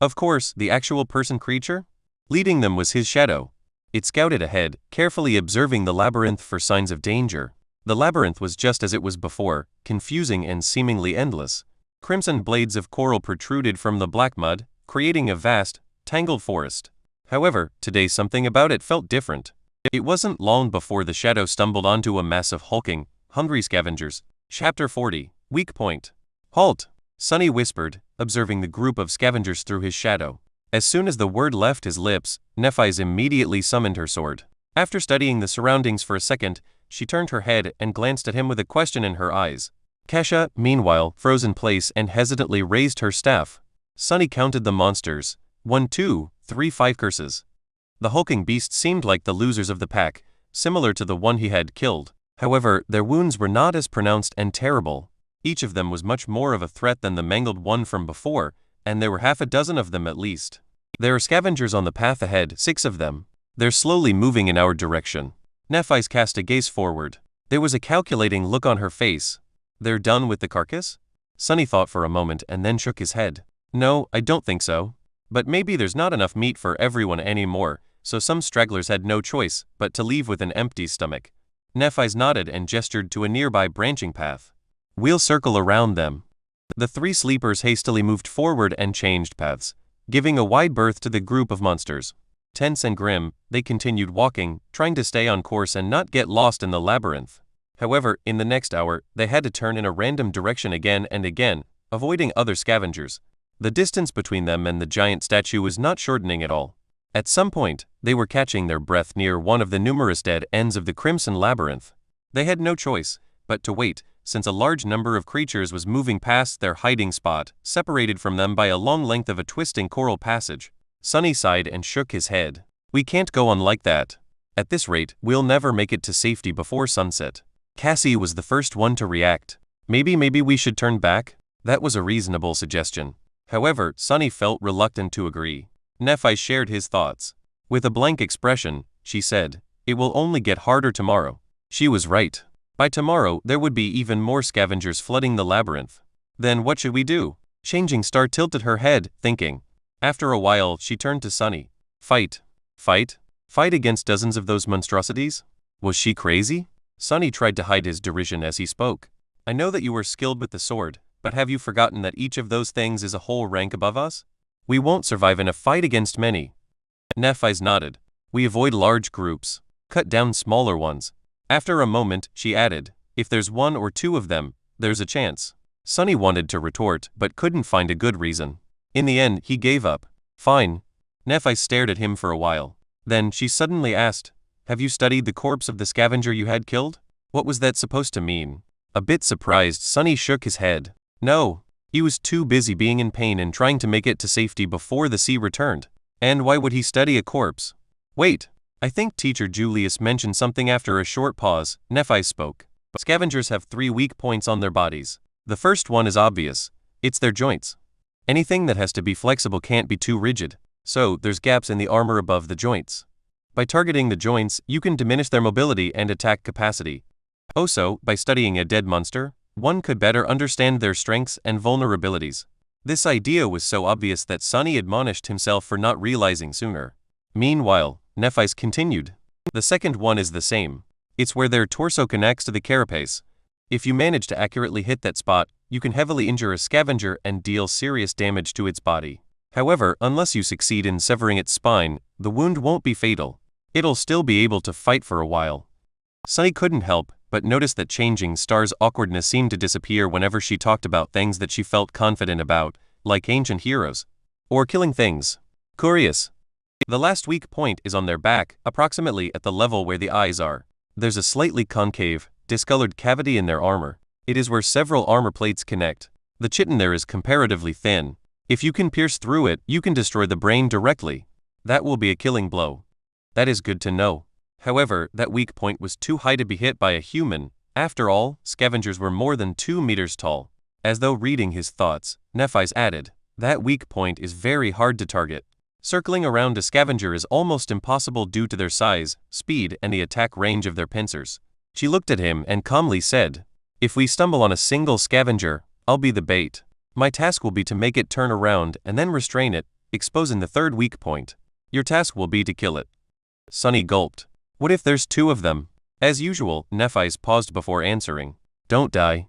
Of course, the actual person creature? Leading them was his shadow. It scouted ahead, carefully observing the labyrinth for signs of danger. The labyrinth was just as it was before, confusing and seemingly endless. Crimson blades of coral protruded from the black mud, creating a vast, tangled forest. However, today something about it felt different. It wasn't long before the shadow stumbled onto a mass of hulking, hungry scavengers. Chapter 40, Weak Point. "Halt!" Sunny whispered, observing the group of scavengers through his shadow. As soon as the word left his lips, Nephi immediately summoned her sword. After studying the surroundings for a second, she turned her head and glanced at him with a question in her eyes. Kesha, meanwhile, froze in place and hesitantly raised her staff. Sunny counted the monsters. 1, 2, 3, 5 curses. The hulking beasts seemed like the losers of the pack, similar to the one he had killed. However, their wounds were not as pronounced and terrible. Each of them was much more of a threat than the mangled one from before, and there were half a dozen of them at least. "There are scavengers on the path ahead, 6 of them. They're slowly moving in our direction." Nephi cast a gaze forward. There was a calculating look on her face. "They're done with the carcass?" Sunny thought for a moment and then shook his head. "No, I don't think so. But maybe there's not enough meat for everyone anymore, so some stragglers had no choice but to leave with an empty stomach." Nephi nodded and gestured to a nearby branching path. "We'll circle around them." The 3 sleepers hastily moved forward and changed paths, giving a wide berth to the group of monsters. Tense and grim, they continued walking, trying to stay on course and not get lost in the labyrinth. However, in the next hour, they had to turn in a random direction again and again, avoiding other scavengers. The distance between them and the giant statue was not shortening at all. At some point, they were catching their breath near one of the numerous dead ends of the Crimson Labyrinth. They had no choice but to wait, since a large number of creatures was moving past their hiding spot, separated from them by a long length of a twisting coral passage. Sunny sighed and shook his head. "We can't go on like that. At this rate, we'll never make it to safety before sunset." Cassie was the first one to react. Maybe we should turn back?" That was a reasonable suggestion. However, Sunny felt reluctant to agree. Nephi shared his thoughts. With a blank expression, she said, "It will only get harder tomorrow." She was right. By tomorrow, there would be even more scavengers flooding the labyrinth. Then what should we do? Changing Star tilted her head, thinking. After a while, she turned to Sunny. "Fight. Fight? Fight against dozens of those monstrosities?" Was she crazy? Sunny tried to hide his derision as he spoke. "I know that you are skilled with the sword, but have you forgotten that each of those things is a whole rank above us? We won't survive in a fight against many." Nephi nodded. "We avoid large groups. Cut down smaller ones." After a moment, she added, "If there's 1 or 2 of them, there's a chance." Sunny wanted to retort, but couldn't find a good reason. In the end, he gave up. "Fine." Nephi stared at him for a while. Then she suddenly asked, "Have you studied the corpse of the scavenger you had killed? What was that supposed to mean?" A bit surprised, Sunny shook his head. "No. He was too busy being in pain and trying to make it to safety before the sea returned. And why would he study a corpse?" "Wait. I think Teacher Julius mentioned something." After a short pause, Nephi spoke. "Scavengers have 3 weak points on their bodies. The first one is obvious. It's their joints. Anything that has to be flexible can't be too rigid, so there's gaps in the armor above the joints. By targeting the joints, you can diminish their mobility and attack capacity. Also, by studying a dead monster, one could better understand their strengths and vulnerabilities. This idea was so obvious that Sunny admonished himself for not realizing sooner. Meanwhile, Nephi's continued. The second one is the same. It's where their torso connects to the carapace. If you manage to accurately hit that spot, you can heavily injure a scavenger and deal serious damage to its body. However, unless you succeed in severing its spine, the wound won't be fatal. It'll still be able to fight for a while. Sunny couldn't help but notice that Changing Star's awkwardness seemed to disappear whenever she talked about things that she felt confident about, like ancient heroes. Or killing things. Curious. The last weak point is on their back, approximately at the level where the eyes are. There's a slightly concave, discolored cavity in their armor. It is where several armor plates connect. The chitin there is comparatively thin. If you can pierce through it, you can destroy the brain directly. That will be a killing blow. That is good to know. However, that weak point was too high to be hit by a human. After all, scavengers were more than 2 meters tall. As though reading his thoughts, Nephi's added, that weak point is very hard to target. Circling around a scavenger is almost impossible due to their size, speed, and the attack range of their pincers. She looked at him and calmly said, if we stumble on a single scavenger, I'll be the bait. My task will be to make it turn around and then restrain it, exposing the third weak point. Your task will be to kill it. Sunny gulped. What if there's 2 of them? As usual, Nephi's paused before answering. Don't die.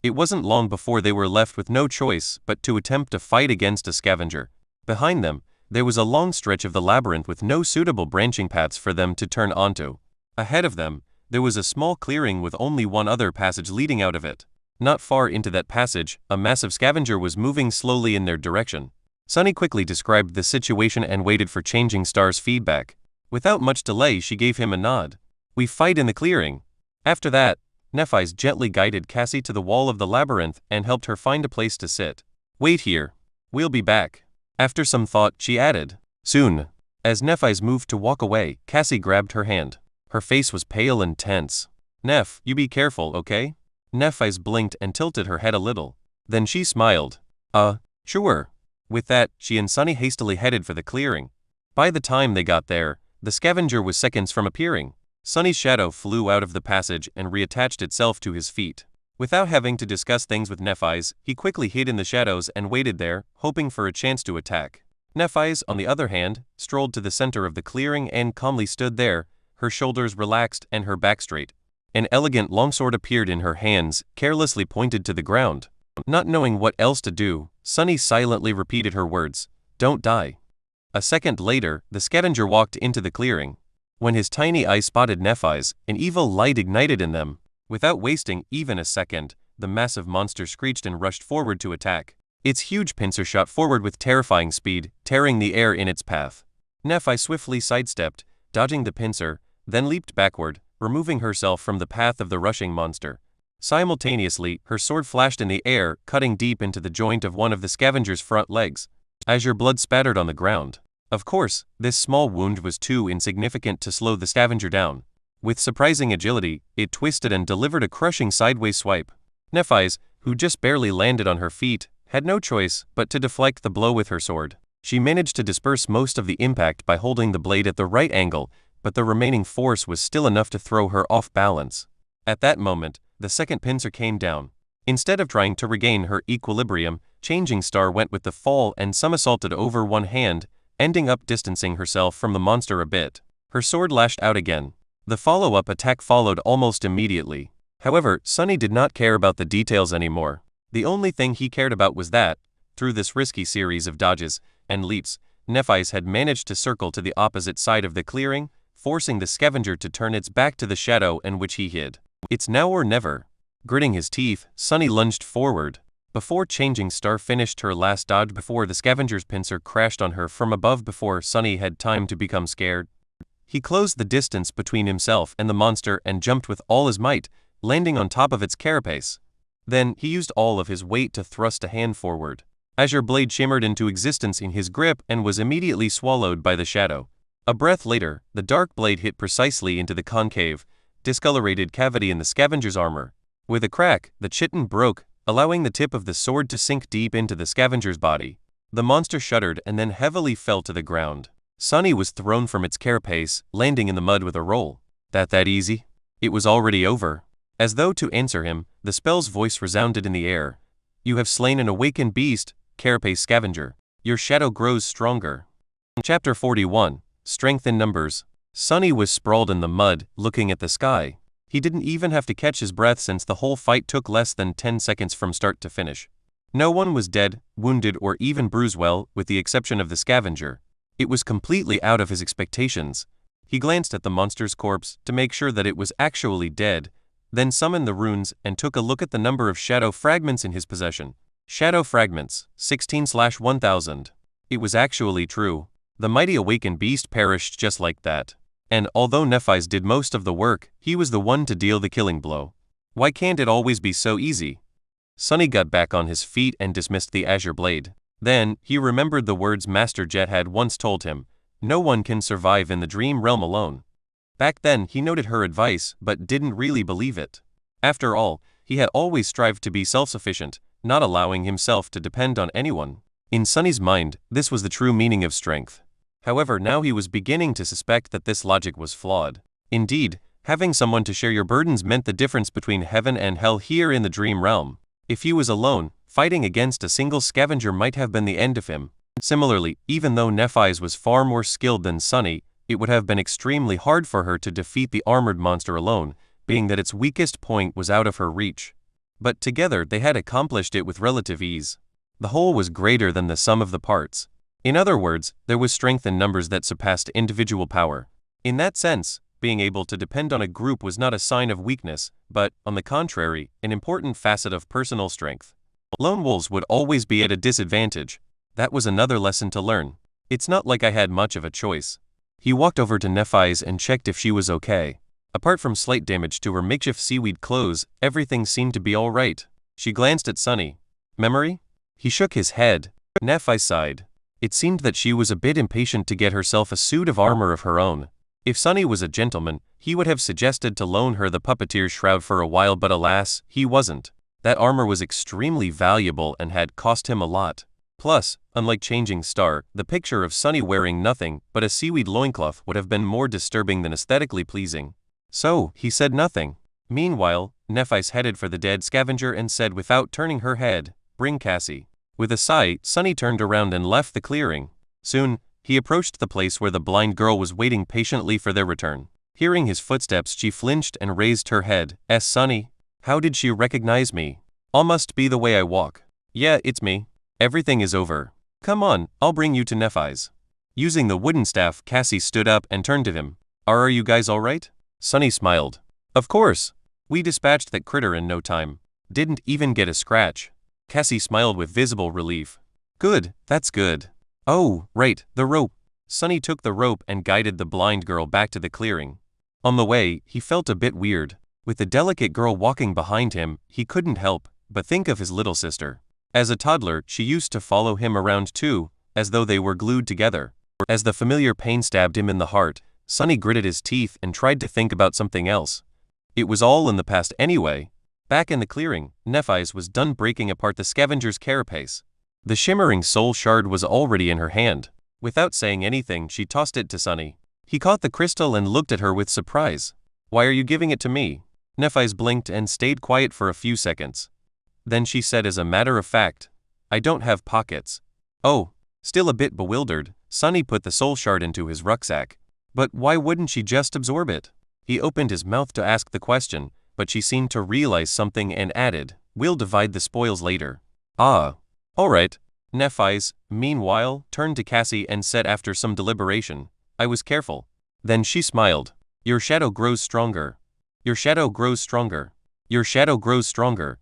It wasn't long before they were left with no choice but to attempt to fight against a scavenger. Behind them, there was a long stretch of the labyrinth with no suitable branching paths for them to turn onto. Ahead of them, there was a small clearing with only one other passage leading out of it. Not far into that passage, a massive scavenger was moving slowly in their direction. Sunny quickly described the situation and waited for Changing Star's feedback. Without much delay, she gave him a nod. We fight in the clearing. After that, Nephi's gently guided Cassie to the wall of the labyrinth and helped her find a place to sit. Wait here. We'll be back. After some thought, she added, soon. As Nephi's moved to walk away, Cassie grabbed her hand. Her face was pale and tense. Neph, you be careful, okay? Nephi's blinked and tilted her head a little. Then she smiled. Sure. With that, she and Sunny hastily headed for the clearing. By the time they got there, the scavenger was seconds from appearing. Sunny's shadow flew out of the passage and reattached itself to his feet. Without having to discuss things with Nephi's, he quickly hid in the shadows and waited there, hoping for a chance to attack. Nephi's, on the other hand, strolled to the center of the clearing and calmly stood there, her shoulders relaxed and her back straight. An elegant longsword appeared in her hands, carelessly pointed to the ground. Not knowing what else to do, Sunny silently repeated her words, don't die. A second later, the scavenger walked into the clearing. When his tiny eyes spotted Nephi's, an evil light ignited in them. Without wasting even a second, the massive monster screeched and rushed forward to attack. Its huge pincer shot forward with terrifying speed, tearing the air in its path. Nephi swiftly sidestepped, dodging the pincer, then leaped backward, removing herself from the path of the rushing monster. Simultaneously, her sword flashed in the air, cutting deep into the joint of one of the scavenger's front legs. Azure blood spattered on the ground. Of course, this small wound was too insignificant to slow the scavenger down. With surprising agility, it twisted and delivered a crushing sideways swipe. Nephi's, who just barely landed on her feet, had no choice but to deflect the blow with her sword. She managed to disperse most of the impact by holding the blade at the right angle, but the remaining force was still enough to throw her off balance. At that moment, the second pincer came down. Instead of trying to regain her equilibrium, Changing Star went with the fall and somersaulted over one hand, ending up distancing herself from the monster a bit. Her sword lashed out again. The follow-up attack followed almost immediately. However, Sunny did not care about the details anymore. The only thing he cared about was that, through this risky series of dodges and leaps, Nephi's had managed to circle to the opposite side of the clearing, forcing the scavenger to turn its back to the shadow in which he hid. It's now or never. Gritting his teeth, Sunny lunged forward. Before Changing Star finished her last dodge before the scavenger's pincer crashed on her from above before Sunny had time to become scared, he closed the distance between himself and the monster and jumped with all his might, landing on top of its carapace. Then, he used all of his weight to thrust a hand forward. Azure blade shimmered into existence in his grip and was immediately swallowed by the shadow. A breath later, the dark blade hit precisely into the concave, discolorated cavity in the scavenger's armor. With a crack, the chitin broke, allowing the tip of the sword to sink deep into the scavenger's body. The monster shuddered and then heavily fell to the ground. Sunny was thrown from its carapace, landing in the mud with a roll. That easy? It was already over. As though to answer him, the spell's voice resounded in the air. You have slain an awakened beast, Carapace Scavenger. Your shadow grows stronger. Chapter 41. Strength in Numbers. Sunny was sprawled in the mud, looking at the sky. He didn't even have to catch his breath since the whole fight took less than 10 seconds from start to finish. No one was dead, wounded, or even bruised, well, with the exception of the scavenger. It was completely out of his expectations. He glanced at the monster's corpse to make sure that it was actually dead, then summoned the runes and took a look at the number of shadow fragments in his possession. Shadow fragments, 16/1000. It was actually true. The mighty awakened beast perished just like that. And although Nephi's did most of the work, he was the one to deal the killing blow. Why can't it always be so easy? Sunny got back on his feet and dismissed the azure blade. Then, he remembered the words Master Jet had once told him, no one can survive in the dream realm alone. Back then, he noted her advice, but didn't really believe it. After all, he had always strived to be self-sufficient, not allowing himself to depend on anyone. In Sunny's mind, this was the true meaning of strength. However, now he was beginning to suspect that this logic was flawed. Indeed, having someone to share your burdens meant the difference between heaven and hell here in the dream realm. If he was alone, fighting against a single scavenger might have been the end of him. Similarly, even though Nephi's was far more skilled than Sunny, it would have been extremely hard for her to defeat the armored monster alone, being that its weakest point was out of her reach. But together they had accomplished it with relative ease. The whole was greater than the sum of the parts. In other words, there was strength in numbers that surpassed individual power. In that sense, being able to depend on a group was not a sign of weakness, but, on the contrary, an important facet of personal strength. Lone wolves would always be at a disadvantage. That was another lesson to learn. It's not like I had much of a choice. He walked over to Nephi's and checked if she was okay. Apart from slight damage to her makeshift seaweed clothes, everything seemed to be all right. She glanced at Sunny. Memory? He shook his head. Nephi sighed. It seemed that she was a bit impatient to get herself a suit of armor of her own. If Sunny was a gentleman, he would have suggested to loan her the puppeteer's shroud for a while, but alas, he wasn't. That armor was extremely valuable and had cost him a lot. Plus, unlike Changing Star, the picture of Sunny wearing nothing but a seaweed loincloth would have been more disturbing than aesthetically pleasing. So, he said nothing. Meanwhile, Nephi's headed for the dead scavenger and said without turning her head, "Bring Cassie." With a sigh, Sunny turned around and left the clearing. Soon, he approached the place where the blind girl was waiting patiently for their return. Hearing his footsteps, she flinched and raised her head. Sunny? How did she recognize me? All must be the way I walk. Yeah, it's me. Everything is over. Come on, I'll bring you to Nephi's. Using the wooden staff, Cassie stood up and turned to him. Are you guys alright? Sunny smiled. Of course. We dispatched that critter in no time. Didn't even get a scratch. Cassie smiled with visible relief. Good, that's good. Oh, right, the rope. Sunny took the rope and guided the blind girl back to the clearing. On the way, he felt a bit weird. With the delicate girl walking behind him, he couldn't help but think of his little sister. As a toddler, she used to follow him around too, as though they were glued together. As the familiar pain stabbed him in the heart, Sunny gritted his teeth and tried to think about something else. It was all in the past anyway. Back in the clearing, Nephi's was done breaking apart the scavenger's carapace. The shimmering soul shard was already in her hand. Without saying anything, she tossed it to Sunny. He caught the crystal and looked at her with surprise. Why are you giving it to me? Nephi's blinked and stayed quiet for a few seconds. Then she said as a matter of fact, I don't have pockets. Oh, still a bit bewildered, Sunny put the soul shard into his rucksack. But why wouldn't she just absorb it? He opened his mouth to ask the question, but she seemed to realize something and added, We'll divide the spoils later. Ah. Alright. Nephi's, meanwhile, turned to Cassie and said after some deliberation, I was careful. Then she smiled. Your shadow grows stronger. Your shadow grows stronger. Your shadow grows stronger.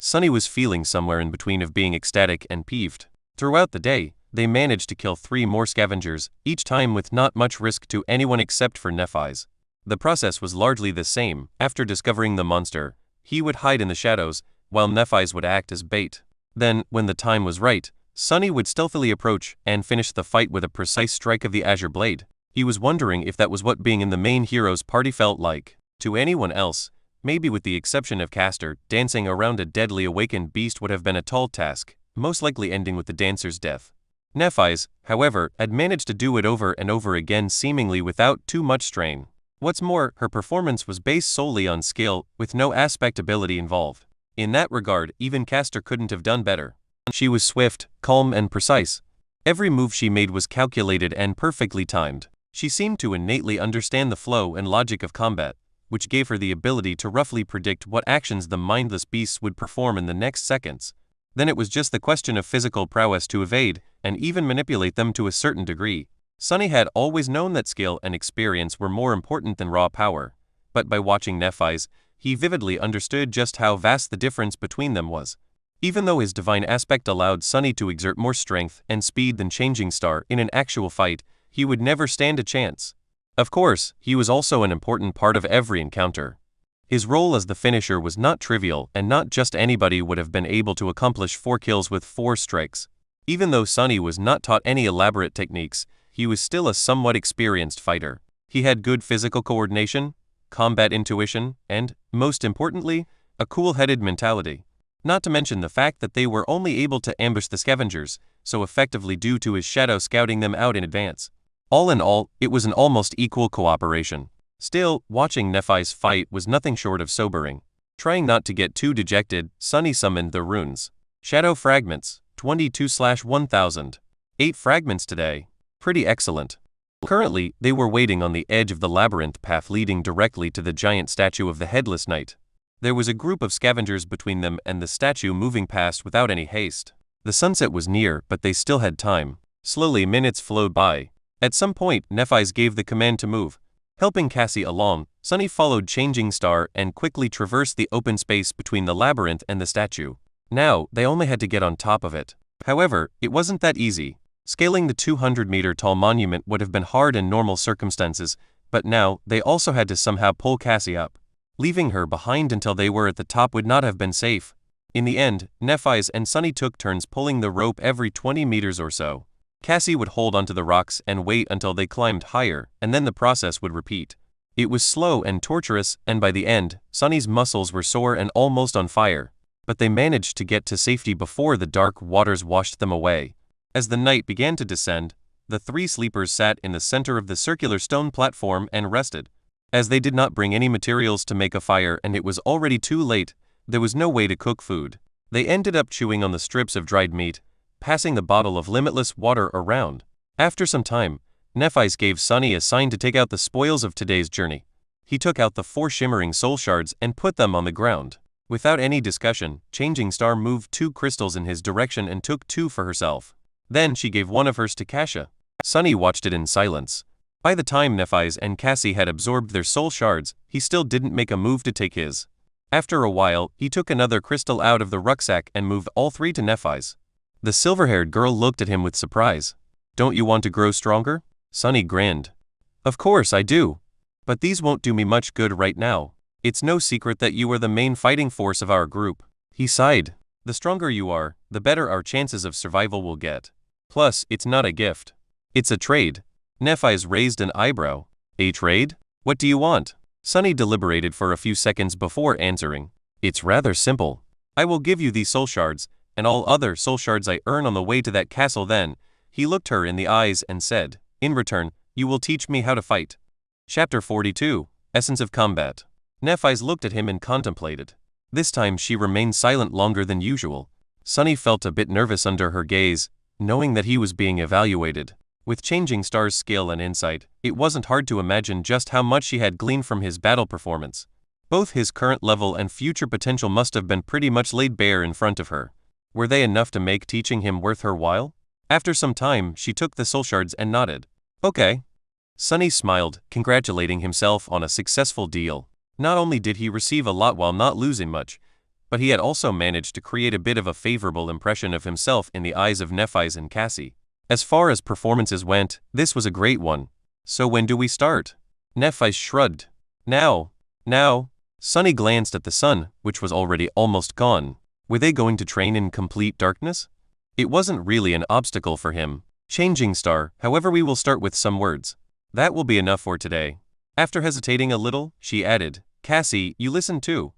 Sunny was feeling somewhere in between of being ecstatic and peeved. Throughout the day, they managed to kill 3 more scavengers, each time with not much risk to anyone except for Nephi's. The process was largely the same. After discovering the monster, he would hide in the shadows, while Nephi's would act as bait. Then, when the time was right, Sunny would stealthily approach and finish the fight with a precise strike of the azure blade. He was wondering if that was what being in the main hero's party felt like. To anyone else, maybe with the exception of Castor, dancing around a deadly awakened beast would have been a tall task, most likely ending with the dancer's death. Nephi's, however, had managed to do it over and over again seemingly without too much strain. What's more, her performance was based solely on skill, with no aspect ability involved. In that regard, even Castor couldn't have done better. She was swift, calm and precise. Every move she made was calculated and perfectly timed. She seemed to innately understand the flow and logic of combat, which gave her the ability to roughly predict what actions the mindless beasts would perform in the next seconds. Then it was just the question of physical prowess to evade, and even manipulate them to a certain degree. Sunny had always known that skill and experience were more important than raw power, but by watching Nephi's, he vividly understood just how vast the difference between them was. Even though his divine aspect allowed Sunny to exert more strength and speed than Changing Star in an actual fight, he would never stand a chance. Of course, he was also an important part of every encounter. His role as the finisher was not trivial, and not just anybody would have been able to accomplish 4 kills with 4 strikes. Even though Sunny was not taught any elaborate techniques, he was still a somewhat experienced fighter. He had good physical coordination, combat intuition, and, most importantly, a cool-headed mentality. Not to mention the fact that they were only able to ambush the scavengers so effectively due to his shadow scouting them out in advance. All in all, it was an almost equal cooperation. Still, watching Nephi's fight was nothing short of sobering. Trying not to get too dejected, Sunny summoned the runes. Shadow Fragments, 22/1000. 8 fragments today. Pretty excellent. Currently, they were waiting on the edge of the labyrinth path leading directly to the giant statue of the Headless Knight. There was a group of scavengers between them and the statue moving past without any haste. The sunset was near, but they still had time. Slowly minutes flowed by. At some point, Nephi's gave the command to move. Helping Cassie along, Sunny followed Changing Star and quickly traversed the open space between the labyrinth and the statue. Now, they only had to get on top of it. However, it wasn't that easy. Scaling the 200-meter-tall monument would have been hard in normal circumstances, but now, they also had to somehow pull Cassie up. Leaving her behind until they were at the top would not have been safe. In the end, Nephi's and Sunny took turns pulling the rope every 20 meters or so. Cassie would hold onto the rocks and wait until they climbed higher, and then the process would repeat. It was slow and torturous, and by the end, Sunny's muscles were sore and almost on fire. But they managed to get to safety before the dark waters washed them away. As the night began to descend, the 3 sleepers sat in the center of the circular stone platform and rested. As they did not bring any materials to make a fire and it was already too late, there was no way to cook food. They ended up chewing on the strips of dried meat, passing the bottle of limitless water around. After some time, Nephi's gave Sunny a sign to take out the spoils of today's journey. He took out the 4 shimmering soul shards and put them on the ground. Without any discussion, Changing Star moved 2 crystals in his direction and took 2 for herself. Then she gave one of hers to Kasha. Sunny watched it in silence. By the time Nephi's and Cassie had absorbed their soul shards, he still didn't make a move to take his. After a while, he took another crystal out of the rucksack and moved all 3 to Nephi's. The silver-haired girl looked at him with surprise. "Don't you want to grow stronger?" Sunny grinned. "Of course I do. But these won't do me much good right now. It's no secret that you are the main fighting force of our group." He sighed. "The stronger you are, the better our chances of survival will get. Plus, it's not a gift. It's a trade." Nephi's raised an eyebrow. "A trade? What do you want?" Sunny deliberated for a few seconds before answering. "It's rather simple. I will give you these soul shards, and all other soul shards I earn on the way to that castle then." He looked her in the eyes and said, "In return, you will teach me how to fight." Chapter 42, Essence of Combat. Nephi's looked at him and contemplated. This time she remained silent longer than usual. Sunny felt a bit nervous under her gaze, knowing that he was being evaluated. With Changing Star's skill and insight, it wasn't hard to imagine just how much she had gleaned from his battle performance. Both his current level and future potential must have been pretty much laid bare in front of her. Were they enough to make teaching him worth her while? After some time, she took the soul shards and nodded. "Okay." Sunny smiled, congratulating himself on a successful deal. Not only did he receive a lot while not losing much, but he had also managed to create a bit of a favorable impression of himself in the eyes of Nephi's and Cassie. As far as performances went, this was a great one. "So when do we start?" Nephi shrugged. Now. Sunny glanced at the sun, which was already almost gone. Were they going to train in complete darkness? It wasn't really an obstacle for him. Changing Star, however, we will start with some words. That will be enough for today. After hesitating a little, she added, "Cassie, you listen too."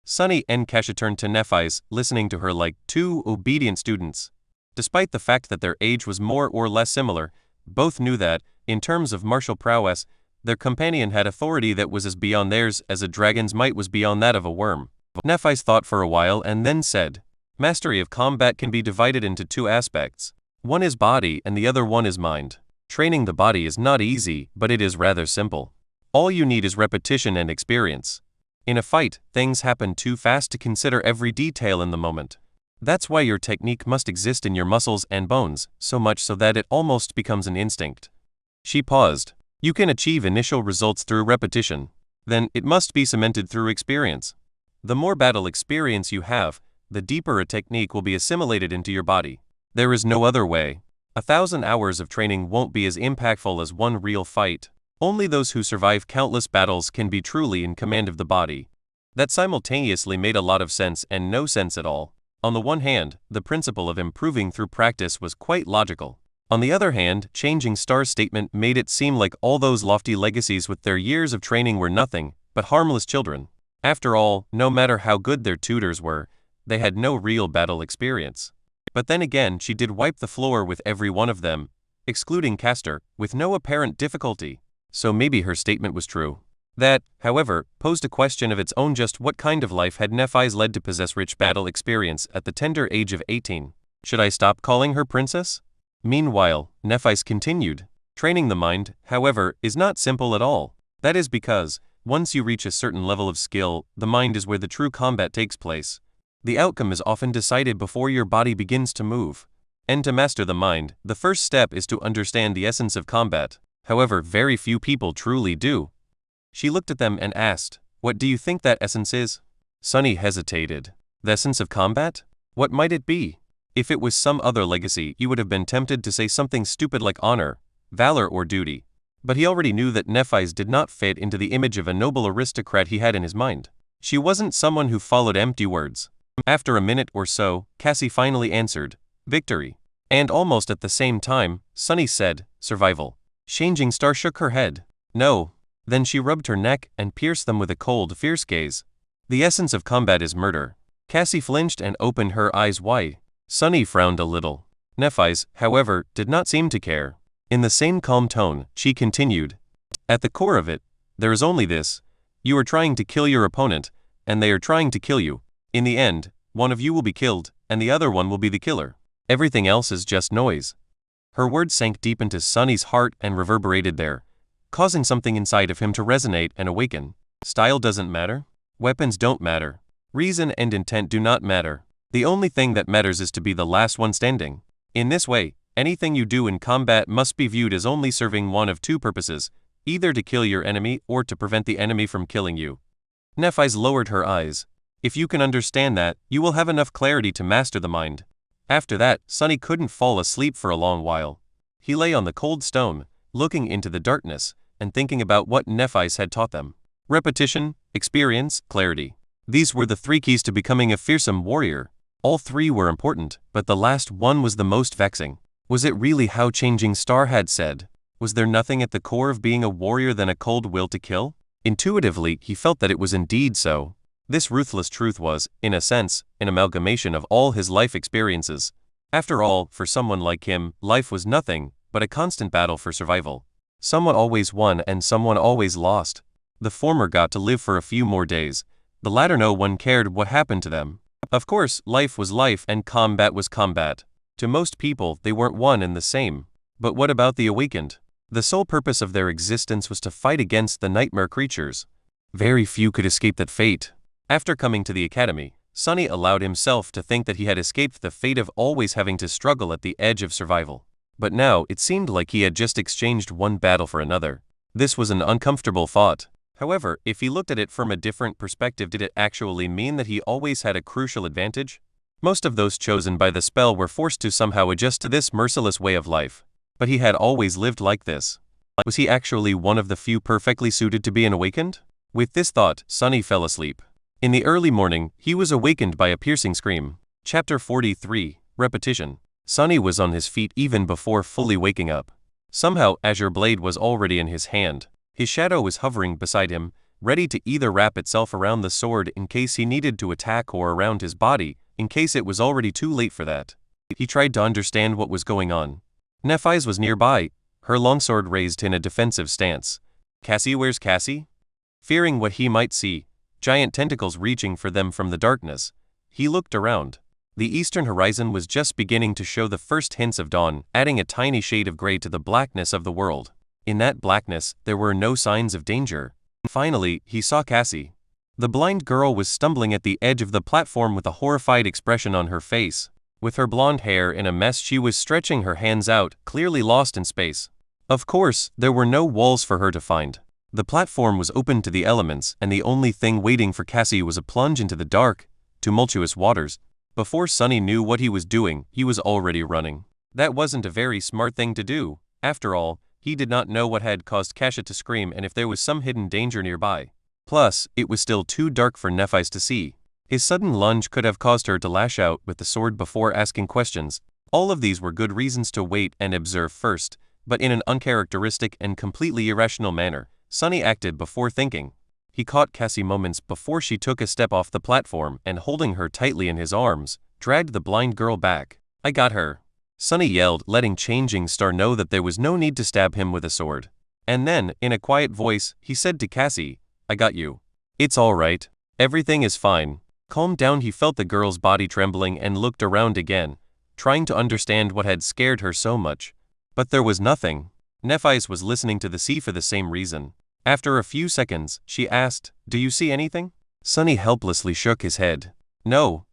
Sunny and Kasha turned to Nephi's, listening to her like 2 obedient students. Despite the fact that their age was more or less similar, both knew that, in terms of martial prowess, Their companion had authority that was as beyond theirs as a dragon's might was beyond that of a worm. Nephi's thought for a while and then said, "Mastery of combat can be divided into two aspects. One is body and the other one is mind. Training the body is not easy, but it is rather simple. All you need is repetition and experience. In a fight, things happen too fast to consider every detail in the moment. That's why your technique must exist in your muscles and bones, so much so that it almost becomes an instinct." She paused. "You can achieve initial results through repetition. Then, it must be cemented through experience. The more battle experience you have, the deeper a technique will be assimilated into your body. There is no other way. 1,000 hours of training won't be as impactful as one real fight. Only those who survive countless battles can be truly in command of the body." That simultaneously made a lot of sense and no sense at all. On the one hand, the principle of improving through practice was quite logical. On the other hand, Changing Star's statement made it seem like all those lofty legacies with their years of training were nothing but harmless children. After all, no matter how good their tutors were, they had no real battle experience. But then again, she did wipe the floor with every one of them, excluding Castor, with no apparent difficulty. So maybe her statement was true. That, however, posed a question of its own: just what kind of life had Nephis led to possess rich battle experience at the tender age of 18? Should I stop calling her princess? Meanwhile, Nephis continued. Training the mind, however, is not simple at all. That is because, once you reach a certain level of skill, the mind is where the true combat takes place. The outcome is often decided before your body begins to move. And to master the mind, the first step is to understand the essence of combat. However, very few people truly do. She looked at them and asked, "What do you think that essence is?" Sunny hesitated. The essence of combat? What might it be? If it was some other legacy, you would have been tempted to say something stupid like honor, valor, or duty. But he already knew that Nephis did not fit into the image of a noble aristocrat he had in his mind. She wasn't someone who followed empty words. After a minute or so, Cassie finally answered, "Victory." And almost at the same time, Sunny said, "Survival." Changing Star shook her head. "No." Then she rubbed her neck and pierced them with a cold, fierce gaze. "The essence of combat is murder." Cassie flinched and opened her eyes wide. Sunny frowned a little. Nephis, however, did not seem to care. In the same calm tone, she continued, "At the core of it, there is only this. You are trying to kill your opponent, and they are trying to kill you. In the end, one of you will be killed, and the other one will be the killer. Everything else is just noise." Her words sank deep into Sunny's heart and reverberated there, causing something inside of him to resonate and awaken. Style doesn't matter. Weapons don't matter. Reason and intent do not matter. The only thing that matters is to be the last one standing. In this way, anything you do in combat must be viewed as only serving one of two purposes, either to kill your enemy or to prevent the enemy from killing you. Nephis lowered her eyes. "If you can understand that, you will have enough clarity to master the mind." After that, Sunny couldn't fall asleep for a long while. He lay on the cold stone, looking into the darkness, and thinking about what Nephis had taught them. Repetition, experience, clarity. These were the three keys to becoming a fearsome warrior. All three were important, but the last one was the most vexing. Was it really how Changing Star had said? Was there nothing at the core of being a warrior than a cold will to kill? Intuitively, he felt that it was indeed so. This ruthless truth was, in a sense, an amalgamation of all his life experiences. After all, for someone like him, life was nothing but a constant battle for survival. Someone always won and someone always lost. The former got to live for a few more days. The latter, no one cared what happened to them. Of course, life was life and combat was combat. To most people, they weren't one and the same. But what about the awakened? The sole purpose of their existence was to fight against the nightmare creatures. Very few could escape that fate. After coming to the academy, Sunny allowed himself to think that he had escaped the fate of always having to struggle at the edge of survival. But now, it seemed like he had just exchanged one battle for another. This was an uncomfortable thought. However, if he looked at it from a different perspective, did it actually mean that he always had a crucial advantage? Most of those chosen by the spell were forced to somehow adjust to this merciless way of life. But he had always lived like this. Was he actually one of the few perfectly suited to be an awakened? With this thought, Sunny fell asleep. In the early morning, he was awakened by a piercing scream. Chapter 43, Repetition. Sunny was on his feet even before fully waking up. Somehow, Azure Blade was already in his hand. His shadow was hovering beside him, ready to either wrap itself around the sword in case he needed to attack or around his body, in case it was already too late for that. He tried to understand what was going on. Nephis was nearby, her longsword raised in a defensive stance. Cassie, where's Cassie? Fearing what he might see, giant tentacles reaching for them from the darkness, he looked around. The eastern horizon was just beginning to show the first hints of dawn, adding a tiny shade of gray to the blackness of the world. In that blackness, there were no signs of danger. Finally, he saw Cassie. The blind girl was stumbling at the edge of the platform with a horrified expression on her face. With her blonde hair in a mess, she was stretching her hands out, clearly lost in space. Of course, there were no walls for her to find. The platform was open to the elements, and the only thing waiting for Cassie was a plunge into the dark, tumultuous waters. Before Sunny knew what he was doing, he was already running. That wasn't a very smart thing to do. After all, he did not know what had caused Kasha to scream and if there was some hidden danger nearby. Plus, it was still too dark for Nephise to see. His sudden lunge could have caused her to lash out with the sword before asking questions. All of these were good reasons to wait and observe first, but in an uncharacteristic and completely irrational manner, Sunny acted before thinking. He caught Cassie moments before she took a step off the platform and, holding her tightly in his arms, dragged the blind girl back. "I got her," Sunny yelled, letting Changing Star know that there was no need to stab him with a sword. And then, in a quiet voice, he said to Cassie, "I got you. It's all right. Everything is fine." Calmed down, he felt the girl's body trembling and looked around again, trying to understand what had scared her so much. But there was nothing. Nephise was listening to the sea for the same reason. After a few seconds, she asked, "Do you see anything?" Sunny helplessly shook his head. "No."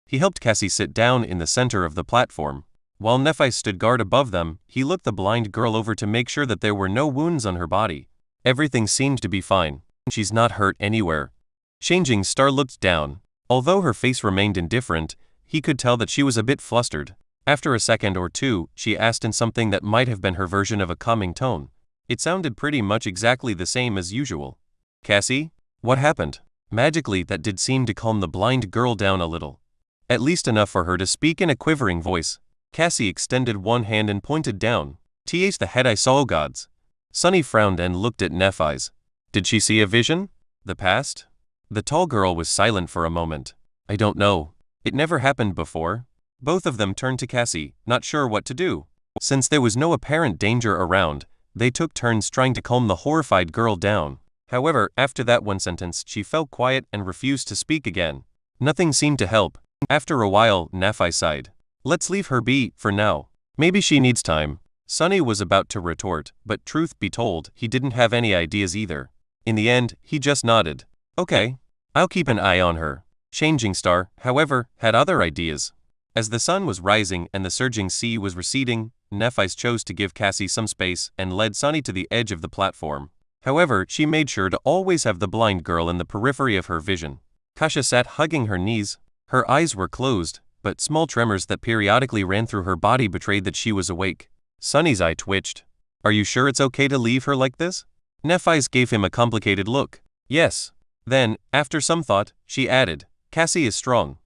He helped Cassie sit down in the center of the platform. While Nephise stood guard above them, he looked the blind girl over to make sure that there were no wounds on her body. Everything seemed to be fine. "She's not hurt anywhere." Changing Star looked down. Although her face remained indifferent, he could tell that she was a bit flustered. After a second or two, she asked in something that might have been her version of a calming tone. It sounded pretty much exactly the same as usual. "Cassie? What happened?" Magically, that did seem to calm the blind girl down a little. At least enough for her to speak in a quivering voice. Cassie extended one hand and pointed down. "T's the head I saw, gods." Sunny frowned and looked at Nephise. "Did she see a vision? The past?" The tall girl was silent for a moment. "I don't know. It never happened before." Both of them turned to Cassie, not sure what to do. Since there was no apparent danger around, they took turns trying to calm the horrified girl down. However, after that one sentence, she fell quiet and refused to speak again. Nothing seemed to help. After a while, Nephise sighed. "Let's leave her be, for now. Maybe she needs time." Sunny was about to retort, but truth be told, he didn't have any ideas either. In the end, he just nodded. "Okay. I'll keep an eye on her." Changing Star, however, had other ideas. As the sun was rising and the surging sea was receding, Nephise chose to give Cassie some space and led Sunny to the edge of the platform. However, she made sure to always have the blind girl in the periphery of her vision. Kasha sat hugging her knees. Her eyes were closed, but small tremors that periodically ran through her body betrayed that she was awake. Sunny's eye twitched. "Are you sure it's okay to leave her like this?" Nephise gave him a complicated look. "Yes." Then, after some thought, she added, "Cassie is strong."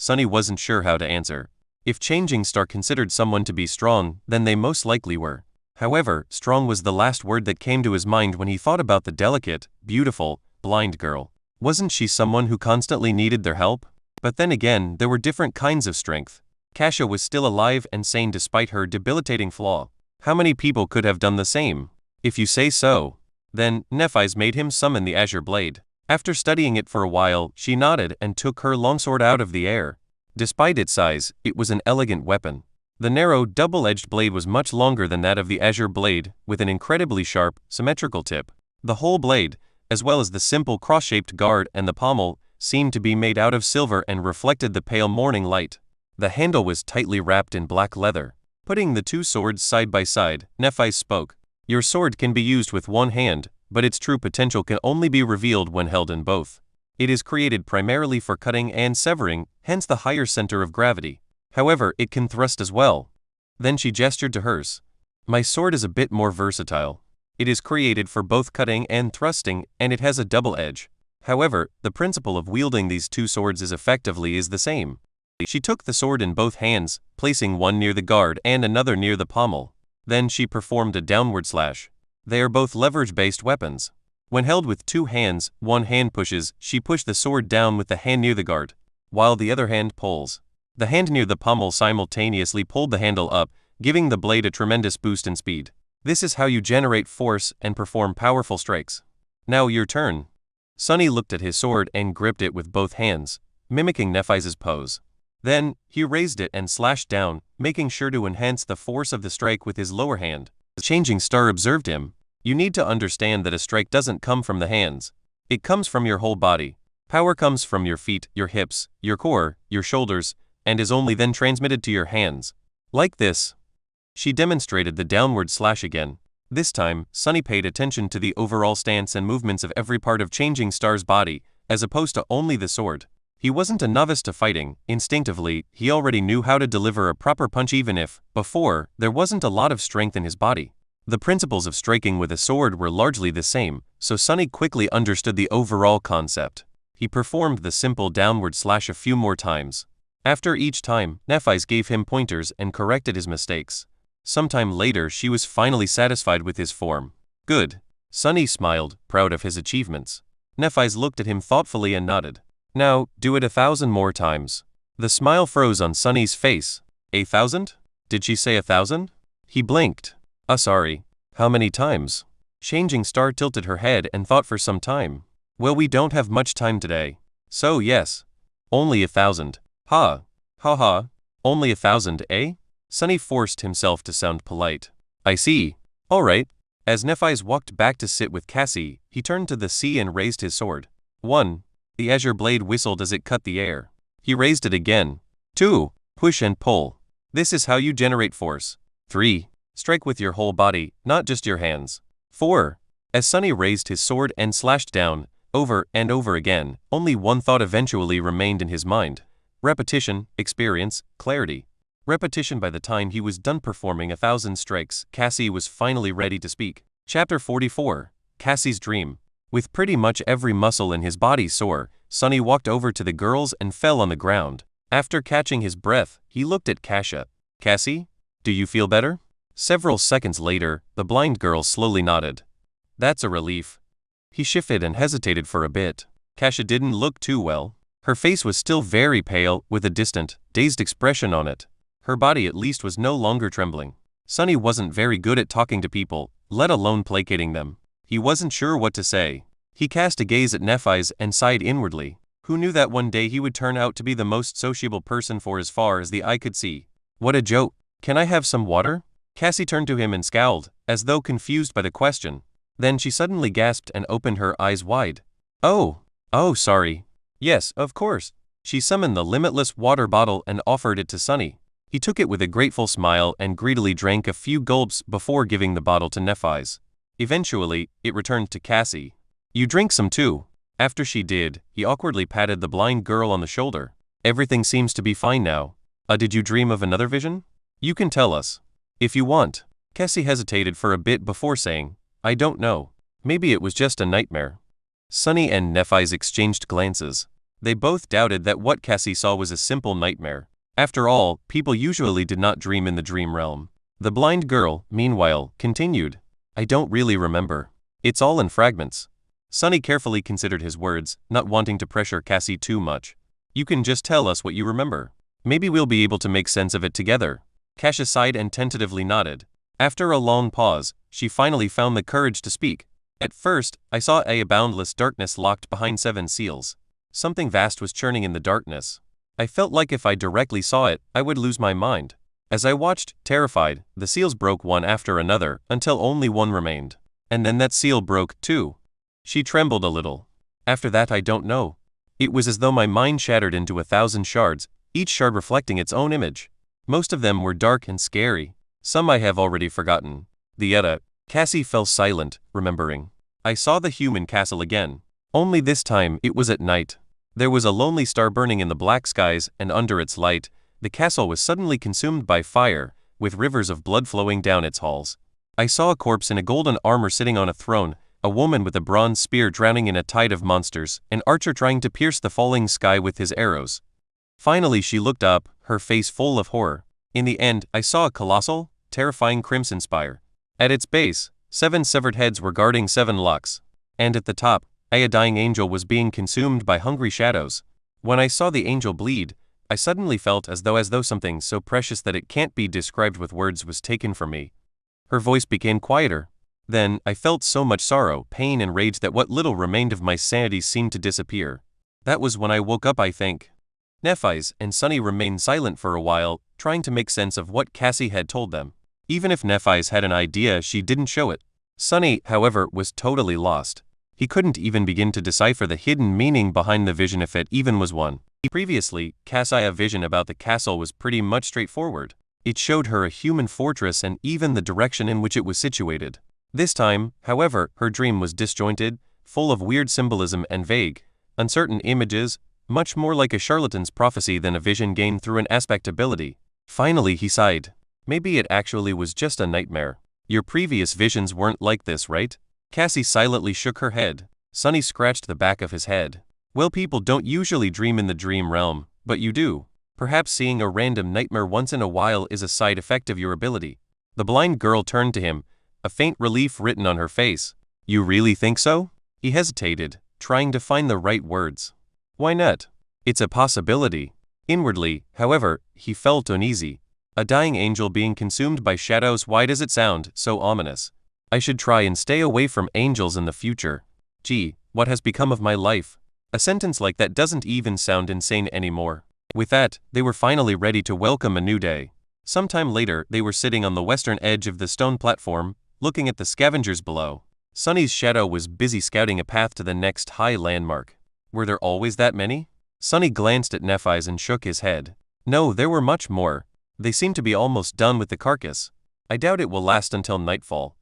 Sunny wasn't sure how to answer. If Changing Star considered someone to be strong, then they most likely were. However, strong was the last word that came to his mind when he thought about the delicate, beautiful, blind girl. Wasn't she someone who constantly needed their help? But then again, there were different kinds of strength. Kasha was still alive and sane despite her debilitating flaw. How many people could have done the same? "If you say so." Then, Nephise made him summon the Azure Blade. After studying it for a while, she nodded and took her longsword out of the air. Despite its size, it was an elegant weapon. The narrow, double-edged blade was much longer than that of the Azure Blade, with an incredibly sharp, symmetrical tip. The whole blade, as well as the simple cross-shaped guard and the pommel, seemed to be made out of silver and reflected the pale morning light. The handle was tightly wrapped in black leather. Putting the two swords side by side, Nephise spoke. "Your sword can be used with one hand, but its true potential can only be revealed when held in both. It is created primarily for cutting and severing, hence the higher center of gravity. However, it can thrust as well." Then she gestured to hers. "My sword is a bit more versatile. It is created for both cutting and thrusting, and it has a double edge. However, the principle of wielding these two swords is the same." She took the sword in both hands, placing one near the guard and another near the pommel. Then she performed a downward slash. They are both leverage-based weapons. When held with two hands, one hand pushes, she pushed the sword down with the hand near the guard, while the other hand pulls. The hand near the pommel simultaneously pulled the handle up, giving the blade a tremendous boost in speed. This is how you generate force and perform powerful strikes. Now your turn. Sunny looked at his sword and gripped it with both hands, mimicking Nephai's pose. Then, he raised it and slashed down, making sure to enhance the force of the strike with his lower hand. The Changing Star observed him. You need to understand that a strike doesn't come from the hands. It comes from your whole body. Power comes from your feet, your hips, your core, your shoulders, and is only then transmitted to your hands. Like this. She demonstrated the downward slash again. This time, Sunny paid attention to the overall stance and movements of every part of Changing Star's body, as opposed to only the sword. He wasn't a novice to fighting. Instinctively, he already knew how to deliver a proper punch even if, before, there wasn't a lot of strength in his body. The principles of striking with a sword were largely the same, so Sunny quickly understood the overall concept. He performed the simple downward slash a few more times. After each time, Nephais gave him pointers and corrected his mistakes. Sometime later she was finally satisfied with his form. Good. Sunny smiled, proud of his achievements. Nephais looked at him thoughtfully and nodded. Now, do it 1,000 more times. The smile froze on Sunny's face. 1,000? Did she say 1,000? He blinked. Sorry. How many times? Changing Star tilted her head and thought for some time. Well, we don't have much time today. So yes. Only 1,000. Ha. Ha ha. Only 1,000, eh? Sunny forced himself to sound polite. I see. All right. As Nephais walked back to sit with Cassie, he turned to the sea and raised his sword. 1. The azure blade whistled as it cut the air. He raised it again. 2. Push and pull. This is how you generate force. 3. Strike with your whole body, not just your hands. 4. As Sunny raised his sword and slashed down, over and over again, only one thought eventually remained in his mind. Repetition, experience, clarity. Repetition. By the time he was done performing 1,000 strikes, Cassie was finally ready to speak. Chapter 44. Cassie's Dream. With pretty much every muscle in his body sore, Sunny walked over to the girls and fell on the ground. After catching his breath, he looked at Kasia. Cassie? Do you feel better? Several seconds later, the blind girl slowly nodded. That's a relief. He shifted and hesitated for a bit. Kasia didn't look too well. Her face was still very pale, with a distant, dazed expression on it. Her body at least was no longer trembling. Sunny wasn't very good at talking to people, let alone placating them. He wasn't sure what to say. He cast a gaze at Nephais and sighed inwardly. Who knew that one day he would turn out to be the most sociable person for as far as the eye could see? What a joke. Can I have some water? Cassie turned to him and scowled, as though confused by the question. Then she suddenly gasped and opened her eyes wide. Oh, sorry. Yes, of course. She summoned the limitless water bottle and offered it to Sunny. He took it with a grateful smile and greedily drank a few gulps before giving the bottle to Nephais. Eventually, it returned to Cassie. You drink some too. After she did, he awkwardly patted the blind girl on the shoulder. Everything seems to be fine now. Did you dream of another vision? You can tell us. If you want. Cassie hesitated for a bit before saying, I don't know. Maybe it was just a nightmare. Sunny and Nephais exchanged glances. They both doubted that what Cassie saw was a simple nightmare. After all, people usually did not dream in the dream realm. The blind girl, meanwhile, continued. I don't really remember. It's all in fragments. Sunny carefully considered his words, not wanting to pressure Cassie too much. You can just tell us what you remember. Maybe we'll be able to make sense of it together. Kasia sighed and tentatively nodded. After a long pause, she finally found the courage to speak. At first, I saw a boundless darkness locked behind 7 seals. Something vast was churning in the darkness. I felt like if I directly saw it, I would lose my mind. As I watched, terrified, the seals broke one after another, until only one remained. And then that seal broke, too. She trembled a little. After that, I don't know. It was as though my mind shattered into 1,000 shards, each shard reflecting its own image. Most of them were dark and scary. Some I have already forgotten. Cassie fell silent, remembering. I saw the human castle again. Only this time, it was at night. There was a lonely star burning in the black skies, and under its light, the castle was suddenly consumed by fire, with rivers of blood flowing down its halls. I saw a corpse in a golden armor sitting on a throne, a woman with a bronze spear drowning in a tide of monsters, an archer trying to pierce the falling sky with his arrows. Finally she looked up, her face full of horror. In the end, I saw a colossal, terrifying crimson spire. At its base, 7 severed heads were guarding 7 locks. And at the top, a dying angel was being consumed by hungry shadows. When I saw the angel bleed, I suddenly felt as though something so precious that it can't be described with words was taken from me. Her voice became quieter. Then, I felt so much sorrow, pain and rage that what little remained of my sanity seemed to disappear. That was when I woke up, I think. Nephi's and Sunny remained silent for a while, trying to make sense of what Cassie had told them. Even if Nephi's had an idea, she didn't show it. Sunny, however, was totally lost. He couldn't even begin to decipher the hidden meaning behind the vision if it even was one. Previously, Cassia's vision about the castle was pretty much straightforward. It showed her a human fortress and even the direction in which it was situated. This time, however, her dream was disjointed, full of weird symbolism and vague, uncertain images, much more like a charlatan's prophecy than a vision gained through an aspect ability. Finally he sighed. Maybe it actually was just a nightmare. Your previous visions weren't like this, right? Cassie silently shook her head. Sunny scratched the back of his head. Well, people don't usually dream in the dream realm, but you do. Perhaps seeing a random nightmare once in a while is a side effect of your ability. The blind girl turned to him, a faint relief written on her face. You really think so? He hesitated, trying to find the right words. Why not? It's a possibility. Inwardly, however, he felt uneasy. A dying angel being consumed by shadows, why does it sound so ominous? I should try and stay away from angels in the future. Gee, what has become of my life? A sentence like that doesn't even sound insane anymore. With that, they were finally ready to welcome a new day. Sometime later, they were sitting on the western edge of the stone platform, looking at the scavengers below. Sunny's shadow was busy scouting a path to the next high landmark. Were there always that many? Sunny glanced at Nephi's and shook his head. No, there were much more. They seem to be almost done with the carcass. I doubt it will last until nightfall.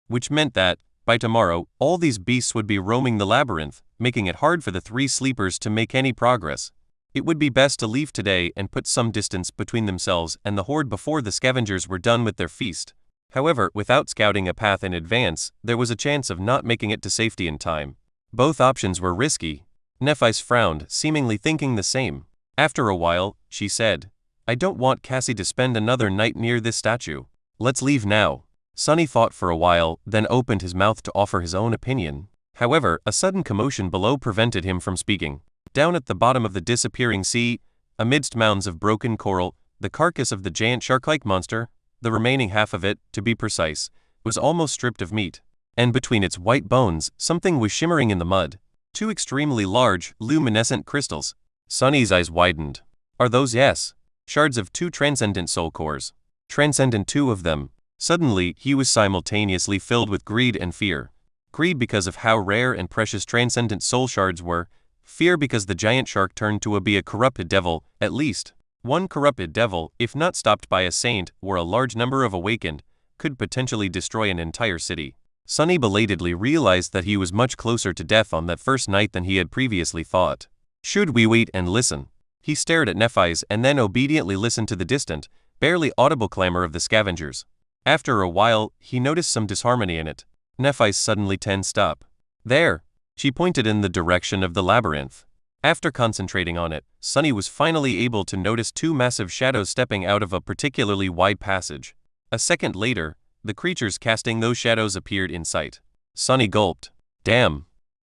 Which meant that, by tomorrow, all these beasts would be roaming the labyrinth, making it hard for the three sleepers to make any progress. It would be best to leave today and put some distance between themselves and the horde before the scavengers were done with their feast. However, without scouting a path in advance, there was a chance of not making it to safety in time. Both options were risky. Nephi's frowned, seemingly thinking the same. After a while, she said, I don't want Cassie to spend another night near this statue. Let's leave now. Sunny thought for a while, then opened his mouth to offer his own opinion. However, a sudden commotion below prevented him from speaking. Down at the bottom of the disappearing sea, amidst mounds of broken coral, the carcass of the giant shark-like monster, the remaining half of it, to be precise, was almost stripped of meat. And between its white bones, something was shimmering in the mud. Two extremely large, luminescent crystals. Sunny's eyes widened. Are those? Yes. Shards of two transcendent soul cores. Transcendent, two of them. Suddenly, he was simultaneously filled with greed and fear. Greed because of how rare and precious transcendent soul shards were. Fear because the giant shark turned to be a corrupted devil, at least. One corrupted devil, if not stopped by a saint or a large number of awakened, could potentially destroy an entire city. Sunny belatedly realized that he was much closer to death on that first night than he had previously thought. Should we wait and listen? He stared at Nephi's and then obediently listened to the distant, barely audible clamor of the scavengers. After a while, he noticed some disharmony in it. Nephi suddenly tensed up. There! She pointed in the direction of the labyrinth. After concentrating on it, Sunny was finally able to notice two massive shadows stepping out of a particularly wide passage. A second later, the creatures casting those shadows appeared in sight. Sunny gulped. Damn!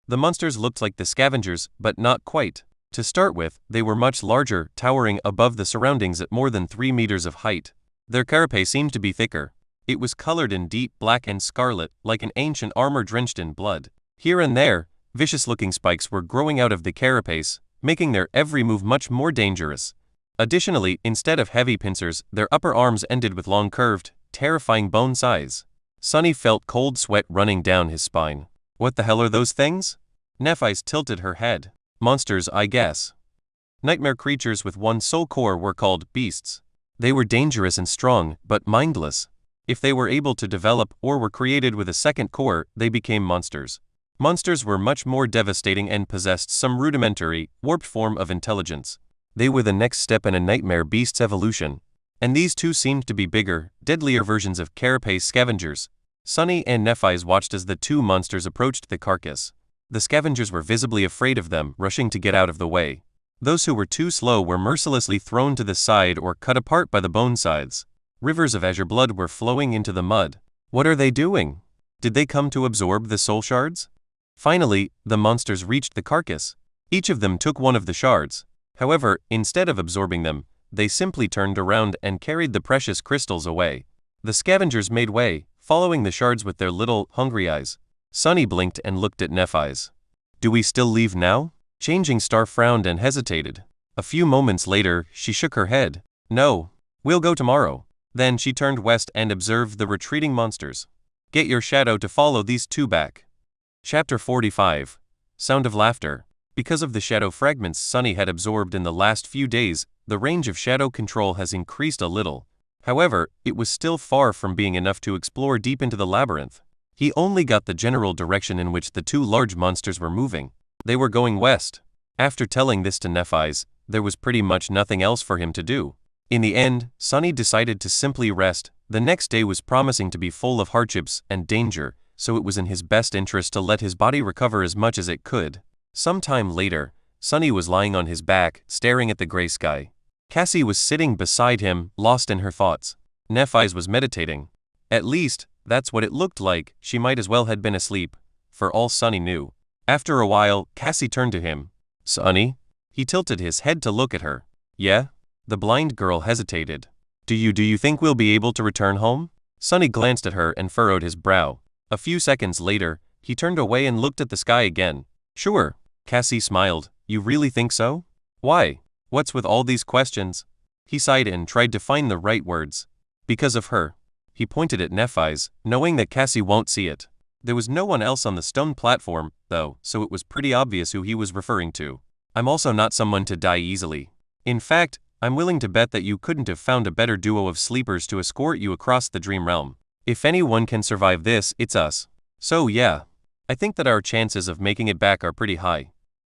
The monsters looked like the scavengers, but not quite. To start with, they were much larger, towering above the surroundings at more than 3 meters of height. Their carapace seemed to be thicker. It was colored in deep black and scarlet, like an ancient armor drenched in blood. Here and there, vicious-looking spikes were growing out of the carapace, making their every move much more dangerous. Additionally, instead of heavy pincers, their upper arms ended with long curved, terrifying bone size. Sunny felt cold sweat running down his spine. What the hell are those things? Nephi's tilted her head. Monsters, I guess. Nightmare creatures with one soul core were called beasts. They were dangerous and strong, but mindless. If they were able to develop or were created with a second core, they became monsters. Monsters were much more devastating and possessed some rudimentary, warped form of intelligence. They were the next step in a nightmare beast's evolution. And these two seemed to be bigger, deadlier versions of carapace scavengers. Sunny and Nephi's watched as the two monsters approached the carcass. The scavengers were visibly afraid of them, rushing to get out of the way. Those who were too slow were mercilessly thrown to the side or cut apart by the bone scythes. Rivers of azure blood were flowing into the mud. What are they doing? Did they come to absorb the soul shards? Finally, the monsters reached the carcass. Each of them took one of the shards. However, instead of absorbing them, they simply turned around and carried the precious crystals away. The scavengers made way, following the shards with their little, hungry eyes. Sunny blinked and looked at Nephi's. Do we still leave now? Changing Star frowned and hesitated. A few moments later, she shook her head. No. We'll go tomorrow. Then she turned west and observed the retreating monsters. Get your shadow to follow these two back. Chapter 45. Sound of Laughter. Because of the shadow fragments Sunny had absorbed in the last few days, the range of shadow control has increased a little. However, it was still far from being enough to explore deep into the labyrinth. He only got the general direction in which the two large monsters were moving. They were going west. After telling this to Nephi's, there was pretty much nothing else for him to do. In the end, Sunny decided to simply rest. The next day was promising to be full of hardships and danger, so it was in his best interest to let his body recover as much as it could. Some time later, Sunny was lying on his back, staring at the gray sky. Cassie was sitting beside him, lost in her thoughts. Nephi's was meditating. At least, that's what it looked like. She might as well had been asleep, for all Sunny knew. After a while, Cassie turned to him. Sunny? He tilted his head to look at her. Yeah? The blind girl hesitated. Do you think we'll be able to return home? Sunny glanced at her and furrowed his brow. A few seconds later, he turned away and looked at the sky again. Sure. Cassie smiled. You really think so? Why? What's with all these questions? He sighed and tried to find the right words. Because of her. He pointed at Nephi's, knowing that Cassie won't see it. There was no one else on the stone platform, though, so it was pretty obvious who he was referring to. I'm also not someone to die easily. In fact, I'm willing to bet that you couldn't have found a better duo of sleepers to escort you across the dream realm. If anyone can survive this, it's us. So yeah, I think that our chances of making it back are pretty high.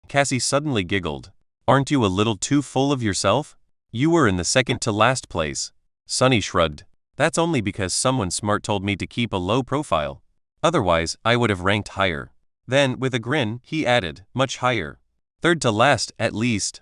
Cassie suddenly giggled. Aren't you a little too full of yourself? You were in the second to last place. Sunny shrugged. That's only because someone smart told me to keep a low profile. Otherwise, I would have ranked higher. Then, with a grin, he added, much higher. Third to last, at least.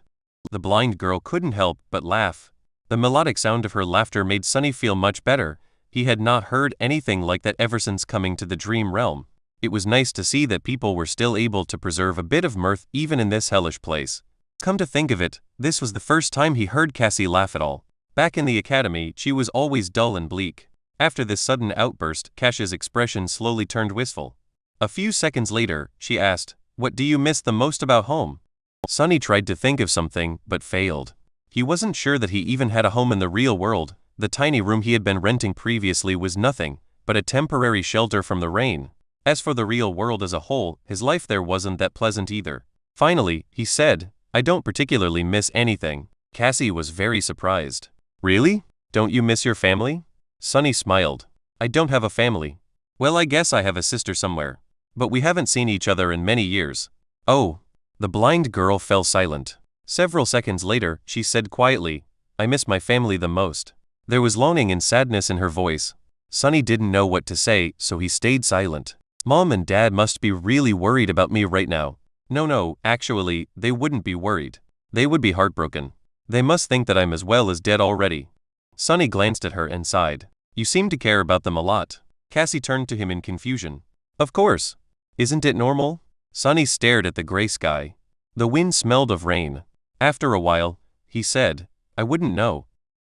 The blind girl couldn't help but laugh. The melodic sound of her laughter made Sunny feel much better. He had not heard anything like that ever since coming to the dream realm. It was nice to see that people were still able to preserve a bit of mirth even in this hellish place. Come to think of it, this was the first time he heard Cassie laugh at all. Back in the academy, she was always dull and bleak. After this sudden outburst, Cassia's expression slowly turned wistful. A few seconds later, she asked, What do you miss the most about home? Sunny tried to think of something, but failed. He wasn't sure that he even had a home in the real world. The tiny room he had been renting previously was nothing but a temporary shelter from the rain. As for the real world as a whole, his life there wasn't that pleasant either. Finally, he said, I don't particularly miss anything. Cassie was very surprised. Really? Don't you miss your family? Sunny smiled. I don't have a family. Well, I guess I have a sister somewhere. But we haven't seen each other in many years. Oh. The blind girl fell silent. Several seconds later, she said quietly, I miss my family the most. There was longing and sadness in her voice. Sunny didn't know what to say, so he stayed silent. Mom and Dad must be really worried about me right now. No, actually, they wouldn't be worried. They would be heartbroken. They must think that I'm as well as dead already. Sunny glanced at her and sighed. You seem to care about them a lot. Cassie turned to him in confusion. Of course. Isn't it normal? Sunny stared at the gray sky. The wind smelled of rain. After a while, he said, I wouldn't know.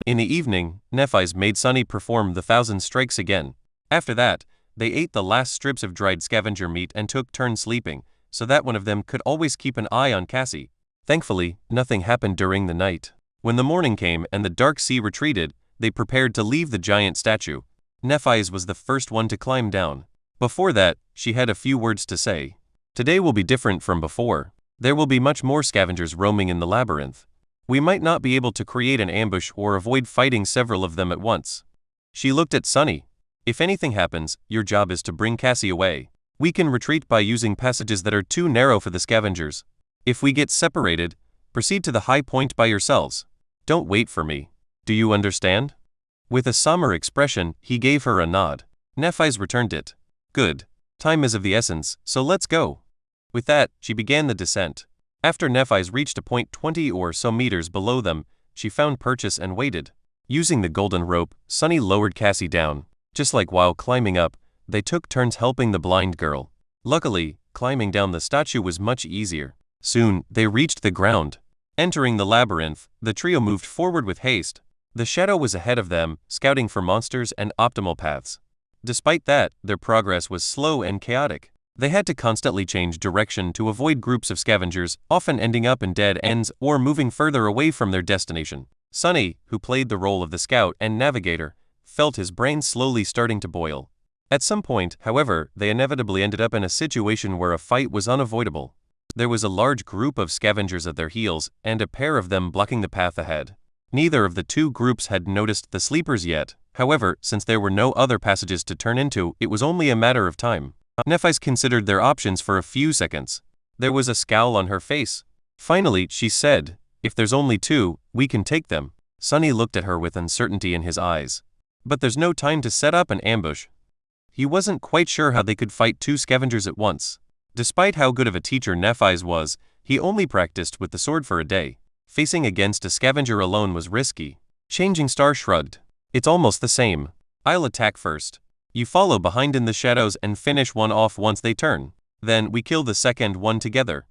In the evening, Nephi's made Sunny perform the 1,000 strikes again. After that, they ate the last strips of dried scavenger meat and took turns sleeping, so that one of them could always keep an eye on Cassie. Thankfully, nothing happened during the night. When the morning came and the dark sea retreated, they prepared to leave the giant statue. Nephi's was the first one to climb down. Before that, she had a few words to say. Today will be different from before. There will be much more scavengers roaming in the labyrinth. We might not be able to create an ambush or avoid fighting several of them at once. She looked at Sunny. If anything happens, your job is to bring Cassie away. We can retreat by using passages that are too narrow for the scavengers. If we get separated, proceed to the high point by yourselves. Don't wait for me. Do you understand? With a somber expression, he gave her a nod. Nephi's returned it. Good. Time is of the essence, so let's go. With that, she began the descent. After Nephi's reached a point 20 or so meters below them, she found purchase and waited. Using the golden rope, Sunny lowered Cassie down. Just like while climbing up, they took turns helping the blind girl. Luckily, climbing down the statue was much easier. Soon, they reached the ground. Entering the labyrinth, the trio moved forward with haste. The shadow was ahead of them, scouting for monsters and optimal paths. Despite that, their progress was slow and chaotic. They had to constantly change direction to avoid groups of scavengers, often ending up in dead ends or moving further away from their destination. Sunny, who played the role of the scout and navigator, felt his brain slowly starting to boil. At some point, however, they inevitably ended up in a situation where a fight was unavoidable. There was a large group of scavengers at their heels, and a pair of them blocking the path ahead. Neither of the two groups had noticed the sleepers yet. However, since there were no other passages to turn into, it was only a matter of time. Nephise considered their options for a few seconds. There was a scowl on her face. Finally, she said, "If there's only two, we can take them." Sunny looked at her with uncertainty in his eyes. "But there's no time to set up an ambush." He wasn't quite sure how they could fight two scavengers at once. Despite how good of a teacher Nephise was, he only practiced with the sword for a day. Facing against a scavenger alone was risky. Changing Star shrugged. "It's almost the same. I'll attack first. You follow behind in the shadows and finish one off once they turn. Then we kill the second one together."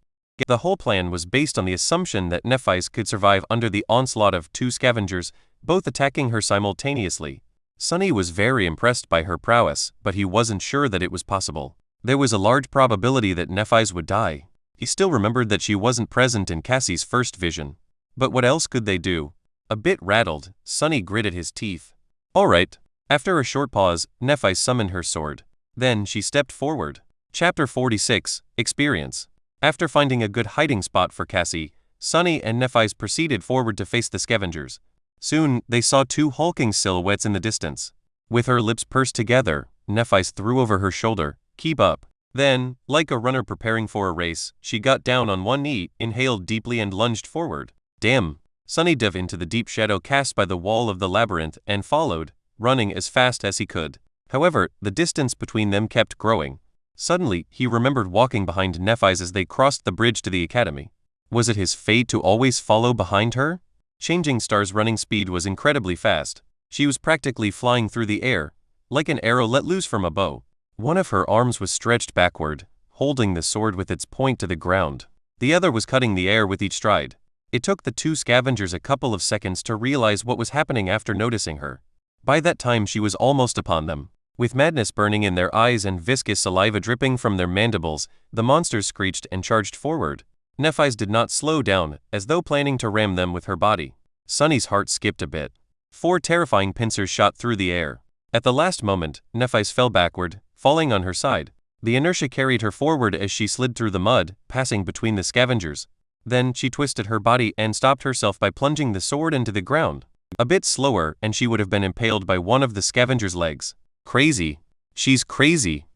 The whole plan was based on the assumption that Nephise could survive under the onslaught of two scavengers, both attacking her simultaneously. Sunny was very impressed by her prowess, but he wasn't sure that it was possible. There was a large probability that Nephise would die. He still remembered that she wasn't present in Cassie's first vision. But what else could they do? A bit rattled, Sunny gritted his teeth. "All right." After a short pause, Nephise summoned her sword. Then she stepped forward. Chapter 46, Experience. After finding a good hiding spot for Cassie, Sunny and Nephise proceeded forward to face the scavengers. Soon, they saw two hulking silhouettes in the distance. With her lips pursed together, Nephise threw over her shoulder, "Keep up." Then, like a runner preparing for a race, she got down on one knee, inhaled deeply and lunged forward. Damn! Sunny dove into the deep shadow cast by the wall of the labyrinth and followed, running as fast as he could. However, the distance between them kept growing. Suddenly, he remembered walking behind Nephise as they crossed the bridge to the academy. Was it his fate to always follow behind her? Changing Star's running speed was incredibly fast. She was practically flying through the air, like an arrow let loose from a bow. One of her arms was stretched backward, holding the sword with its point to the ground. The other was cutting the air with each stride. It took the two scavengers a couple of seconds to realize what was happening after noticing her. By that time she was almost upon them. With madness burning in their eyes and viscous saliva dripping from their mandibles, the monsters screeched and charged forward. Nephise did not slow down, as though planning to ram them with her body. Sunny's heart skipped a bit. 4 terrifying pincers shot through the air. At the last moment, Nephise fell backward, falling on her side. The inertia carried her forward as she slid through the mud, passing between the scavengers. Then she twisted her body and stopped herself by plunging the sword into the ground. A bit slower, and she would have been impaled by one of the scavenger's legs. Crazy. She's crazy.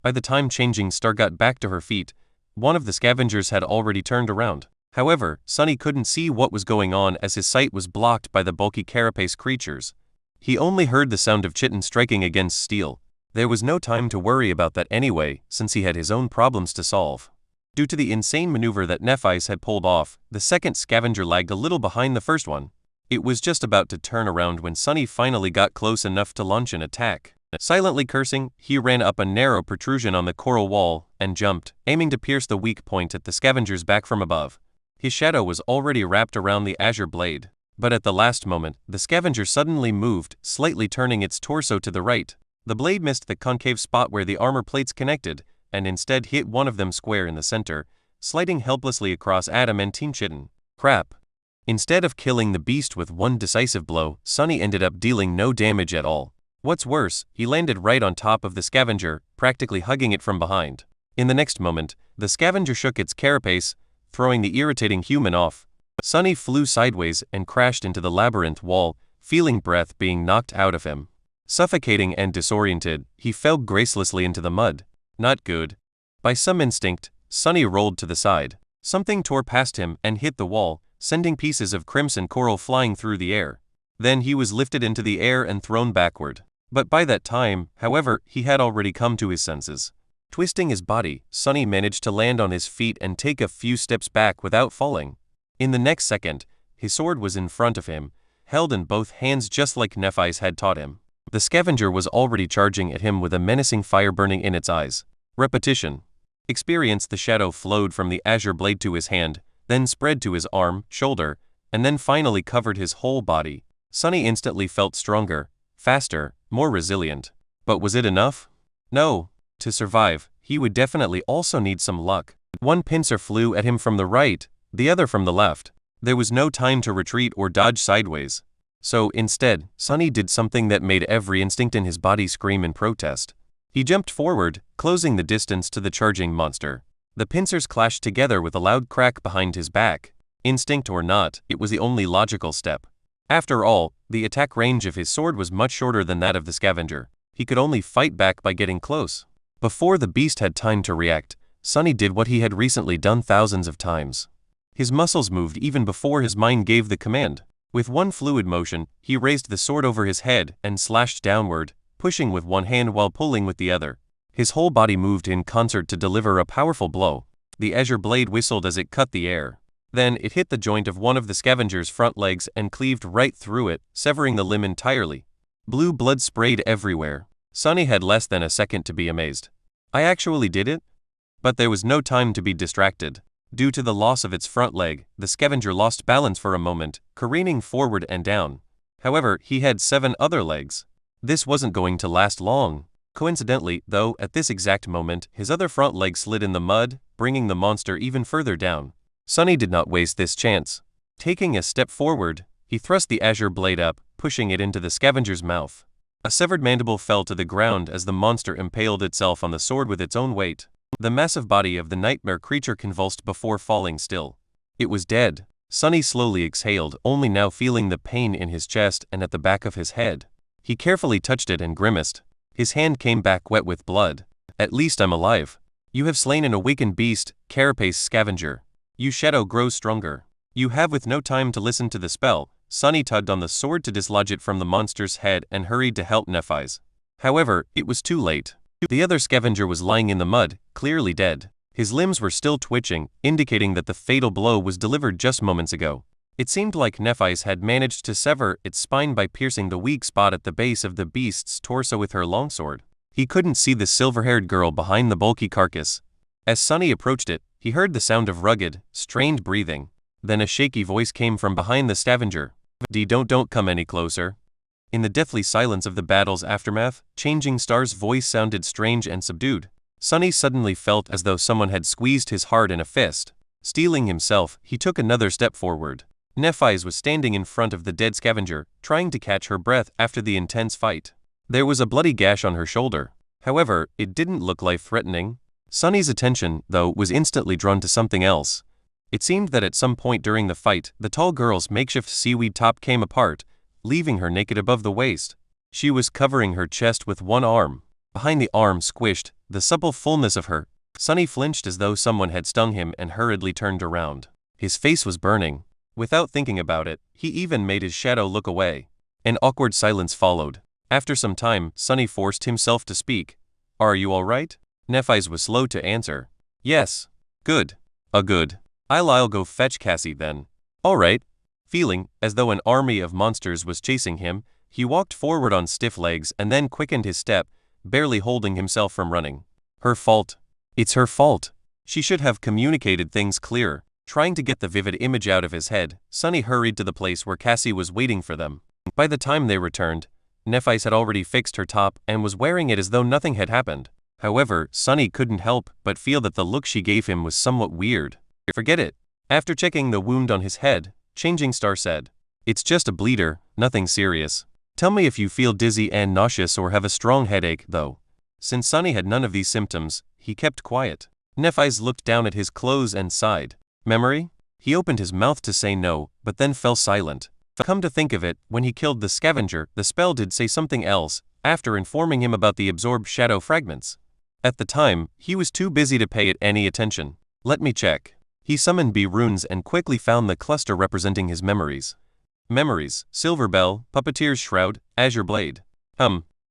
By the time Changing Star got back to her feet, one of the scavengers had already turned around. However, Sunny couldn't see what was going on as his sight was blocked by the bulky carapace creatures. He only heard the sound of chitin striking against steel. There was no time to worry about that anyway, since he had his own problems to solve. Due to the insane maneuver that Nephise had pulled off, the second scavenger lagged a little behind the first one. It was just about to turn around when Sunny finally got close enough to launch an attack. Silently cursing, he ran up a narrow protrusion on the coral wall and jumped, aiming to pierce the weak point at the scavenger's back from above. His shadow was already wrapped around the azure blade, but at the last moment, the scavenger suddenly moved, slightly turning its torso to the right. The blade missed the concave spot where the armor plates connected, and instead hit one of them square in the center, sliding helplessly across adamantine chitin. Crap. Instead of killing the beast with one decisive blow, Sunny ended up dealing no damage at all. What's worse, he landed right on top of the scavenger, practically hugging it from behind. In the next moment, the scavenger shook its carapace, throwing the irritating human off. Sunny flew sideways and crashed into the labyrinth wall, feeling breath being knocked out of him. Suffocating and disoriented, he fell gracelessly into the mud. Not good. By some instinct, Sunny rolled to the side. Something tore past him and hit the wall, sending pieces of crimson coral flying through the air. Then he was lifted into the air and thrown backward. But by that time, however, he had already come to his senses. Twisting his body, Sunny managed to land on his feet and take a few steps back without falling. In the next second, his sword was in front of him, held in both hands just like Nephise had taught him. The scavenger was already charging at him with a menacing fire burning in its eyes. Repetition. Experience. The shadow flowed from the azure blade to his hand, then spread to his arm, shoulder, and then finally covered his whole body. Sunny instantly felt stronger, faster, more resilient. But was it enough? No. To survive, he would definitely also need some luck. One pincer flew at him from the right, the other from the left. There was no time to retreat or dodge sideways. So, instead, Sunny did something that made every instinct in his body scream in protest. He jumped forward, closing the distance to the charging monster. The pincers clashed together with a loud crack behind his back. Instinct or not, it was the only logical step. After all, the attack range of his sword was much shorter than that of the scavenger. He could only fight back by getting close. Before the beast had time to react, Sunny did what he had recently done thousands of times. His muscles moved even before his mind gave the command. With one fluid motion, he raised the sword over his head and slashed downward, pushing with one hand while pulling with the other. His whole body moved in concert to deliver a powerful blow. The azure blade whistled as it cut the air. Then it hit the joint of one of the scavenger's front legs and cleaved right through it, severing the limb entirely. Blue blood sprayed everywhere. Sunny had less than a second to be amazed. I actually did it? But there was no time to be distracted. Due to the loss of its front leg, the scavenger lost balance for a moment, careening forward and down. However, he had 7 other legs. This wasn't going to last long. Coincidentally, though, at this exact moment, his other front leg slid in the mud, bringing the monster even further down. Sunny did not waste this chance. Taking a step forward, he thrust the azure blade up, pushing it into the scavenger's mouth. A severed mandible fell to the ground as the monster impaled itself on the sword with its own weight. The massive body of the nightmare creature convulsed before falling still. It was dead. Sunny slowly exhaled, only now feeling the pain in his chest and at the back of his head. He carefully touched it and grimaced. His hand came back wet with blood. At least I'm alive. You have slain an awakened beast, carapace scavenger. You shadow grows stronger. You have with no time to listen to the spell. Sunny tugged on the sword to dislodge it from the monster's head and hurried to help Nephi's. However, it was too late. The other scavenger was lying in the mud, clearly dead. His limbs were still twitching, indicating that the fatal blow was delivered just moments ago. It seemed like Nephi's had managed to sever its spine by piercing the weak spot at the base of the beast's torso with her longsword. He couldn't see the silver-haired girl behind the bulky carcass. As Sunny approached it, he heard the sound of rugged, strained breathing. Then a shaky voice came from behind the scavenger. Don't come any closer. In the deathly silence of the battle's aftermath, Changing Star's voice sounded strange and subdued. Sunny suddenly felt as though someone had squeezed his heart in a fist. Steeling himself, he took another step forward. Nephi's was standing in front of the dead scavenger, trying to catch her breath after the intense fight. There was a bloody gash on her shoulder. However, it didn't look life-threatening. Sunny's attention, though, was instantly drawn to something else. It seemed that at some point during the fight, the tall girl's makeshift seaweed top came apart, leaving her naked above the waist. She was covering her chest with one arm. Behind the arm squished, the supple fullness of her. Sunny flinched as though someone had stung him and hurriedly turned around. His face was burning. Without thinking about it, he even made his shadow look away. An awkward silence followed. After some time, Sunny forced himself to speak. Are you all right? Nephi's was slow to answer. Yes. Good. Good. I'll go fetch Cassie then. All right. Feeling as though an army of monsters was chasing him, he walked forward on stiff legs and then quickened his step, barely holding himself from running. Her fault. It's her fault. She should have communicated things clearer. Trying to get the vivid image out of his head, Sunny hurried to the place where Cassie was waiting for them. By the time they returned, Nephi's had already fixed her top and was wearing it as though nothing had happened. However, Sunny couldn't help but feel that the look she gave him was somewhat weird. Forget it. After checking the wound on his head, Changing Star said, It's just a bleeder, nothing serious. Tell me if you feel dizzy and nauseous or have a strong headache, though. Since Sunny had none of these symptoms, he kept quiet. Nephi's looked down at his clothes and sighed. Memory? He opened his mouth to say no, but then fell silent. Come to think of it, when he killed the scavenger, the spell did say something else, after informing him about the absorbed shadow fragments. At the time, he was too busy to pay it any attention. Let me check. He summoned B runes and quickly found the cluster representing his memories. Memories, Silver Bell, Puppeteer's Shroud, Azure Blade.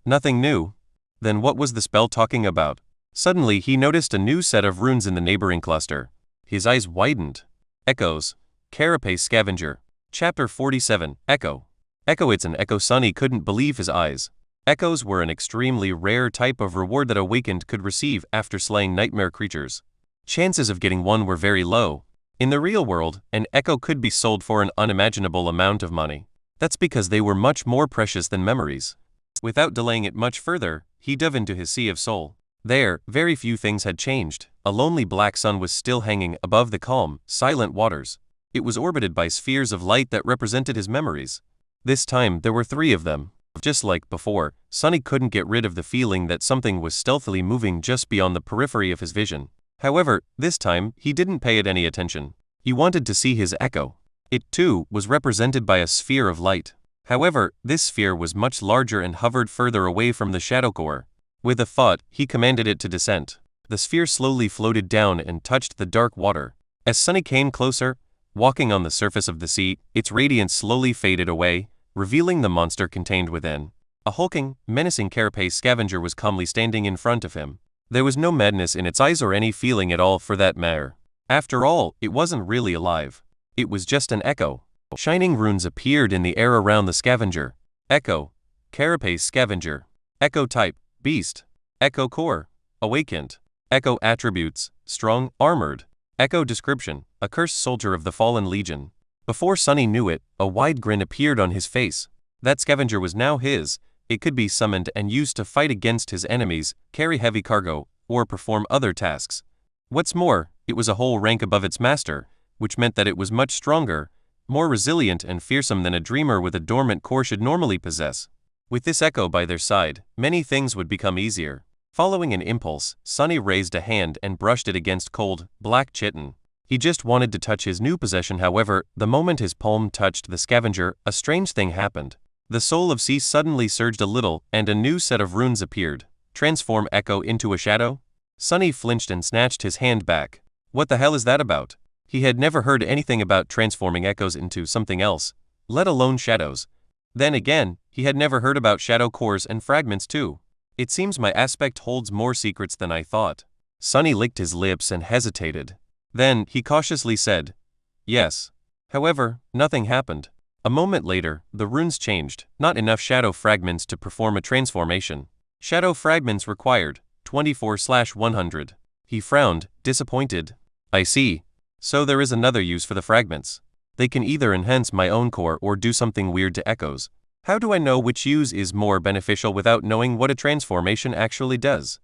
Nothing new. Then what was the spell talking about? Suddenly he noticed a new set of runes in the neighboring cluster. His eyes widened. Echoes. Carapace Scavenger. Chapter 47, Echo. Echo. It's an echo. Sunny couldn't believe his eyes. Echoes were an extremely rare type of reward that Awakened could receive after slaying nightmare creatures. Chances of getting one were very low. In the real world, an echo could be sold for an unimaginable amount of money. That's because they were much more precious than memories. Without delaying it much further, he dove into his sea of soul. There, very few things had changed. A lonely black sun was still hanging above the calm, silent waters. It was orbited by spheres of light that represented his memories. This time, there were 3 of them. Just like before, Sunny couldn't get rid of the feeling that something was stealthily moving just beyond the periphery of his vision. However, this time, he didn't pay it any attention. He wanted to see his echo. It, too, was represented by a sphere of light. However, this sphere was much larger and hovered further away from the shadow core. With a thought, he commanded it to descend. The sphere slowly floated down and touched the dark water. As Sunny came closer, walking on the surface of the sea, its radiance slowly faded away, revealing the monster contained within. A hulking, menacing carapace scavenger was calmly standing in front of him. There was no madness in its eyes or any feeling at all for that matter. After all, it wasn't really alive. It was just an echo. Shining runes appeared in the air around the scavenger. Echo. Carapace scavenger. Echo type. Beast. Echo core. Awakened. Echo attributes. Strong, armored. Echo description. A cursed soldier of the fallen legion. Before Sunny knew it, a wide grin appeared on his face. That scavenger was now his. It could be summoned and used to fight against his enemies, carry heavy cargo, or perform other tasks. What's more, it was a whole rank above its master, which meant that it was much stronger, more resilient and fearsome than a dreamer with a dormant core should normally possess. With this echo by their side, many things would become easier. Following an impulse, Sunny raised a hand and brushed it against cold, black chitin. He just wanted to touch his new possession. However, the moment his palm touched the scavenger, a strange thing happened. The soul of sea suddenly surged a little, and a new set of runes appeared. Transform echo into a shadow? Sunny flinched and snatched his hand back. What the hell is that about? He had never heard anything about transforming echoes into something else, let alone shadows. Then again, he had never heard about shadow cores and fragments too. It seems my aspect holds more secrets than I thought. Sunny licked his lips and hesitated. Then, he cautiously said, yes. However, nothing happened. A moment later, the runes changed, not enough shadow fragments to perform a transformation. Shadow fragments required, 24/100. He frowned, disappointed. I see. So there is another use for the fragments. They can either enhance my own core or do something weird to echoes. How do I know which use is more beneficial without knowing what a transformation actually does?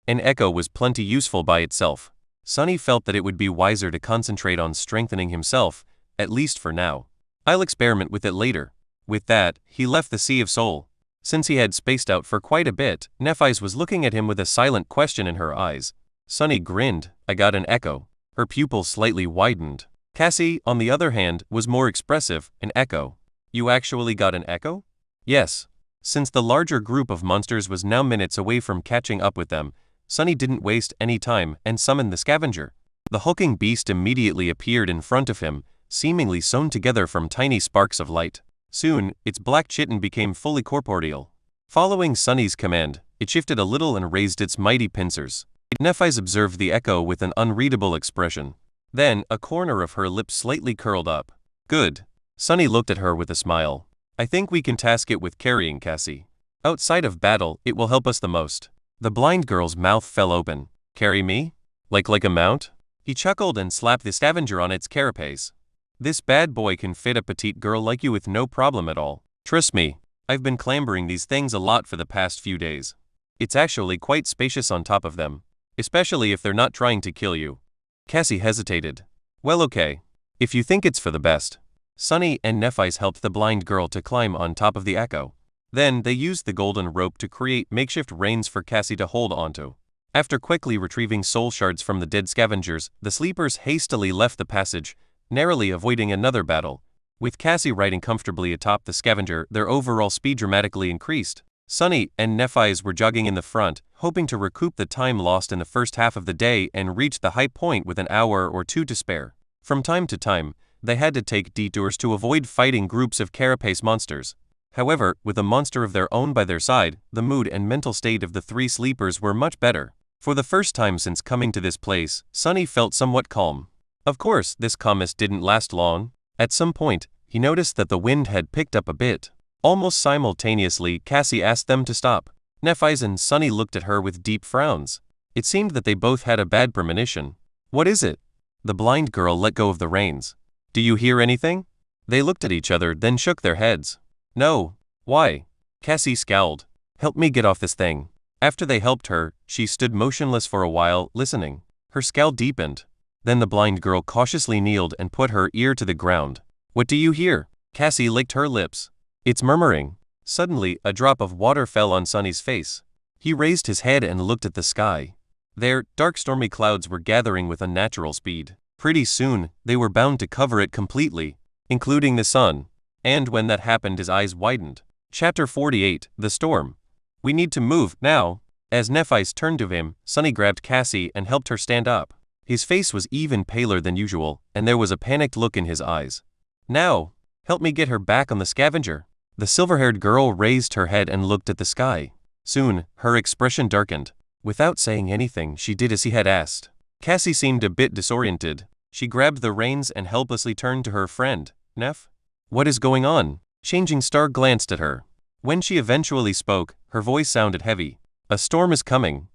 An echo was plenty useful by itself. Sunny felt that it would be wiser to concentrate on strengthening himself, at least for now. I'll experiment with it later. With that, he left the Sea of Soul. Since he had spaced out for quite a bit, Nephi's was looking at him with a silent question in her eyes. Sunny grinned. I got an echo. Her pupils slightly widened. Cassie, on the other hand, was more expressive, an echo. You actually got an echo? Yes. Since the larger group of monsters was now minutes away from catching up with them, Sunny didn't waste any time and summoned the scavenger. The hulking beast immediately appeared in front of him, seemingly sewn together from tiny sparks of light. Soon, its black chitin became fully corporeal. Following Sunny's command, it shifted a little and raised its mighty pincers. Nephi's observed the echo with an unreadable expression. Then, a corner of her lips slightly curled up. Good. Sunny looked at her with a smile. I think we can task it with carrying Cassie. Outside of battle, it will help us the most. The blind girl's mouth fell open. Carry me? Like a mount? He chuckled and slapped the scavenger on its carapace. This bad boy can fit a petite girl like you with no problem at all. Trust me, I've been clambering these things a lot for the past few days. It's actually quite spacious on top of them, especially if they're not trying to kill you. Cassie hesitated. Well, okay. If you think it's for the best. Sunny and Nephi's helped the blind girl to climb on top of the echo. Then they used the golden rope to create makeshift reins for Cassie to hold onto. After quickly retrieving soul shards from the dead scavengers, the sleepers hastily left the passage, narrowly avoiding another battle. With Cassie riding comfortably atop the scavenger, their overall speed dramatically increased. Sunny and Nephi's were jogging in the front, hoping to recoup the time lost in the first half of the day and reach the high point with an hour or two to spare. From time to time, they had to take detours to avoid fighting groups of carapace monsters. However, with a monster of their own by their side, the mood and mental state of the 3 sleepers were much better. For the first time since coming to this place, Sunny felt somewhat calm. Of course, this calmness didn't last long. At some point, he noticed that the wind had picked up a bit. Almost simultaneously, Cassie asked them to stop. Nephi's and Sunny looked at her with deep frowns. It seemed that they both had a bad premonition. What is it? The blind girl let go of the reins. Do you hear anything? They looked at each other, then shook their heads. No. Why? Cassie scowled. Help me get off this thing. After they helped her, she stood motionless for a while, listening. Her scowl deepened. Then the blind girl cautiously kneeled and put her ear to the ground. "What do you hear?" Cassie licked her lips. "It's murmuring." Suddenly, a drop of water fell on Sunny's face. He raised his head and looked at the sky. There, dark stormy clouds were gathering with unnatural speed. Pretty soon, they were bound to cover it completely, including the sun. And when that happened, his eyes widened. Chapter 48, The Storm. "We need to move, now." As Nephis turned to him, Sunny grabbed Cassie and helped her stand up. His face was even paler than usual, and there was a panicked look in his eyes. "Now, help me get her back on the Scavenger." The silver-haired girl raised her head and looked at the sky. Soon, her expression darkened. Without saying anything, she did as he had asked. Cassie seemed a bit disoriented. She grabbed the reins and helplessly turned to her friend. "Neph? What is going on?" Changing Star glanced at her. When she eventually spoke, her voice sounded heavy. "A storm is coming."